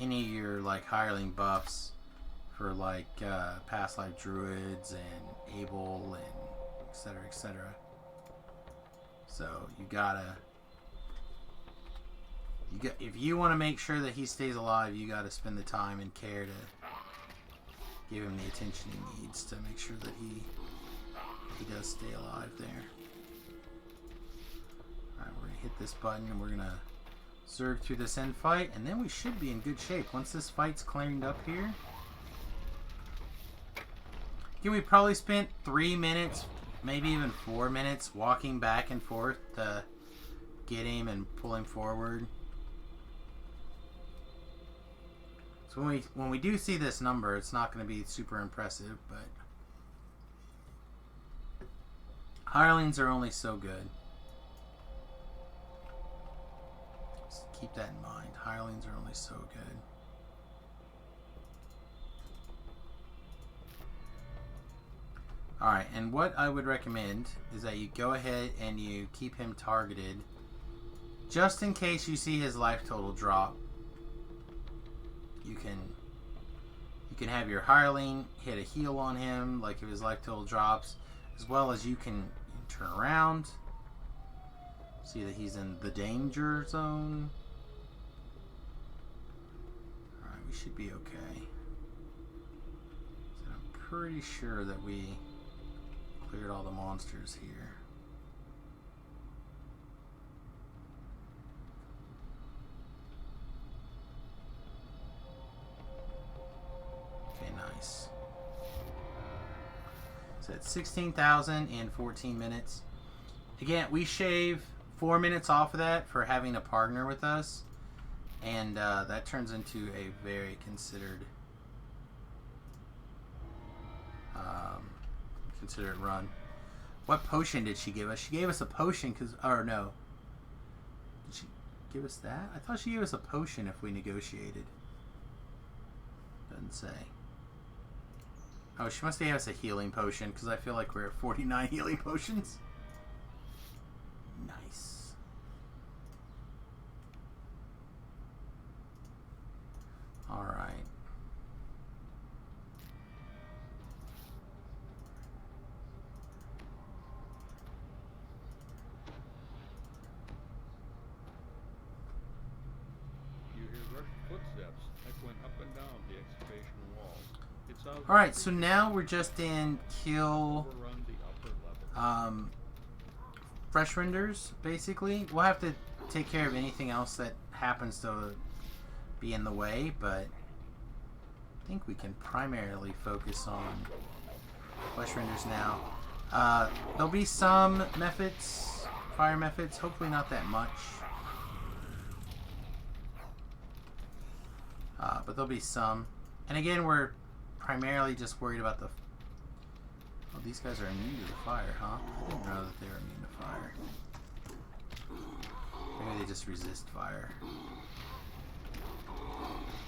your like hireling buffs for like past life druids and able and etc. etc. So if you want to make sure that he stays alive, you got to spend the time and care to give him the attention he needs to make sure that he does stay alive there. Alright, we're going to hit this button and we're going to zerg through this end fight, and then we should be in good shape. Once this fight's cleared up here, again, we probably spent 3 minutes, maybe even 4 minutes, walking back and forth to get him and pull him forward. So when we do see this number, it's not going to be super impressive, but hirelings are only so good. Just keep that in mind. Hirelings are only so good. Alright, and what I would recommend is that you go ahead and you keep him targeted just in case you see his life total drop. You can have your hireling hit a heal on him, like if his life total drops, as well as you can turn around, see that he's in the danger zone. Alright, we should be okay. So I'm pretty sure that we cleared all the monsters here. Nice. So it's 16,000 in 14 minutes. Again, we shave 4 minutes off of that for having a partner with us. And that turns into a very considered run. What potion did she give us? She gave us a potion because... Or no. Did she give us that? I thought she gave us a potion if we negotiated. Doesn't say. Oh, she must have given us a healing potion because I feel like we're at 49 healing potions. Nice. Alright. You hear rushed footsteps echoing up and down the excavation wall. It sounds Alright, so now we're just in kill overrun the upper level. fresh renders, basically. We'll have to take care of anything else that happens to be in the way, but I think we can primarily focus on flesh renders now. There'll be some methods, fire methods, hopefully not that much. But there'll be some. And again, we're primarily just worried about the... Oh, these guys are immune to the fire, huh? I didn't know that they were immune to fire. Maybe they just resist fire.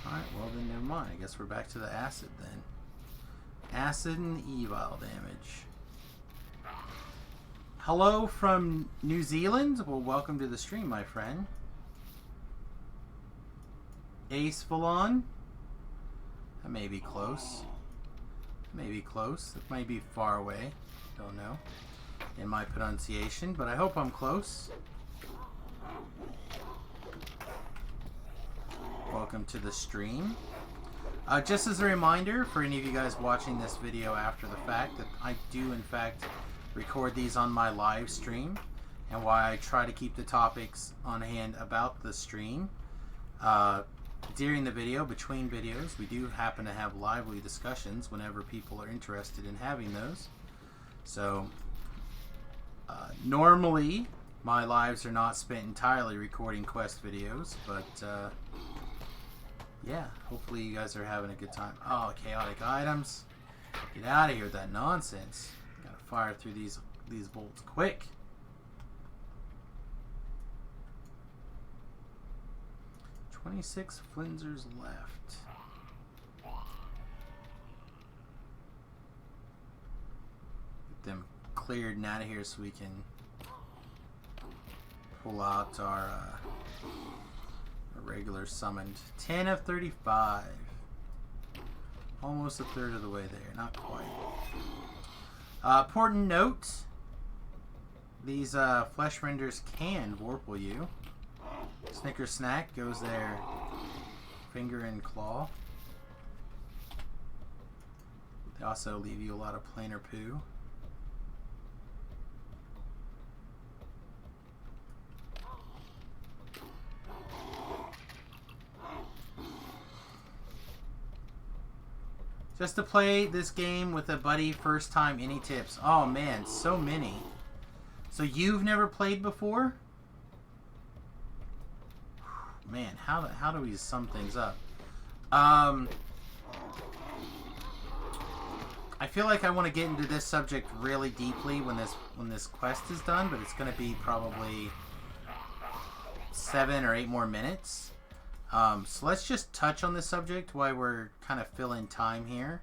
Alright, well then never mind. I guess we're back to the acid then. Acid and evil damage. Hello from New Zealand? Well, welcome to the stream, my friend. Ace Valon? That may be close. Maybe close. It might be far away. Don't know. In my pronunciation, but I hope I'm close. Welcome to the stream. Just as a reminder for any of you guys watching this video after the fact, that I do in fact record these on my live stream, and why I try to keep the topics on hand about the stream. During the video, between videos, we do happen to have lively discussions whenever people are interested in having those. So, normally, my lives are not spent entirely recording quest videos, but, yeah, hopefully you guys are having a good time. Oh, chaotic items. Get out of here with that nonsense. Gotta fire through these bolts quick. 26 Flinzers left. Get them cleared and out of here so we can pull out our regular summoned. 10 of 35. Almost a third of the way there. Not quite. Important note. These flesh renders can vorpal you. Snicker Snack goes there. Finger and claw. They also leave you a lot of planar poo. Just to play this game with a buddy, first time, any tips? Oh man, so many. So you've never played before? Man, how do we sum things up? I feel like I want to get into this subject really deeply when this quest is done, but it's going to be probably 7 or 8 more minutes. So let's just touch on this subject while we're kind of filling time here.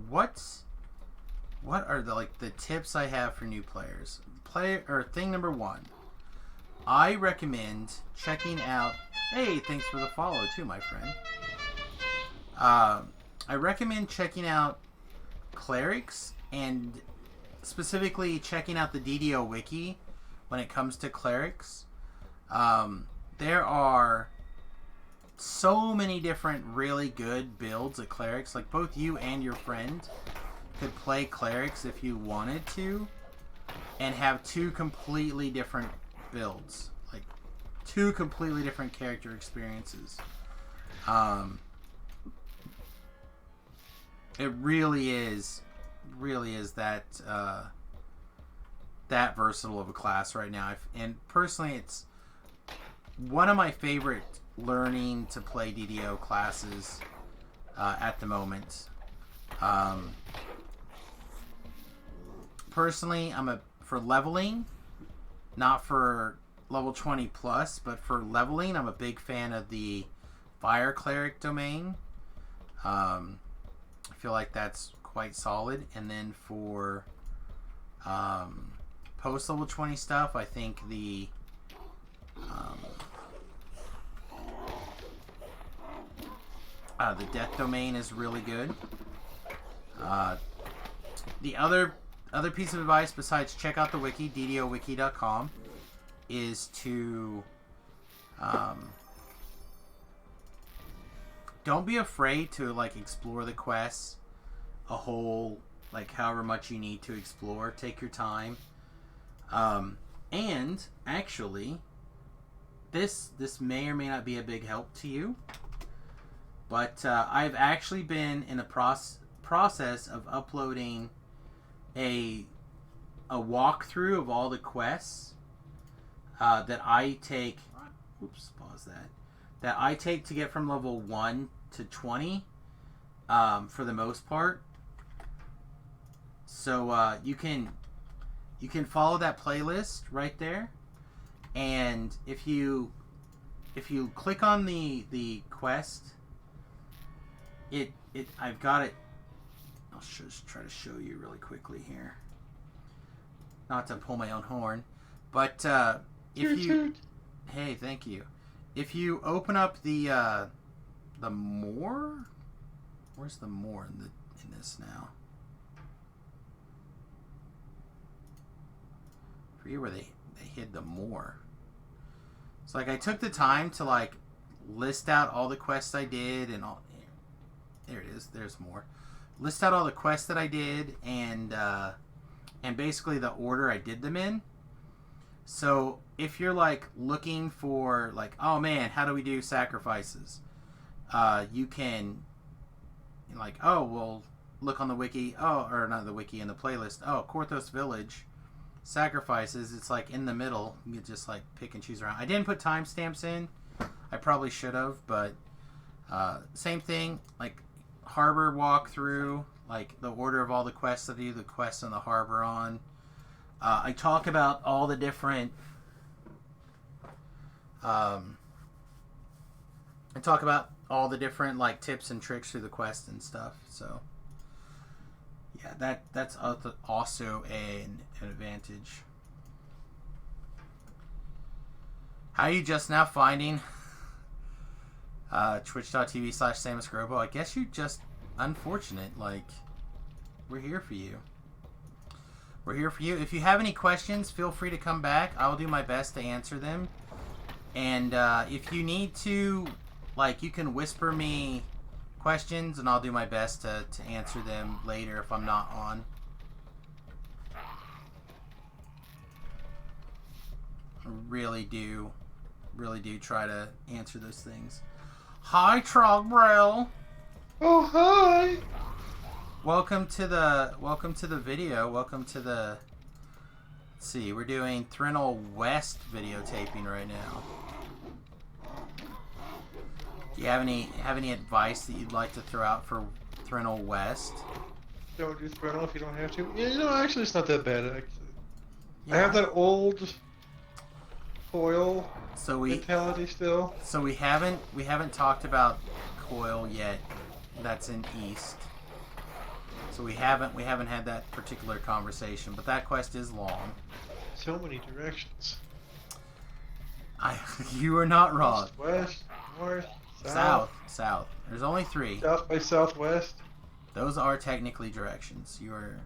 What are the tips I have for new players? Thing number 1. I recommend checking out... Hey, thanks for the follow too, my friend. I recommend checking out clerics, and specifically checking out the DDO wiki when it comes to clerics. There are so many different really good builds of clerics. Like, both you and your friend could play clerics if you wanted to, and have 2 completely different builds, like 2 completely different character experiences. It really is that that versatile of a class right now. And personally, it's one of my favorite learning to play DDO classes at the moment. Personally, for leveling, not for level 20 plus, but for leveling, I'm a big fan of the Fire Cleric domain. I feel like that's quite solid. And then for post level 20 stuff, I think the Death domain is really good. The other piece of advice besides check out the wiki, ddowiki.com, is to don't be afraid to like explore the quests a whole, like however much you need to explore. Take your time. And actually, this may or may not be a big help to you, but I've actually been in a process of uploading a walkthrough of all the quests that I take. Oops, pause that. That I take to get from level 1 to 20, for the most part. So you can follow that playlist right there, and if you click on the quest, I've got it. I'll just try to show you really quickly here. Not to pull my own horn, but if you, hey, thank you. If you open up the more, where's the more in this now? I forget where they hid the more. So like I took the time to like list out all the quests I did and all. There it is. There's more. List out all the quests that I did and basically the order I did them in. So if you're like looking for like, oh man, how do we do sacrifices? You can like, oh well, look on the wiki. Oh, or not the wiki, in the playlist. Oh, Korthos Village sacrifices. It's like in the middle. You can just like pick and choose around. I didn't put timestamps in. I probably should have, but same thing. Like harbor walkthrough, like the order of all the quests that I do, the quests in the harbor on. I talk about all the different. I talk about all the different like tips and tricks through the quest and stuff. So yeah, that's also an advantage. How are you just now finding twitch.tv/SamusGrobo? I guess you just unfortunate. Like, we're here for you. We're here for you. If you have any questions, feel free to come back. I will do my best to answer them. And if you need to, like, you can whisper me questions, and I'll do my best to answer them later if I'm not on. I really do try to answer those things. Hi, Trogbrell. Oh, hi. Welcome to the video. Welcome to the. Let's see, we're doing Thrinol West videotaping right now. Do you have any advice that you'd like to throw out for Thrinol West? Don't do Thrinol if you don't have to. Yeah, you know, actually, it's not that bad. Actually. Yeah. I have that old coil mentality still. So we haven't talked about Coil yet. That's in East. So we haven't had that particular conversation, but that quest is long. So many directions. You are not wrong. East, west, north, South. There's only 3. South by southwest. Those are technically directions. You are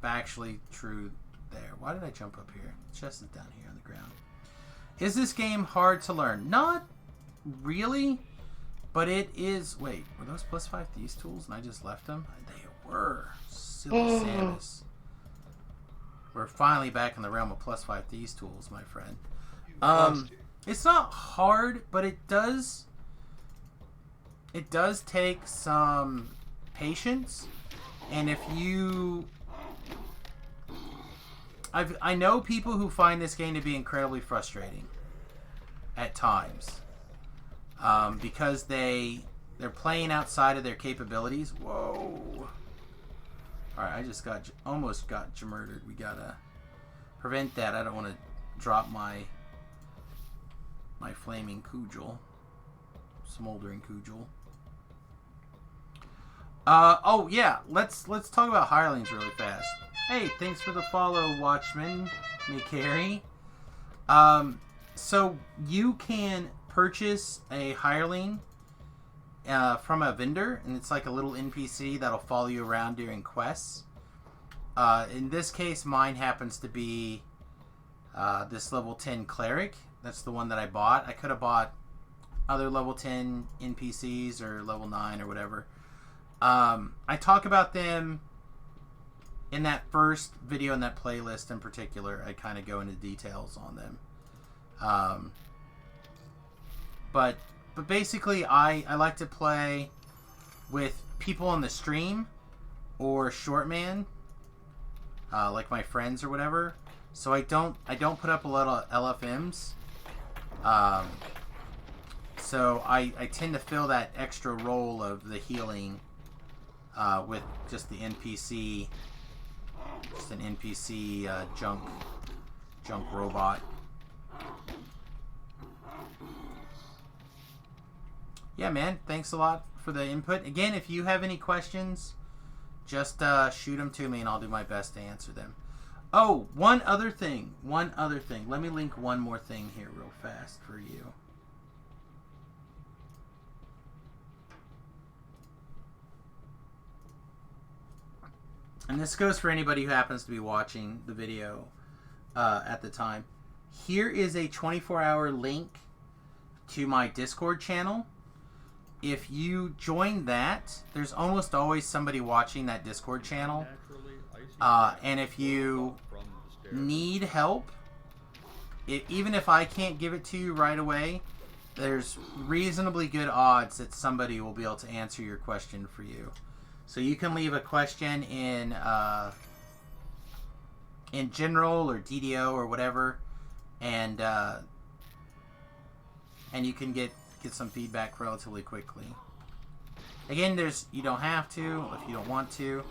factually true there. Why did I jump up here? Chest is down here on the ground. Is this game hard to learn? Not really, but it is. Wait, were those +5 these tools and I just left them? They were. Silly Samus. We're finally back in the realm of +5 these tools, my friend. It's not hard, but it does take some patience, and if you... I know people who find this game to be incredibly frustrating at times because they're playing outside of their capabilities. Whoa! All right, I just almost got murdered. We gotta prevent that. I don't want to drop my flaming Kujal, smoldering Kujal. Oh yeah, let's talk about hirelings really fast. Hey, thanks for the follow, Watchman McCary. So you can purchase a hireling from a vendor, and it's like a little NPC that'll follow you around during quests. In this case, mine happens to be this level 10 cleric. That's the one that I bought. I could have bought other level 10 NPCs or level 9 or whatever. I talk about them in that first video in that playlist in particular. I kind of go into details on them. But basically, I like to play with people on the stream or Shortman, like my friends or whatever. So I don't put up a lot of LFMs. So I tend to fill that extra role of the healing with just the NPC, just an NPC junk robot. Yeah, man. Thanks a lot for the input. Again, if you have any questions, just shoot them to me and I'll do my best to answer them. Oh, one other thing. Let me link one more thing here real fast for you. And this goes for anybody who happens to be watching the video at the time. Here is a 24-hour link to my Discord channel. If you join that, there's almost always somebody watching that Discord channel. And if you need help, even if I can't give it to you right away, there's reasonably good odds that somebody will be able to answer your question for you. So you can leave a question in general or DDO or whatever, and you can get some feedback relatively quickly. Again, you don't have to if you don't want to,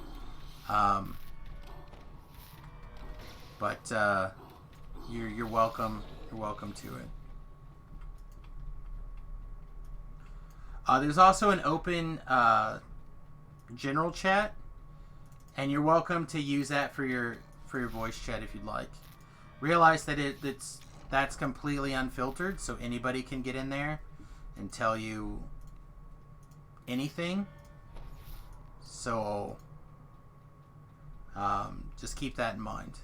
but you're welcome. You're welcome to it. There's also an open general chat, and you're welcome to use that for your voice chat if you'd like. Realize that that's completely unfiltered, so anybody can get in there and tell you anything. So just keep that in mind.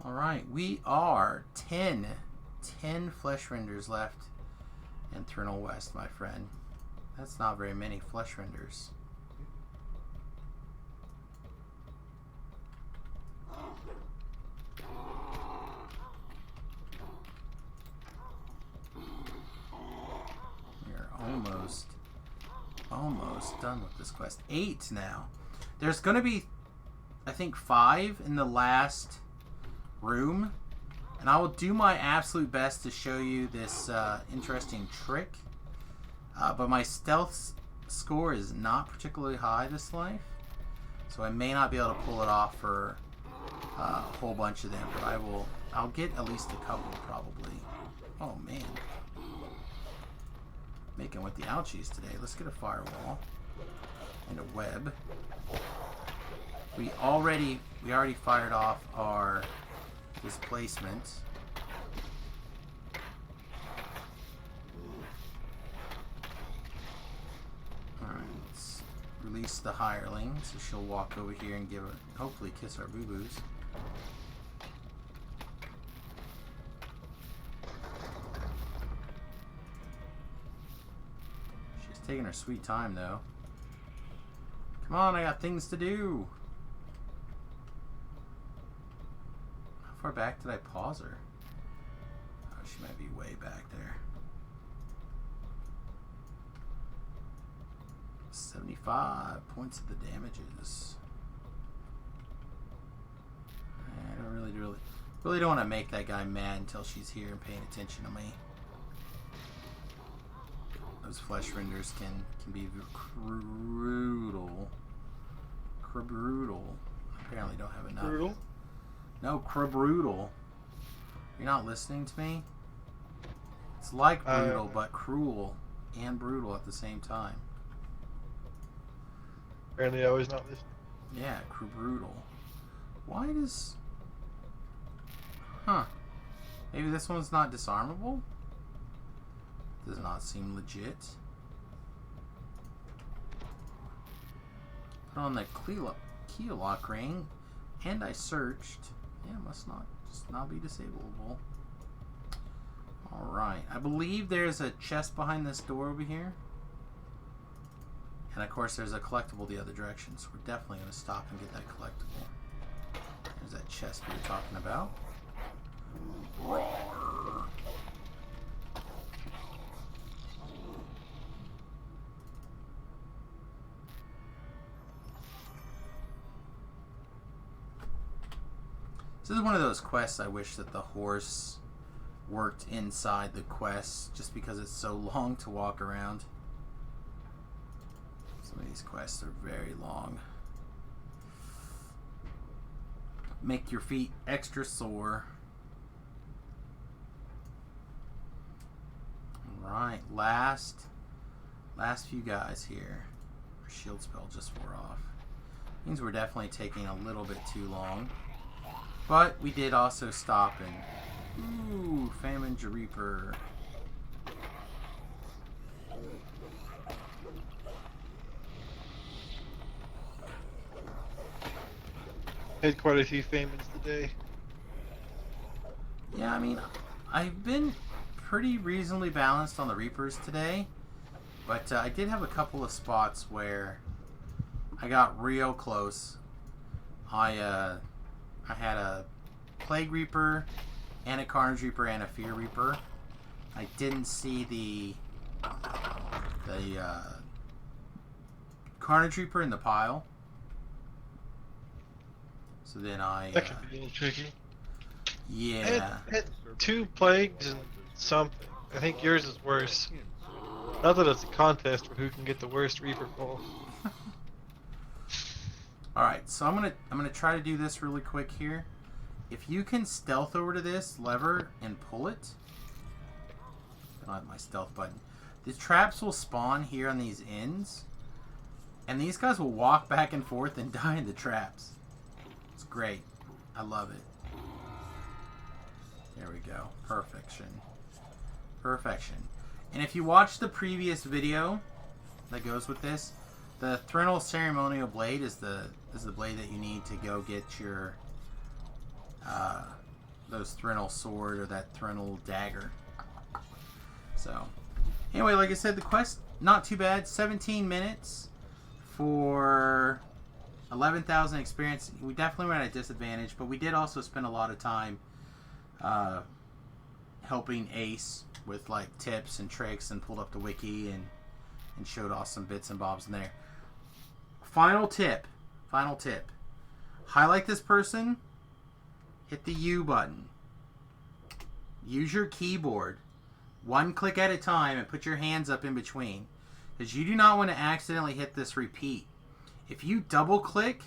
Alright, we are 10 flesh renders left in Thrinal West, my friend. That's not very many flesh renders. We're almost done with this quest. 8 now. There's going to be, I think, 5 in the last room, and I will do my absolute best to show you this interesting trick, but my stealth score is not particularly high this life, so I may not be able to pull it off for a whole bunch of them, but I'll get at least a couple probably. Oh man, making with the ouchies today. Let's get a firewall and a web. We already fired off our displacement. Alright, let's release the hireling so she'll walk over here and hopefully kiss our boo-boos. She's taking her sweet time though. Come on, I got things to do. far back did I pause her? Oh, she might be way back there. 75 points of the damages. I don't really don't want to make that guy mad until she's here and paying attention to me. Those flesh renders can be brutal. Brutal. Apparently don't have enough. Brutal? No, brutal. You're not listening to me? It's like brutal, but cruel and brutal at the same time. Apparently I was not listening. Yeah, brutal. Why does... Huh. Maybe this one's not disarmable? Does not seem legit. Put on the key lock ring, and I searched. Yeah, must not be disableable. Alright, I believe there's a chest behind this door over here. And of course there's a collectible the other direction, so we're definitely going to stop and get that collectible. There's that chest we were talking about. Roar. This is one of those quests I wish that the horse worked inside the quest, just because it's so long to walk around. Some of these quests are very long. Make your feet extra sore. Alright, last few guys here. Our shield spell just wore off. Means we're definitely taking a little bit too long. But we did also stop and... Ooh, Famine Reaper. Had quite a few famines today. Yeah, I mean, I've been pretty reasonably balanced on the Reapers today. But I did have a couple of spots where I got real close. I had a Plague Reaper and a Carnage Reaper and a Fear Reaper. I didn't see the Carnage Reaper in the pile. So then I... That could be a little tricky. Yeah. I had 2 plagues and something. I think yours is worse. Not that it's a contest for who can get the worst Reaper pull. Alright, so I'm gonna try to do this really quick here. If you can stealth over to this lever and pull it. I don't have my stealth button. The traps will spawn here on these ends. And these guys will walk back and forth and die in the traps. It's great. I love it. There we go. Perfection. Perfection. And if you watch the previous video that goes with this, the Thrinal Ceremonial Blade is the blade that you need to go get your those Thrinal Sword or that Thrinal Dagger. So, anyway, like I said, the quest, not too bad. 17 minutes for 11,000 experience. We definitely were at a disadvantage, but we did also spend a lot of time helping Ace with like tips and tricks and pulled up the wiki and showed off some bits and bobs in there. Final tip. Highlight this person. Hit the U button. Use your keyboard. 1 click at a time and put your hands up in between. Because you do not want to accidentally hit this repeat. If you double click,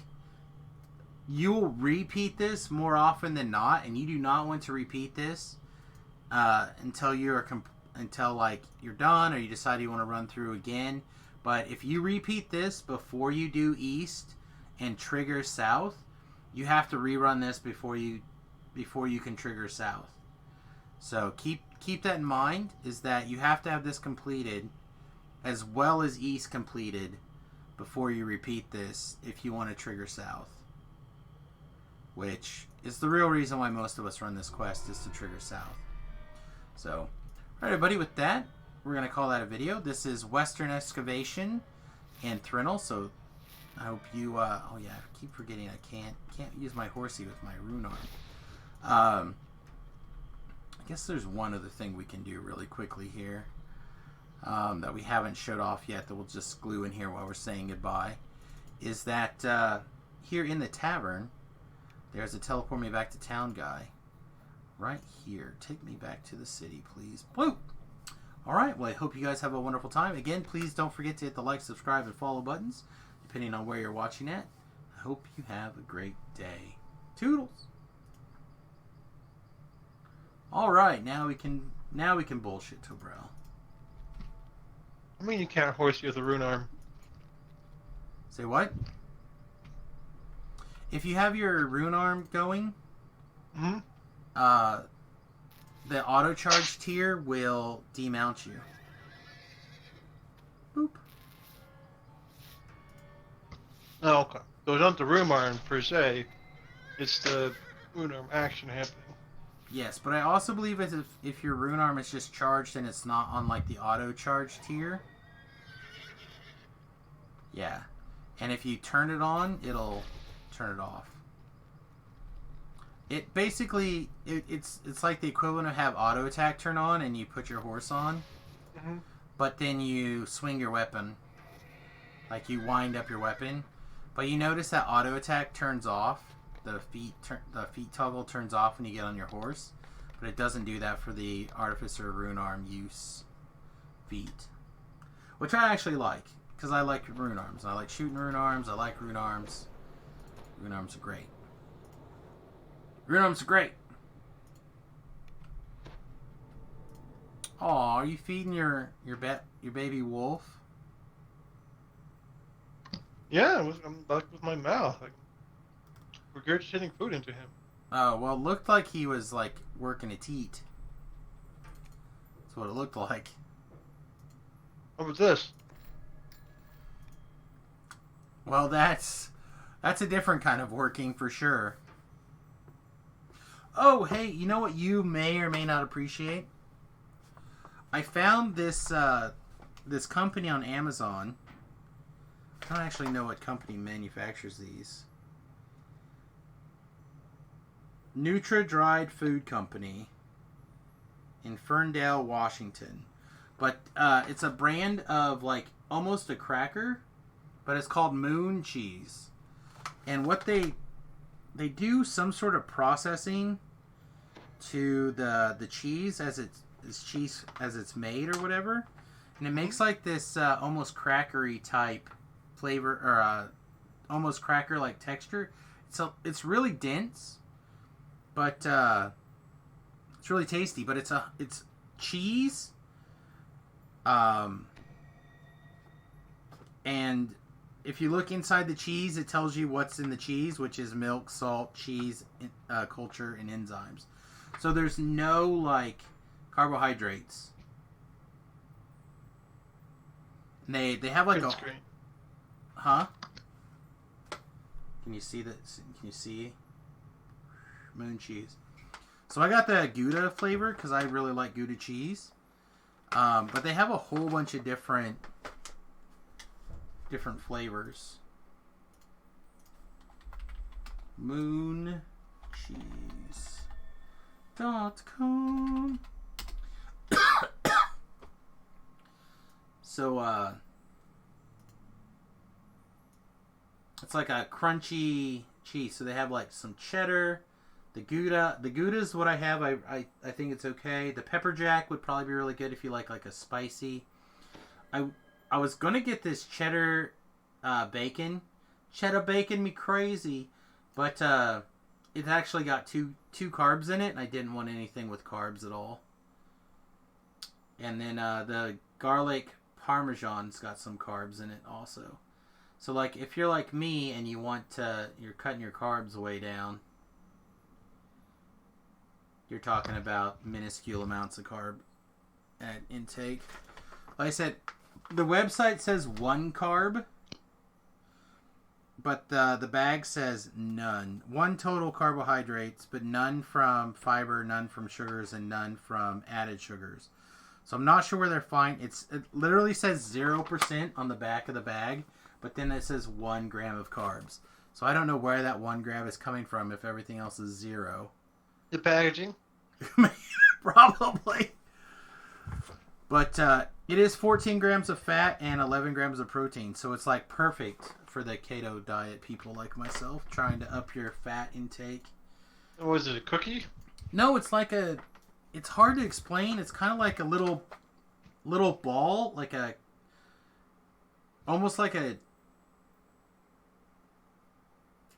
you will repeat this more often than not. And you do not want to repeat this until you're done or you decide you want to run through again. But if you repeat this before you do east and trigger south, you have to rerun this before you can trigger south. So keep that in mind, is that you have to have this completed as well as east completed before you repeat this if you want to trigger south. Which is the real reason why most of us run this quest, is to trigger south. So, alright everybody, with that, we're going to call that a video. This is Western Excavation and Thrinal, so I hope you, oh yeah, I keep forgetting I can't use my horsey with my rune arm. I guess there's one other thing we can do really quickly here that we haven't showed off yet that we'll just glue in here while we're saying goodbye. Is that here in the tavern, there's a teleport me back to town guy. Right here. Take me back to the city, please. Woo! Alright, well, I hope you guys have a wonderful time. Again, please don't forget to hit the like, subscribe, and follow buttons, depending on where you're watching at. I hope you have a great day. Toodles! Alright, now we can bullshit Tobrel. I mean, you can't horse you with a rune arm. Say what? If you have your rune arm going, Hmm? the auto charge tier will demount you. Boop. Oh, okay. So it's not the rune arm per se. It's the rune arm action happening. Yes, but I also believe if your rune arm is just charged and it's not on like the auto charge tier. Yeah. And if you turn it on, it'll turn it off. It basically it's like the equivalent of have auto attack turn on and you put your horse on, but then you swing your weapon, like you wind up your weapon, but you notice that auto attack turns off. The feet toggle turns off when you get on your horse, but it doesn't do that for the Artificer rune arm use feat, which I actually like because I like rune arms. I like shooting rune arms. I like rune arms. Rune arms are great. Rune arms are great. Aw, are you feeding your baby wolf? Yeah, I'm like with my mouth. Like, regurgitating food into him. Oh, well, it looked like he was, like, working a teat. That's what it looked like. What was this? Well, that's a different kind of working for sure. Oh, hey, you know what you may or may not appreciate? I found this this company on Amazon. I don't actually know what company manufactures these. Nutra Dried Food Company in Ferndale, Washington. But it's a brand of like almost a cracker, but it's called Moon Cheese. And what they do some sort of processing to the cheese as it's made or whatever, and it makes like this almost crackery type flavor or almost cracker like texture. It's really dense, but it's really tasty. But it's cheese, and if you look inside the cheese, it tells you what's in the cheese, which is milk, salt, cheese, culture, and enzymes. So there's no, like, carbohydrates. And they have, like, Green a... screen. Huh? Can you see that? Can you see? Moon cheese. So I got the Gouda flavor, because I really like Gouda cheese. But they have a whole bunch of different flavors. Mooncheese.com. So it's like a crunchy cheese. So they have like some cheddar, the Gouda. The Gouda is what I have. I think it's okay. The pepper jack would probably be really good if you like a spicy. I was gonna get this cheddar bacon. Cheddar bacon me crazy, but it actually got two carbs in it, and I didn't want anything with carbs at all. And then the garlic parmesan's got some carbs in it also. So like if you're like me and you're cutting your carbs way down, you're talking about minuscule amounts of carb at intake. Like I said, the website says 1 carb, but the bag says none. 1 total carbohydrates, but none from fiber, none from sugars, and none from added sugars. So I'm not sure where they're finding. It literally says 0% on the back of the bag, but then it says 1 gram of carbs. So I don't know where that 1 gram is coming from if everything else is 0. The packaging. Probably. But it is 14 grams of fat and 11 grams of protein, so it's like perfect for the keto diet people like myself, trying to up your fat intake. Was it a cookie? No, it's like a... It's hard to explain. It's kind of like a little ball, like a... Almost like a...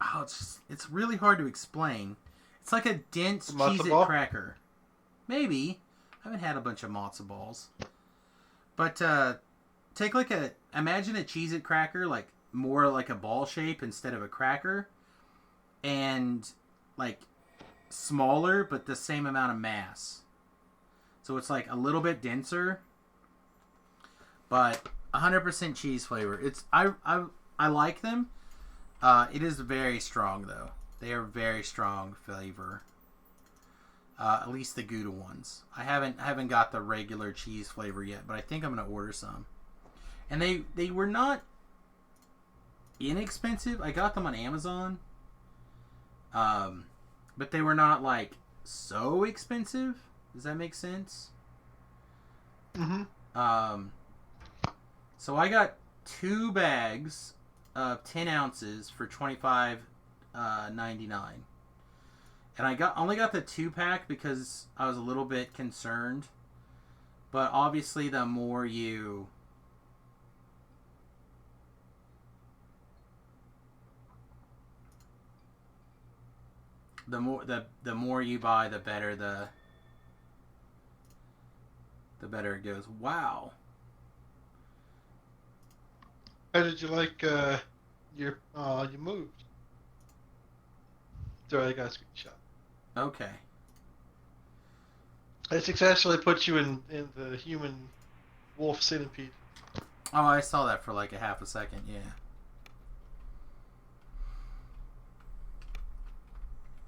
Oh, it's really hard to explain. It's like a dense Cheez-It cracker. Maybe. I haven't had a bunch of matzo balls. But take like a... Imagine a Cheez-It cracker, like more like a ball shape instead of a cracker. And like smaller, but the same amount of mass. So it's like a little bit denser. But 100% cheese flavor. I like them. It is very strong though. They are very strong flavor. At least the Gouda ones. I haven't got the regular cheese flavor yet, but I think I'm gonna order some. And they were not inexpensive. I got them on Amazon. But they were not like so expensive. Does that make sense? Mm-hmm. So I got 2 bags of 10 ounces for $25.99. And I only got the 2-pack because I was a little bit concerned. But obviously the more you... The more you buy, the better the better it goes. Wow. How did you like your... you moved. Sorry, I got a screenshot. Okay. I successfully put you in the human wolf centipede. Oh, I saw that for like a half a second, yeah.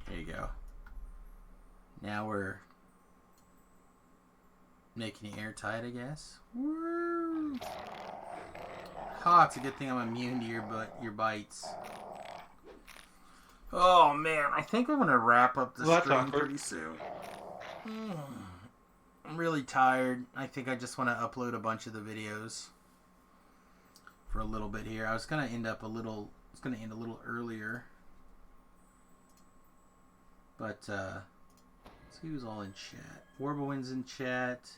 There you go. Now we're making it airtight, I guess. Woo! Oh, it's a good thing I'm immune to your bites. Oh man, I think I'm gonna wrap up the stream pretty soon. I'm really tired. I think I just want to upload a bunch of the videos for a little bit here. I was gonna end a little earlier, but let's see who's all in chat. Warbowin's in chat.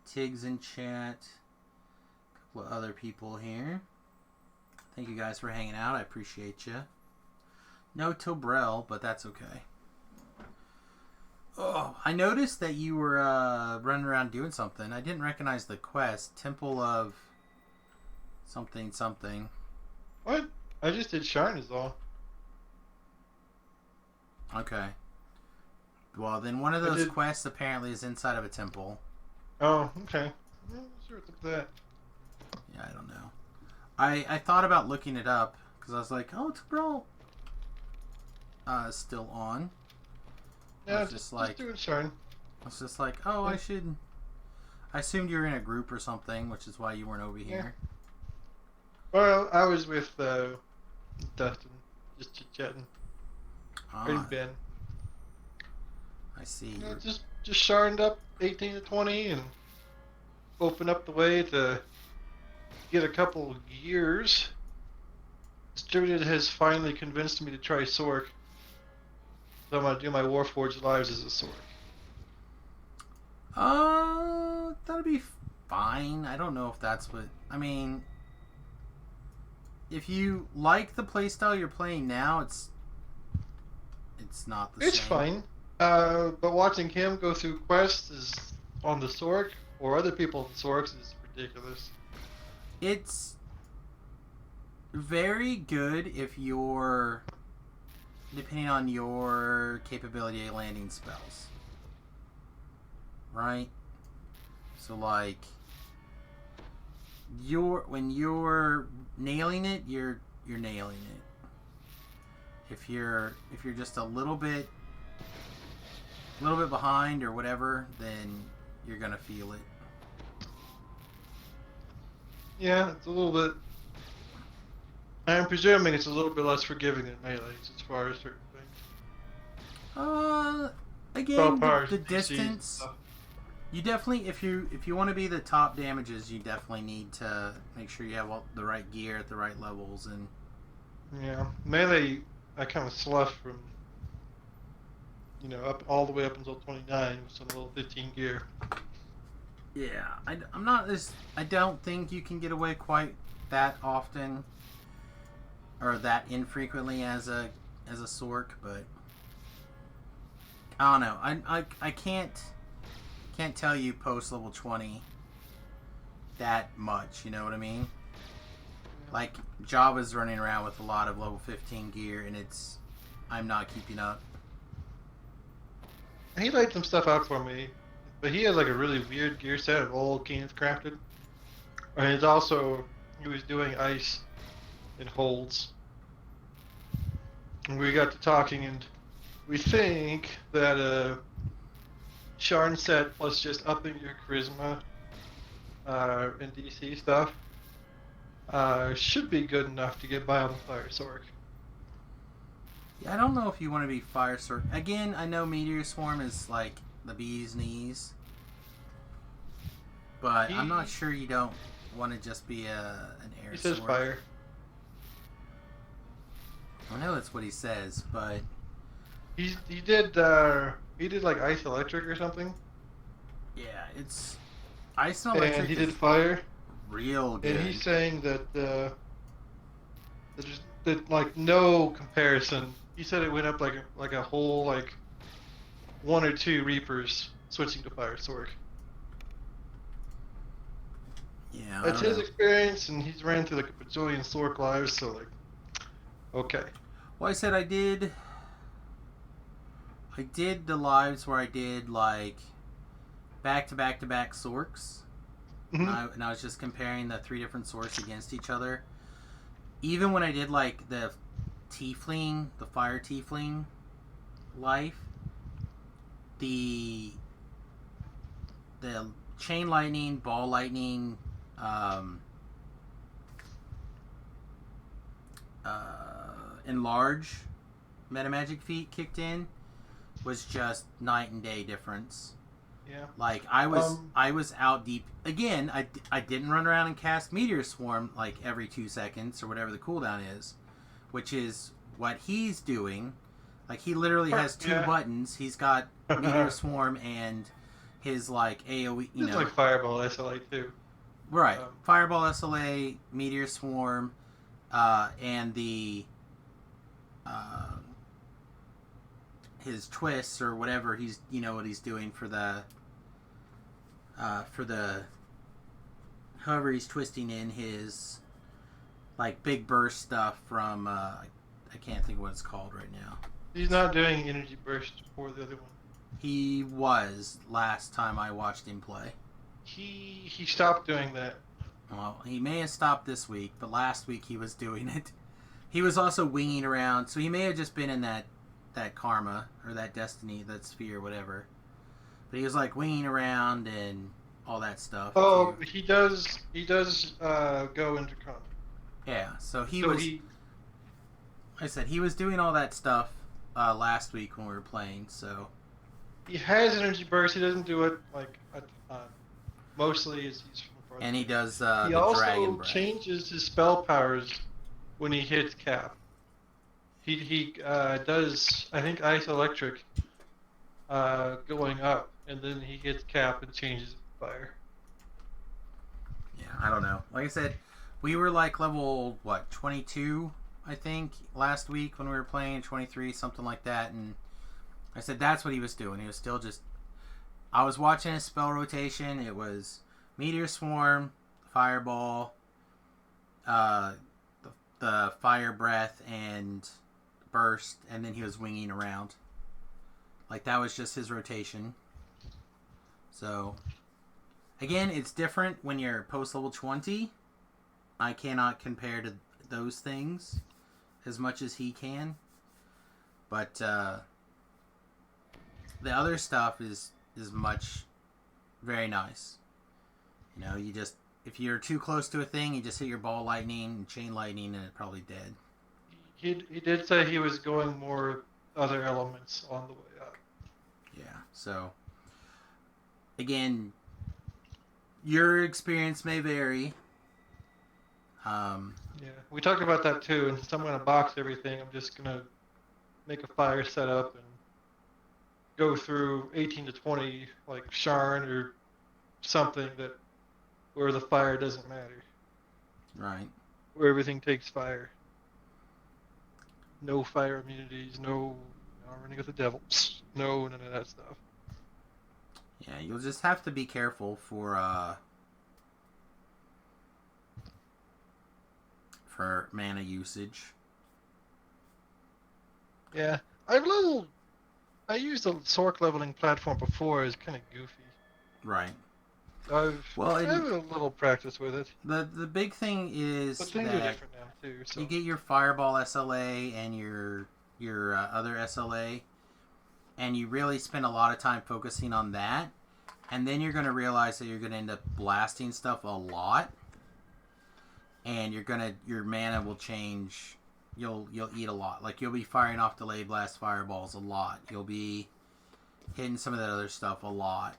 Tig's in chat. A couple of other people here. Thank you guys for hanging out. I appreciate you. No Tobrell, but that's okay. Oh, I noticed that you were running around doing something. I didn't recognize the quest. Temple of something something. What? I just did Sharn is all. Okay. Well, then one of those quests apparently is inside of a temple. Oh, okay. Well, sure, what's up with that? Yeah, I don't know. I thought about looking it up because I was like, oh, Tobrell still on. Yeah, I was just doing Sharn. I was just like, oh, yeah. I assumed you were in a group or something, which is why you weren't over here. Well, I was with Dustin, just chit-chatting. And Ben. I see. Yeah, just Sharned up 18 to 20 and open up the way to get a couple gears. Distributed has finally convinced me to try Sork. So I'm gonna do my Warforged Lives as a Sork. That'll be fine. I don't know if that's what... I mean... If you like the playstyle you're playing now, it's not the same. It's fine. But watching him go through quests is on the Sork, or other people's Sorks, is ridiculous. It's very good if you're... depending on your capability of landing spells. Right? So like when you're nailing it, you're nailing it. If you're just a little bit behind or whatever, then you're gonna feel it. Yeah, it's a little bit... I'm presuming it's a little bit less forgiving than Melee's as far as certain things. Again, powers, the DCs and distance. stuff. You definitely, if you want to be the top damages, you definitely need to make sure you have all the right gear at the right levels. And Yeah, melee, I kind of sloughed from, up all the way up until 29 with some little 15 gear. yeah, I'm not as. I don't think you can get away quite that often or that infrequently as a Sork, but I don't know. I can't tell you post level 20 that much. You know what I mean? Like Java's running around with a lot of level 15 gear, and I'm not keeping up. He laid some stuff out for me, but he has like a really weird gear set of old Keen's crafted. And it's also, he was doing ice and holds. And we got to talking, and we think that Sharn set plus just upping your charisma and DC stuff should be good enough to get by on the Fire Sork. Yeah, I don't know if you want to be Fire Sork. Again, I know Meteor Swarm is like the bee's knees. But I'm not sure you don't want to just be an air He says Sork. fire. I know that's what he says, but He did like ice electric or something. yeah, it's ice and electric. And he did is fire. real good. And he's saying that that like no comparison. He said it went up like a whole like 1 or 2 Reapers switching to Fire Sork. Yeah, That's his experience, and he's ran through like a bajillion Sork lives, so like, okay. Well, I said I did the lives where I did like back to back Sorks. Mm-hmm. And I was just comparing the 3 different Sorks against each other. Even when I did like the Tiefling, the Fire Tiefling life, the Chain Lightning, Ball Lightning, Enlarge Metamagic feat kicked in was just night and day difference. Yeah. Like I was out deep again. I didn't run around and cast Meteor Swarm like every 2 seconds or whatever the cooldown is, which is what he's doing. Like he literally has 2 buttons. He's got Meteor Swarm and his like AOE. It's like Fireball SLA too. Right. Fireball SLA, Meteor Swarm, and the his twists or whatever he's what he's doing for the however he's twisting in his like big burst stuff from I can't think of what it's called right now. He's not doing energy burst for the other one. He was last time I watched him play. He stopped doing that. Well, he may have stopped this week, but last week he was doing it. He was also winging around, so he may have just been in that karma or that destiny, that sphere, whatever. But he was like winging around and all that stuff. Oh, too. he does go into combat. Yeah, so He like I said, he was doing all that stuff last week when we were playing. So he has energy burst. He doesn't do it like a ton. Mostly he's from front. and he does He the also dragon breath. changes his spell powers when he hits cap. He does, I think, ice electric going up, and then he hits cap and changes fire. Yeah, I don't know. Like I said, we were like level 22, I think, last week when we were playing, 23, something like that, and I said that's what he was doing. He was still just. I was watching his spell rotation. It was Meteor Swarm, Fireball, the Fire Breath, and Burst, and then he was winging around. Like that was just his rotation. So, again, it's different when you're post level 20. I cannot compare to those things as much as he can. But the other stuff is very nice. You just, if you're too close to a thing, you just hit your Ball Lightning and Chain Lightning and it's probably dead. He did say he was going more other elements on the way up. Yeah. So, again, your experience may vary. Yeah, we talked about that too. And since I'm gonna box everything, I'm just gonna make a fire setup and go through 18 to 20 like Sharn or something that where the fire doesn't matter, Right. where everything takes fire. No fire immunities, no running with the devil, no none of that stuff. Yeah, you'll just have to be careful for mana usage. Yeah, I used the Sork leveling platform before. It's kind of goofy. Right. I Well, have a little practice with it, the big thing is but things are that different now too. So you get your Fireball SLA and your other SLA, and you really spend a lot of time focusing on that, and then you're going to realize that you're going to end up blasting stuff a lot, and your mana will change. You'll eat a lot. Like, you'll be firing off delayed blast fireballs a lot. You'll be hitting some of that other stuff a lot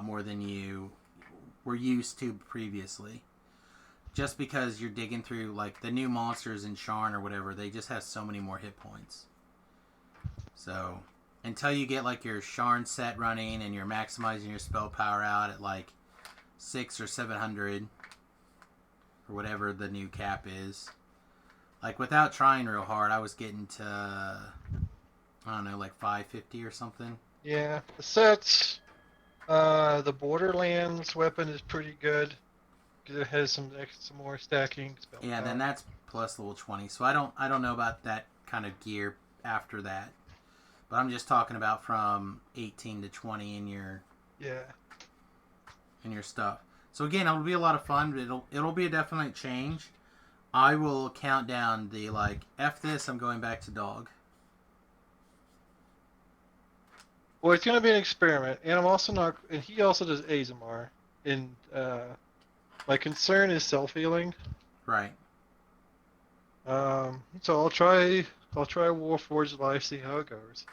more than you were used to previously. Just because you're digging through, like, the new monsters in Sharn or whatever, they just have so many more hit points. So, until you get, like, your Sharn set running and you're maximizing your spell power out at, like, 600 or 700, or whatever the new cap is. Like, without trying real hard, I was getting to, I don't know, like 550 or something. yeah, the sets. The Borderlands weapon is pretty good because it has some more stacking spell Yeah, power. then that's plus level 20. So I don't know about that kind of gear after that. But I'm just talking about from 18 to 20 in your stuff. So again, it'll be a lot of fun, but it'll be a definite change. I will count down the, like, F this, I'm going back to dog. Well, it's going to be an experiment, and I'm also not. And he also does ASMR. And my concern is self-healing. Right. So I'll try Warforged Live, see how it goes.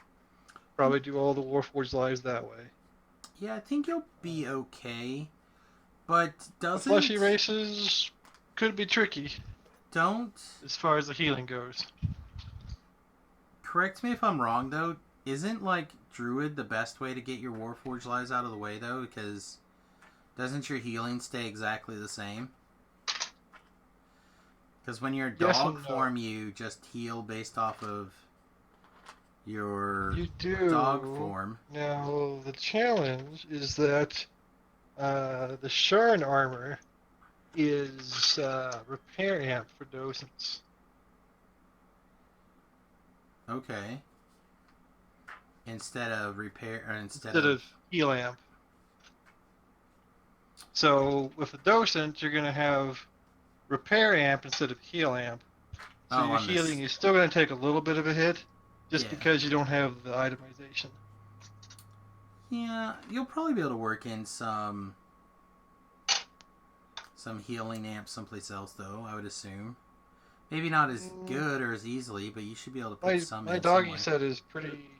Probably do all the Warforged Lives that way. Yeah, I think you'll be okay. But The fleshy races could be tricky. Don't. As far as the healing goes. Correct me if I'm wrong, though. Isn't, like, Druid the best way to get your Warforged Lives out of the way, though? Because doesn't your healing stay exactly the same? Because when you're dog form, you just heal based off of your dog form. Now, the challenge is that the Sharn armor is repair amp for docents. Okay. Instead of repair, or instead of heal amp. So with the docent, you're going to have repair amp instead of heal amp. So your healing is still going to take a little bit of a hit, just because you don't have the itemization. Yeah, you'll probably be able to work in some healing amp someplace else, though, I would assume. Maybe not as good or as easily, but you should be able to put some in. My doggy set is pretty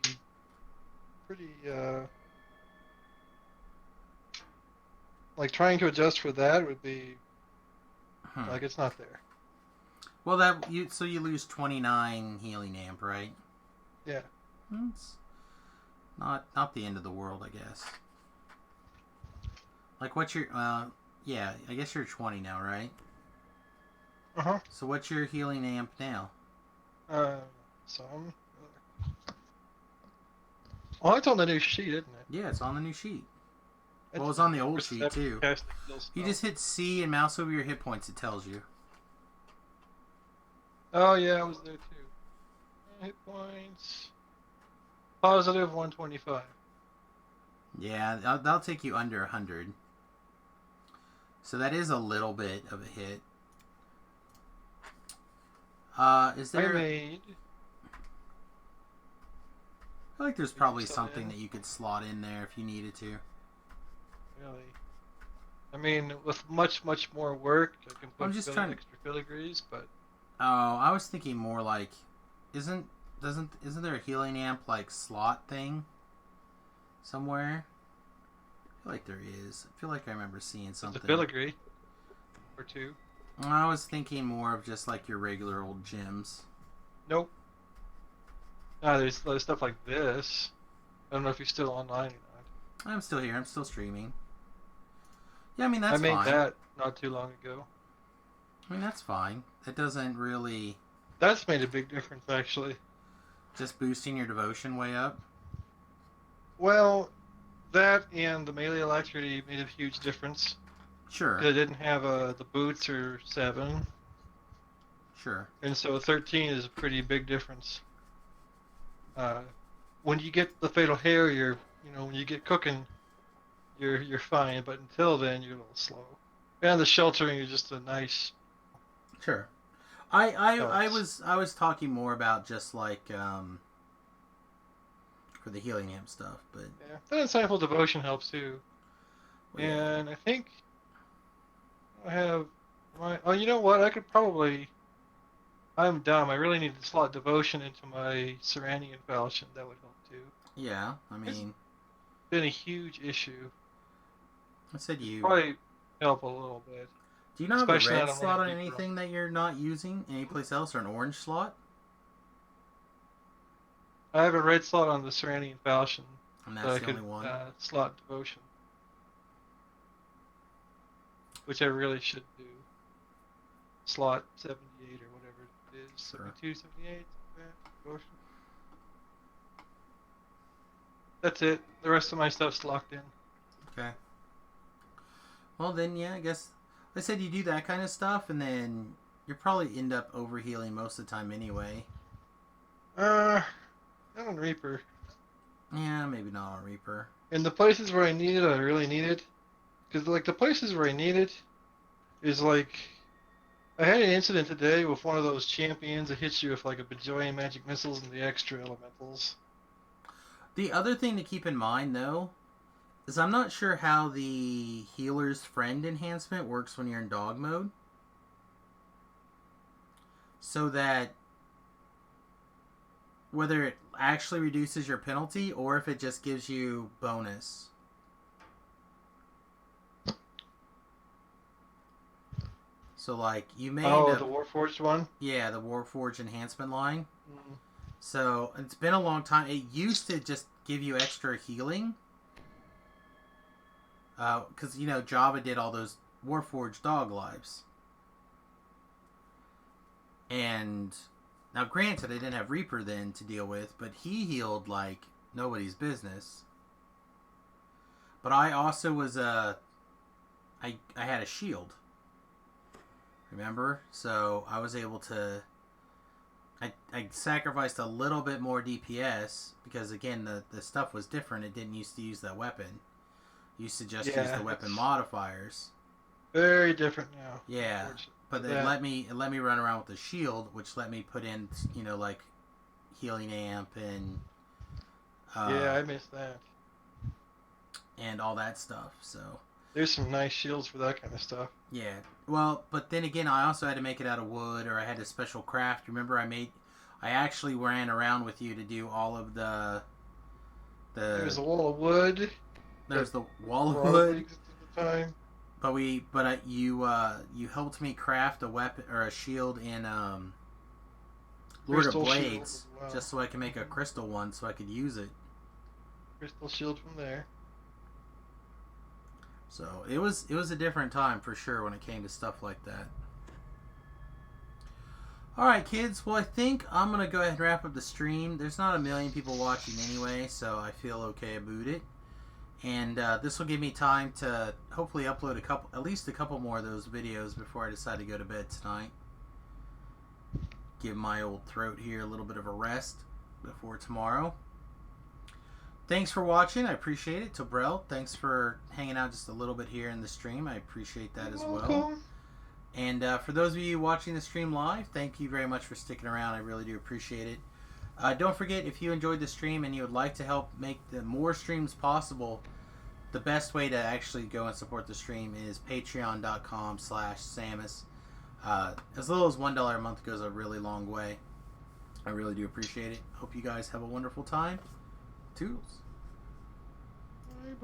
like, trying to adjust for that would be like, it's not there. Well, so you lose 29 healing amp, right? Yeah. It's not the end of the world, I guess. Like, what's your yeah, I guess you're 20 now, right? Uh-huh. So what's your healing amp now? Some. Oh, it's on the new sheet, isn't it? Yeah, it's on the new sheet. Well, it's on the old sheet, too. You just hit C and mouse over your hit points, it tells you. Oh, yeah, I was there, too. Hit points. Positive 125. Yeah, that'll take you under 100. So that is a little bit of a hit. Is there... I feel like there's probably something that you could slot in there if you needed to. Really? I mean, with much, much more work, I can put extra filigrees, but... Oh, I was thinking more like... Isn't there a healing amp, like, slot thing? somewhere? I feel like there is. I feel like I remember seeing something. The filigree. Or two. I was thinking more of just like your regular old gyms. Nope. Ah, there's stuff like this. I don't know if you're still online or not. I'm still here. I'm still streaming. Yeah, I mean, that's I made fine. that not too long ago. I mean, that's fine. It doesn't really... That's made a big difference, actually. Just boosting your devotion way up? Well, that and the melee alacrity made a huge difference. Sure. Because I didn't have the boots or 7. Sure. And so 13 is a pretty big difference. When you get the fatal hair, when you get cooking, you're fine. But until then, you're a little slow. And the sheltering is just a nice. Sure. I was talking more about just like for the healing amp stuff, but Yeah, that insightful devotion helps too. Well, yeah. And I think I have my. Oh, you know what? I could probably. I'm dumb. I really need to slot devotion into my Serenian falchion. That would help too. Yeah, I mean, Been a huge issue. I said you. Probably help a little bit. Do you not have a especially red on a slot on deeper anything that you're not using anyplace else, or an orange slot? I have a red slot on the Serenian falchion. And So that's I the could only one. slot devotion, which I really should do. Slot 78 or whatever it is, Sure. 72, 78, devotion. That's it. The rest of my stuff's locked in. Okay. Well, then, yeah, I guess I said you do that kind of stuff, and then you probably end up overhealing most of the time anyway. Not on Reaper. Yeah, maybe not on Reaper. In the places where I need it, I really need it. Because, like, the places where I need it is, like... I had an incident today with one of those champions that hits you with, like, a bajillion magic missiles and the extra elementals. The other thing to keep in mind, though, is I'm not sure how the healer's friend enhancement works when you're in dog mode. So that whether it actually reduces your penalty or if it just gives you bonus. So, like, you may end up... the Warforged one? Yeah, the Warforged enhancement line. Mm. So, it's been a long time. It used to just give you extra healing. Because, Java did all those Warforged dog lives. And, now granted, I didn't have Reaper then to deal with, but he healed like nobody's business. But I also was I had a shield. Remember? So, I was able to... I sacrificed a little bit more DPS because, again, the stuff was different. It didn't used to use that weapon. It used to just use the weapon modifiers. Very different now. Yeah, but it let me run around with the shield, which let me put in, like healing amp and yeah, I missed that. And all that stuff. So there's some nice shields for that kind of stuff. Yeah. Well, but then again, I also had to make it out of wood, or I had a special craft. Remember, I actually ran around with you to do all of the. There's a wall of wood. There's the wall of wood. At the time. But you helped me craft a weapon or a shield in Lord of Blades, just so I can make a crystal one, so I could use it. Crystal shield from there. So it was a different time for sure when it came to stuff like that. Alright, kids, well, I think I'm going to go ahead and wrap up the stream. There's not a million people watching anyway, so I feel okay about it. And this will give me time to hopefully upload at least a couple more of those videos before I decide to go to bed tonight. Give my old throat here a little bit of a rest before tomorrow. Thanks for watching. I appreciate it. Tobrell, thanks for hanging out just a little bit here in the stream. I appreciate that as well. And for those of you watching the stream live, thank you very much for sticking around. I really do appreciate it. Don't forget, if you enjoyed the stream and you would like to help make the more streams possible, the best way to actually go and support the stream is patreon.com/Samus. As little as $1 a month goes a really long way. I really do appreciate it. Hope you guys have a wonderful time. Toodles. Bye-bye.